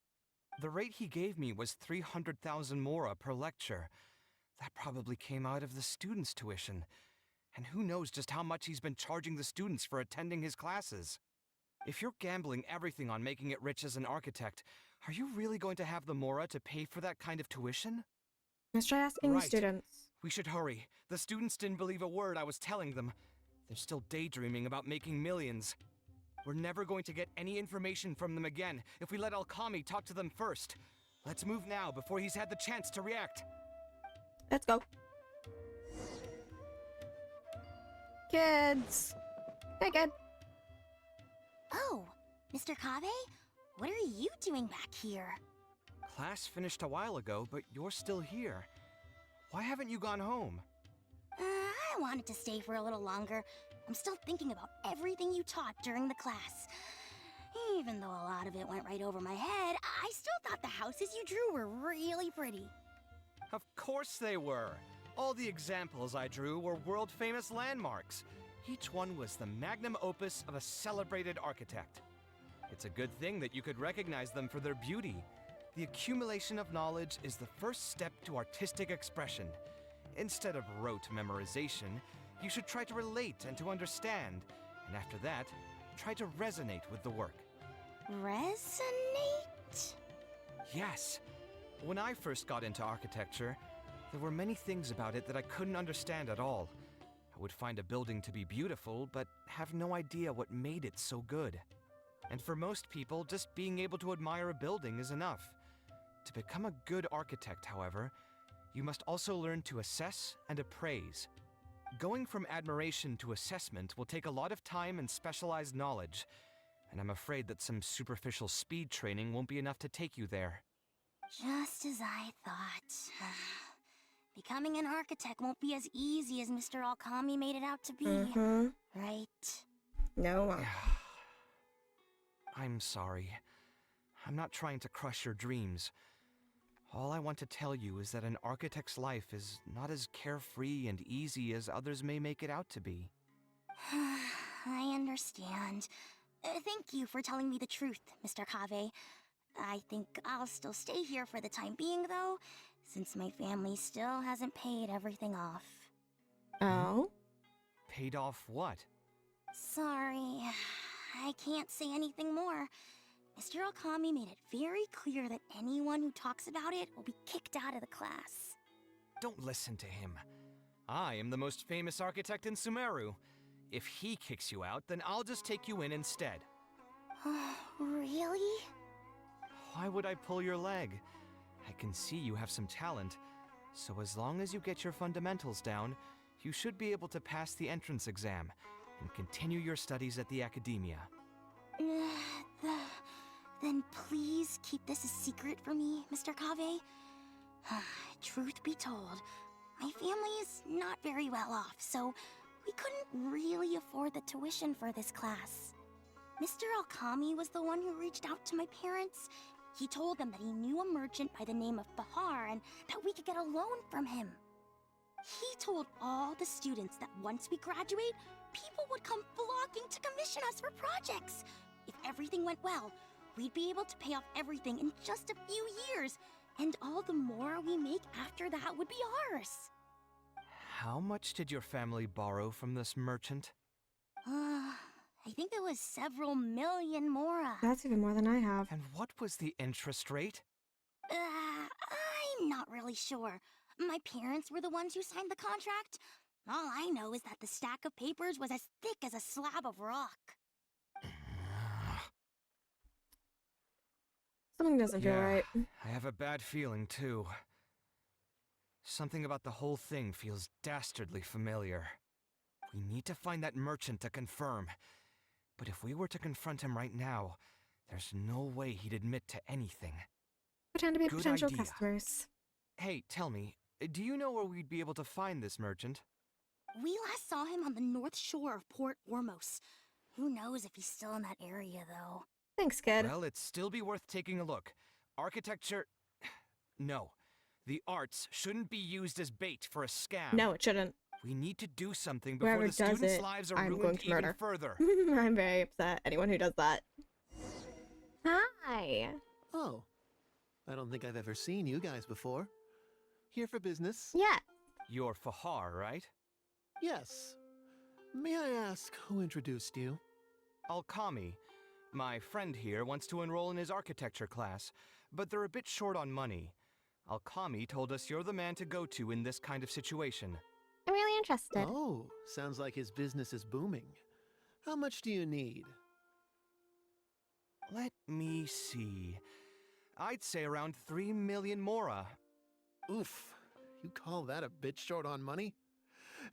The rate he gave me was 300,000 mora per lecture. That probably came out of the students' tuition. And who knows just how much he's been charging the students for attending his classes. If you're gambling everything on making it rich as an architect, are you really going to have the mora to pay for that kind of tuition? Let's try asking the students. We should hurry. The students didn't believe a word I was telling them. They're still daydreaming about making millions. We're never going to get any information from them again if we let Alkami talk to them first. Let's move now before he's had the chance to react. Let's go. Kids! Hey, kid. Oh, Mr. Kaveh? What are you doing back here? Class finished a while ago, but you're still here. Why haven't you gone home? I wanted to stay for a little longer. I'm still thinking about everything you taught during the class. Even though a lot of it went right over my head, I still thought the houses you drew were really pretty. Of course they were. All the examples I drew were world-famous landmarks. Each one was the magnum opus of a celebrated architect. It's a good thing that you could recognize them for their beauty. The accumulation of knowledge is the first step to artistic expression. Instead of rote memorization, you should try to relate and to understand, and after that, try to resonate with the work. Resonate? Yes. When I first got into architecture, there were many things about it that I couldn't understand at all. I would find a building to be beautiful, but have no idea what made it so good. And for most people, just being able to admire a building is enough. To become a good architect, however, you must also learn to assess and appraise. Going from admiration to assessment will take a lot of time and specialized knowledge, and I'm afraid that some superficial speed training won't be enough to take you there. Just as I thought. Becoming an architect won't be as easy as Mr. Alkami made it out to be. Right? No. I'm sorry. I'm not trying to crush your dreams. All I want to tell you is that an architect's life is not as carefree and easy as others may make it out to be. I understand. Thank you for telling me the truth, Mr. Kaveh. I think I'll still stay here for the time being, though, since my family still hasn't paid everything off. Oh? Paid off what? Sorry, I can't say anything more. Mr. Alkami made it very clear that anyone who talks about it will be kicked out of the class. Don't listen to him. I am the most famous architect in Sumeru. If he kicks you out, then I'll just take you in instead. Really? Why would I pull your leg? I can see you have some talent, so as long as you get your fundamentals down, you should be able to pass the entrance exam and continue your studies at the academia. Then please keep this a secret for me, Mr. Kaveh. Truth be told, my family is not very well off, so we couldn't really afford the tuition for this class. Mr. Alkami was the one who reached out to my parents. He told them that he knew a merchant by the name of Bahar and that we could get a loan from him. He told all the students that once we graduate, people would come flocking to commission us for projects. If everything went well, we'd be able to pay off everything in just a few years, and all the more we make after that would be ours. How much did your family borrow from this merchant? I think it was several million mora. That's even more than I have. And what was the interest rate? I'm not really sure. My parents were the ones who signed the contract. All I know is that the stack of papers was as thick as a slab of rock. Something doesn't feel right. I have a bad feeling, too. Something about the whole thing feels dastardly familiar. We need to find that merchant to confirm. But if we were to confront him right now, there's no way he'd admit to anything. Pretend to be Good potential idea. customers. Hey, tell me, do you know where we'd be able to find this merchant? We last saw him on the north shore of Port Ormos. Who knows if he's still in that area, though. Thanks, kid. Well, it'd still be worth taking a look. Architecture... No. The arts shouldn't be used as bait for a scam. No, it shouldn't. We need to do something before Whoever the does students' it, lives are I'm going ruined to even murder. further. I'm very upset. Anyone who does that. Hi. Oh, I don't think I've ever seen you guys before. Here for business? Yeah. You're Fahar, right? Yes. May I ask who introduced you? Alkami. My friend here wants to enroll in his architecture class, but they're a bit short on money. Alkami told us you're the man to go to in this kind of situation. I'm really interested. Oh, sounds like his business is booming. How much do you need? Let me see. I'd say around 3 million mora. Oof, you call that a bit short on money?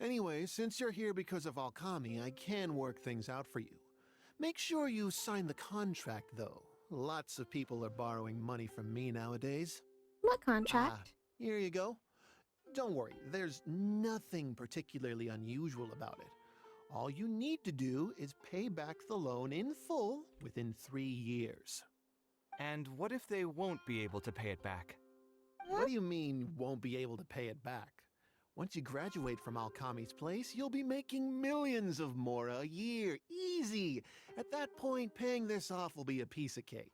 Anyway, since you're here because of Alkami, I can work things out for you. Make sure you sign the contract, though. Lots of people are borrowing money from me nowadays. What contract? Here you go. Don't worry, there's nothing particularly unusual about it. All you need to do is pay back the loan in full within 3 years. And what if they won't be able to pay it back? What do you mean, won't be able to pay it back? Once you graduate from Alkami's place, you'll be making millions of mora a year. Easy! At that point, paying this off will be a piece of cake.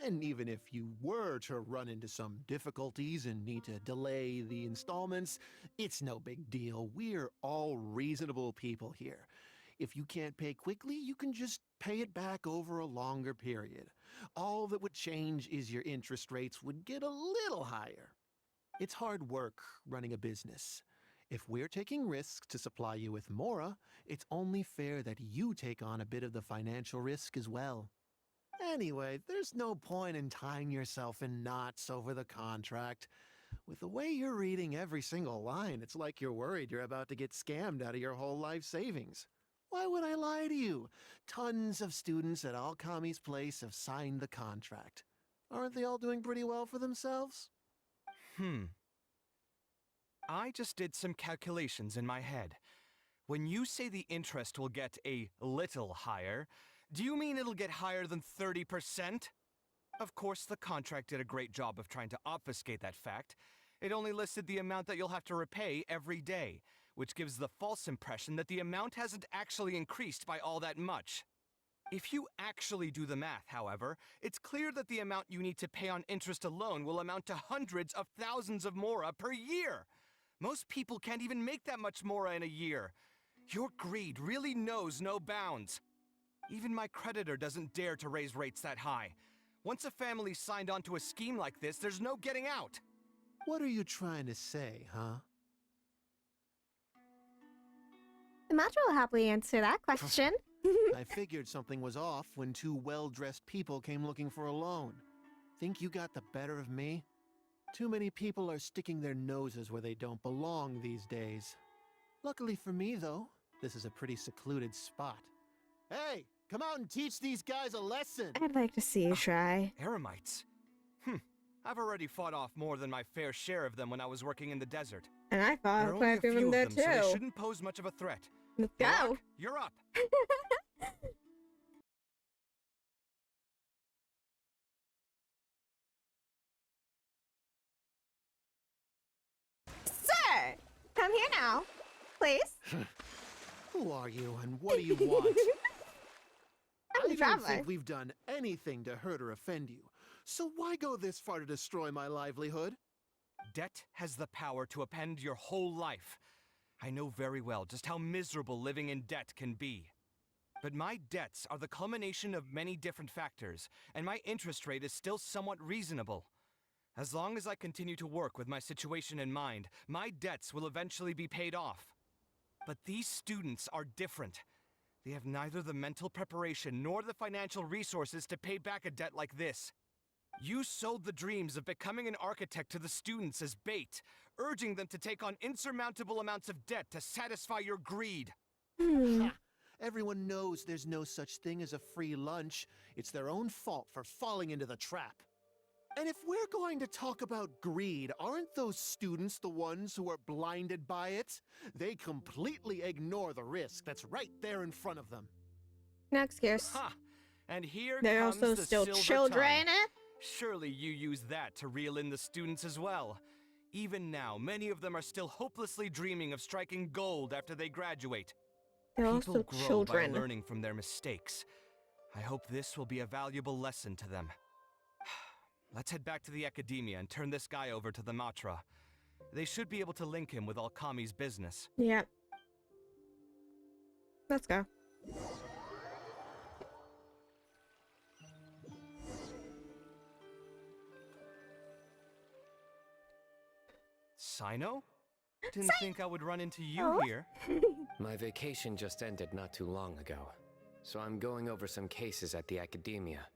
And even if you were to run into some difficulties and need to delay the installments, it's no big deal. We're all reasonable people here. If you can't pay quickly, you can just pay it back over a longer period. All that would change is your interest rates would get a little higher. It's hard work running a business. If we're taking risks to supply you with Mora, it's only fair that you take on a bit of the financial risk as well. Anyway, there's no point in tying yourself in knots over the contract. With the way you're reading every single line, it's like you're worried you're about to get scammed out of your whole life savings. Why would I lie to you? Tons of students at Alkami's place have signed the contract. Aren't they all doing pretty well for themselves? I just did some calculations in my head. When you say the interest will get a little higher, do you mean it'll get higher than 30%? Of course, the contract did a great job of trying to obfuscate that fact. It only listed the amount that you'll have to repay every day, which gives the false impression that the amount hasn't actually increased by all that much. If you actually do the math, however, it's clear that the amount you need to pay on interest alone will amount to hundreds of thousands of Mora per year. Most people can't even make that much Mora in a year. Your greed really knows no bounds. Even my creditor doesn't dare to raise rates that high. Once a family's signed on to a scheme like this, there's no getting out. What are you trying to say, huh? The Matcha will happily answer that question. I figured something was off when two well-dressed people came looking for a loan. Think you got the better of me? Too many people are sticking their noses where they don't belong these days. Luckily for me, though, this is a pretty secluded spot. Hey, come out and teach these guys a lesson! I'd like to see you try. Eremites? I've already fought off more than my fair share of them when I was working in the desert. And I There thought are quite only a few of few them of there them, so they too. shouldn't pose much of a threat. Let's go. Barack, you're up. Sir, come here now, please. Who are you and what do you want? I'm I the don't traveler. think we've done anything to hurt or offend you. So why go this far to destroy my livelihood? Debt has the power to upend your whole life. I know very well just how miserable living in debt can be. But my debts are the culmination of many different factors, and my interest rate is still somewhat reasonable. As long as I continue to work with my situation in mind, my debts will eventually be paid off. But these students are different. They have neither the mental preparation nor the financial resources to pay back a debt like this. You sold the dreams of becoming an architect to the students as bait, urging them to take on insurmountable amounts of debt to satisfy your greed. Ha! Everyone knows there's no such thing as a free lunch. It's their own fault for falling into the trap. And if we're going to talk about greed, aren't those students the ones who are blinded by it? They completely ignore the risk that's right there in front of them. No excuse. Ha! And here They're comes also the still silver children. tongue. Surely you use that to reel in the students as well. Even now, many of them are still hopelessly dreaming of striking gold after they graduate. They're People also grow children. by learning from their mistakes. I hope this will be a valuable lesson to them. Let's head back to the academia and turn this guy over to the Matra. They should be able to link him with Alkami's business. Yeah. Let's go. Sino? Didn't think I would run into you Oh. here. My vacation just ended not too long ago, so I'm going over some cases at the academia.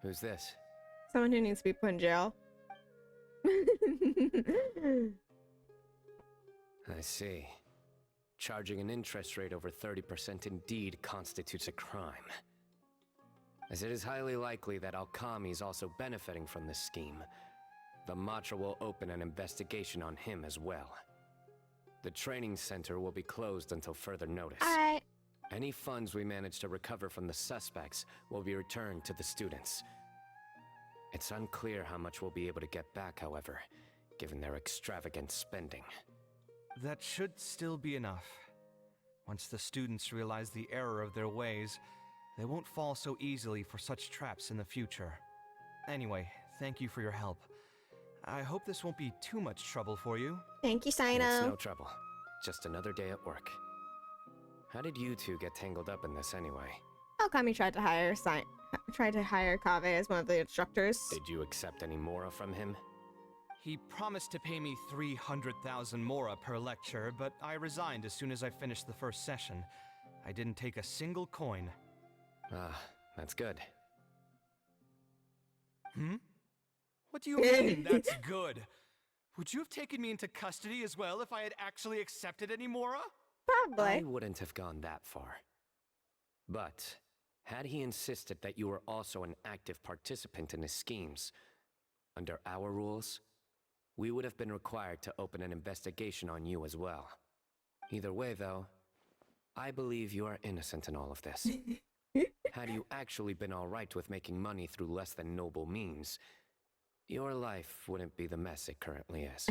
Who's this? Someone who needs to be put in jail. I see. Charging an interest rate over 30% indeed constitutes a crime. As it is highly likely that Alkami is also benefiting from this scheme, the Matra will open an investigation on him as well. The training center will be closed until further notice. Alright. Any funds we manage to recover from the suspects will be returned to the students. It's unclear how much we'll be able to get back, however, given their extravagant spending. That should still be enough. Once the students realize the error of their ways, they won't fall so easily for such traps in the future. Anyway, thank you for your help. I hope this won't be too much trouble for you. Thank you, It's Sino. no trouble. Just another day at work. How did you two get tangled up in this anyway? Alkami tried to hire Kaveh as one of the instructors. Did you accept any mora from him? He promised to pay me 300,000 mora per lecture, but I resigned as soon as I finished the first session. I didn't take a single coin. Ah, that's good. Hmm? What do you mean, that's good? Would you have taken me into custody as well if I had actually accepted any mora? Probably. I wouldn't have gone that far. But, had he insisted that you were also an active participant in his schemes, under our rules, we would have been required to open an investigation on you as well. Either way, though, I believe you are innocent in all of this. Had you actually been alright with making money through less than noble means, your life wouldn't be the mess it currently is.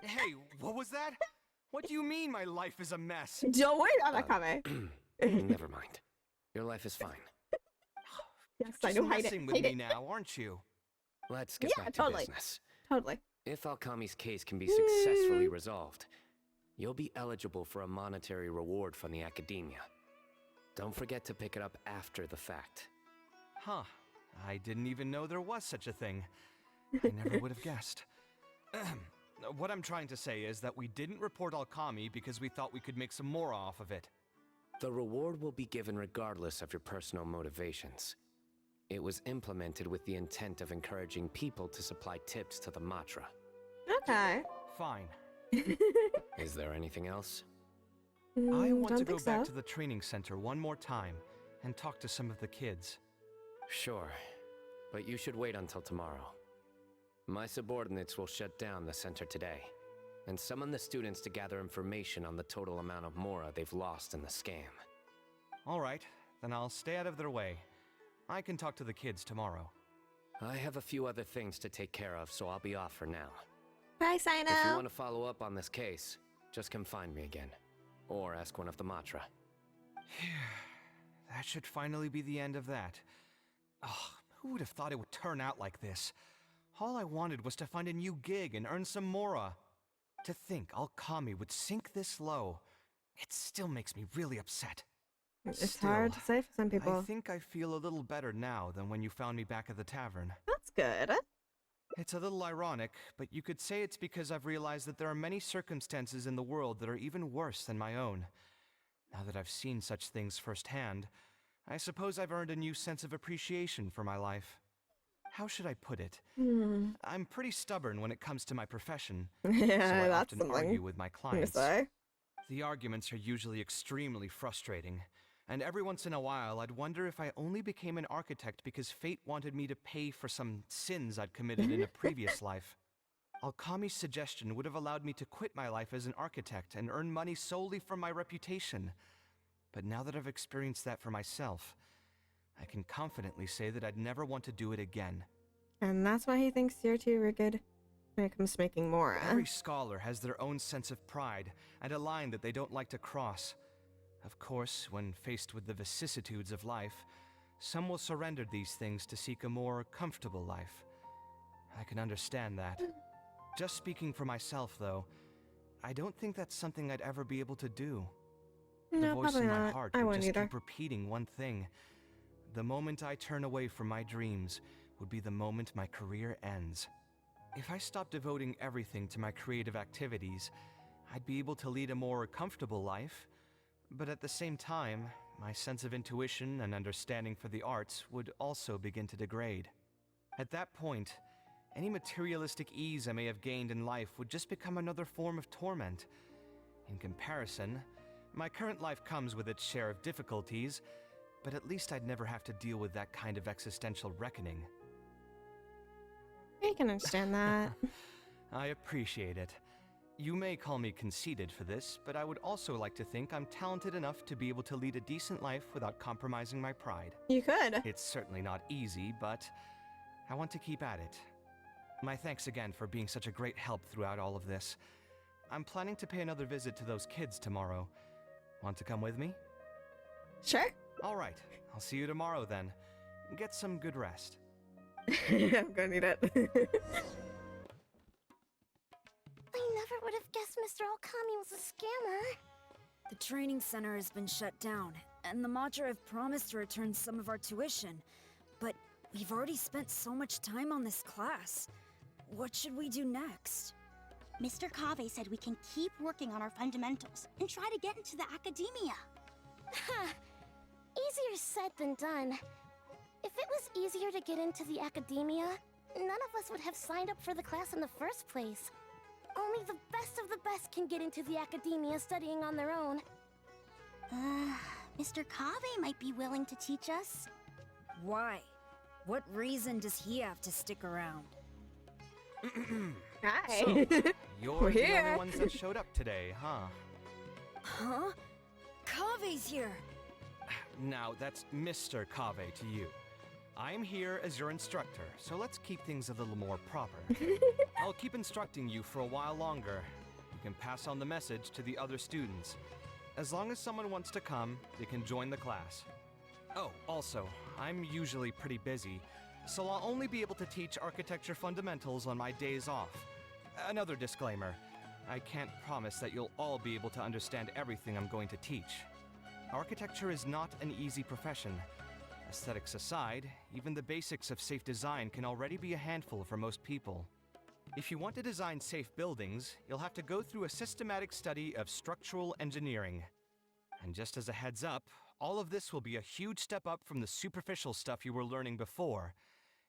Hey, what was that? What do you mean my life is a mess? Don't worry about that, Kaveh. Never mind. Your life is fine. Yes, You're I just know. Hide messing it. with Hide me it. now, aren't you? Let's get Yeah, back to totally. business. Totally. If Alkami's case can be successfully resolved, you'll be eligible for a monetary reward from the academia. Don't forget to pick it up after the fact. Huh. I didn't even know there was such a thing. I never would have guessed. What I'm trying to say is that we didn't report Alkami because we thought we could make some more off of it. The reward will be given regardless of your personal motivations. It was implemented with the intent of encouraging people to supply tips to the Matra. Okay. Fine. Is there anything else? I want don't to go think back so. to the training center one more time and talk to some of the kids. Sure, but you should wait until tomorrow. My subordinates will shut down the center today, and summon the students to gather information on the total amount of mora they've lost in the scam. Alright, then I'll stay out of their way. I can talk to the kids tomorrow. I have a few other things to take care of, so I'll be off for now. Bye, Sino. If you want to follow up on this case, just come find me again. Or ask one of the Matra. That should finally be the end of that. Oh, who would have thought it would turn out like this? All I wanted was to find a new gig and earn some mora. To think Alkami would sink this low, it still makes me really upset. It's hard to say for some people. I think I feel a little better now than when you found me back at the tavern. That's good. It's a little ironic, but you could say it's because I've realized that there are many circumstances in the world that are even worse than my own. Now that I've seen such things firsthand, I suppose I've earned a new sense of appreciation for my life. How should I put it? I'm pretty stubborn when it comes to my profession, Yeah, so I that's often argue with my I'm gonna clients. say. The arguments are usually extremely frustrating, and every once in a while I'd wonder if I only became an architect because fate wanted me to pay for some sins I'd committed in a previous life. Alkami's suggestion would have allowed me to quit my life as an architect and earn money solely from my reputation. But now that I've experienced that for myself, I can confidently say that I'd never want to do it again. And that's why he thinks you're too rigid when it comes to making mora. Every scholar has their own sense of pride and a line that they don't like to cross. Of course, when faced with the vicissitudes of life, some will surrender these things to seek a more comfortable life. I can understand that. Just speaking for myself, though, I don't think that's something I'd ever be able to do. The No, voice probably in my not. heart I would won't just either. keep repeating one thing. The moment I turn away from my dreams would be the moment my career ends. If I stopped devoting everything to my creative activities, I'd be able to lead a more comfortable life. But at the same time, my sense of intuition and understanding for the arts would also begin to degrade. At that point, any materialistic ease I may have gained in life would just become another form of torment. In comparison, my current life comes with its share of difficulties, but at least I'd never have to deal with that kind of existential reckoning. I can understand that. I appreciate it. You may call me conceited for this, but I would also like to think I'm talented enough to be able to lead a decent life without compromising my pride. You could. It's certainly not easy, but I want to keep at it. My thanks again for being such a great help throughout all of this. I'm planning to pay another visit to those kids tomorrow. Want to come with me? Sure. All right. I'll see you tomorrow then. Get some good rest. I'm gonna need it. I never would have guessed Mr. Alkami was a scammer. The training center has been shut down, and the Matra have promised to return some of our tuition. But we've already spent so much time on this class. What should we do next? Mr. Kaveh said we can keep working on our fundamentals and try to get into the academia. Easier said than done. If it was easier to get into the academia, none of us would have signed up for the class in the first place. Only the best of the best can get into the academia studying on their own. Mr. Kaveh might be willing to teach us. Why? What reason does he have to stick around? Hi. So, you're We're the here. only ones that showed up today, huh? Huh? Kaveh's here! Now, that's Mr. Kaveh to you. I'm here as your instructor, so let's keep things a little more proper. I'll keep instructing you for a while longer. You can pass on the message to the other students. As long as someone wants to come, they can join the class. Oh, also, I'm usually pretty busy, so I'll only be able to teach architecture fundamentals on my days off. Another disclaimer, I can't promise that you'll all be able to understand everything I'm going to teach. Architecture is not an easy profession. Aesthetics aside, even the basics of safe design can already be a handful for most people. If you want to design safe buildings, you'll have to go through a systematic study of structural engineering. And just as a heads up, all of this will be a huge step up from the superficial stuff you were learning before.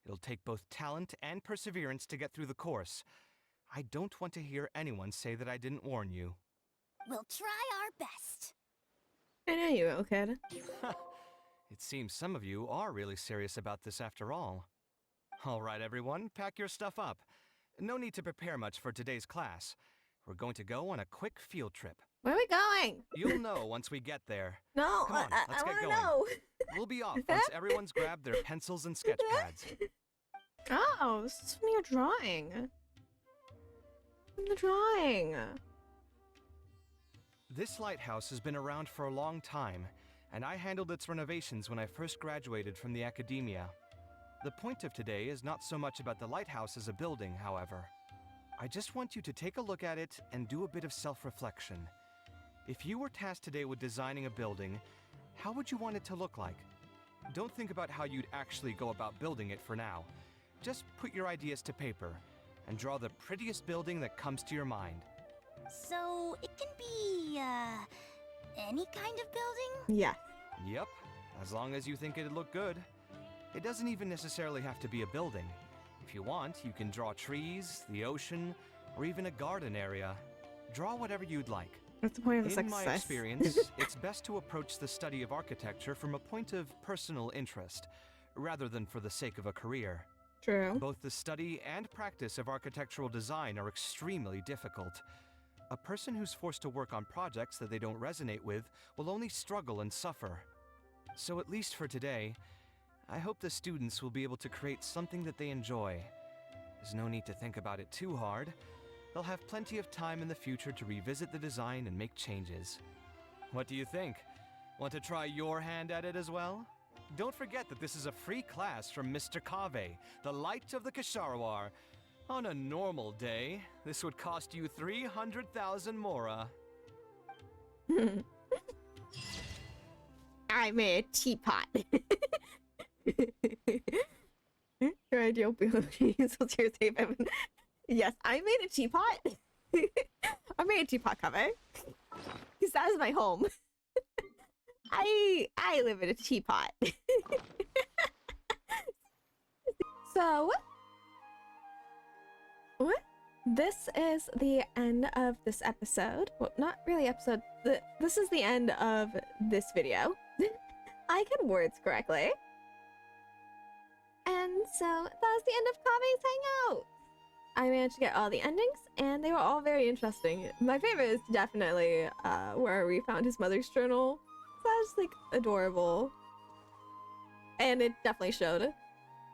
It'll take both talent and perseverance to get through the course. I don't want to hear anyone say that I didn't warn you. We'll try our best. I know you will, kid. It seems some of you are really serious about this after all. All right, everyone, pack your stuff up. No need to prepare much for today's class. We're going to go on a quick field trip. Where are we going? You'll know once we get there. No, Come on, let's I get wanna going. know. We'll be off once everyone's grabbed their pencils and sketch pads. Oh, this is from your drawing. From the drawing. This lighthouse has been around for a long time, and I handled its renovations when I first graduated from the academia. The point of today is not so much about the lighthouse as a building, however. I just want you to take a look at it and do a bit of self-reflection. If you were tasked today with designing a building, how would you want it to look like? Don't think about how you'd actually go about building it for now. Just put your ideas to paper and draw the prettiest building that comes to your mind. So, it can be, any kind of building? Yeah. Yep, as long as you think it'd look good. It doesn't even necessarily have to be a building. If you want, you can draw trees, the ocean, or even a garden area. Draw whatever you'd like. What's the point of the In success? my experience, it's best to approach the study of architecture from a point of personal interest, rather than for the sake of a career. True. Both the study and practice of architectural design are extremely difficult. A person who's forced to work on projects that they don't resonate with will only struggle and suffer. So at least for today, I hope the students will be able to create something that they enjoy. There's no need to think about it too hard. They'll have plenty of time in the future to revisit the design and make changes. What do you think? Want to try your hand at it as well? Don't forget that this is a free class from Mr. Kaveh, the Light of the Kasharawar. On a normal day, this would cost you 300,000 mora. I made a teapot. Your ideal building is your safe haven. Yes, I made a teapot. I made a teapot, Kaveh. Because that is my home. I live in a teapot. So, what? This is the end of this episode. Well, not really episode. This is the end of this video. I can words correctly. And so that was the end of Kaveh's Hangout. I managed to get all the endings, and they were all very interesting. My favorite is definitely where we found his mother's journal. That was like adorable. And it definitely showed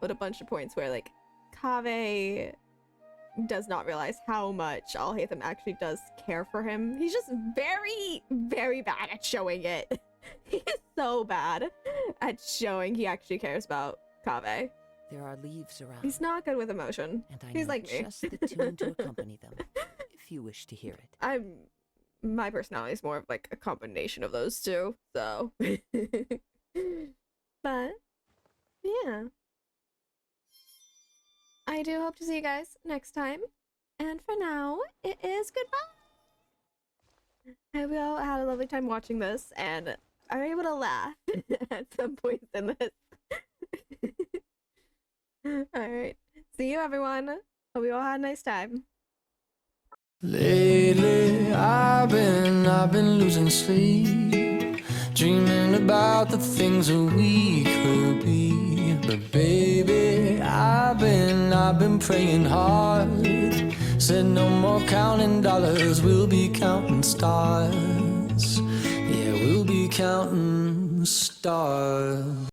with a bunch of points where like Kaveh does not realize how much Alhaitham actually does care for him. He's just very, very bad at showing it. He is so bad at showing he actually cares about Kaveh. There are leaves around. He's not good with emotion. And I He's know like me. just the tune to accompany them, if you wish to hear it. My personality is more of like a combination of those two, so. But, yeah. I do hope to see you guys next time. And for now, it is goodbye. I hope you all had a lovely time watching this and are able to laugh at some points in this. Alright. See you, everyone. Hope you all had a nice time. Lately, I've been losing sleep, dreaming about the things that we could be. But baby, I've been praying hard. Said no more counting dollars, we'll be counting stars. Yeah, we'll be counting stars.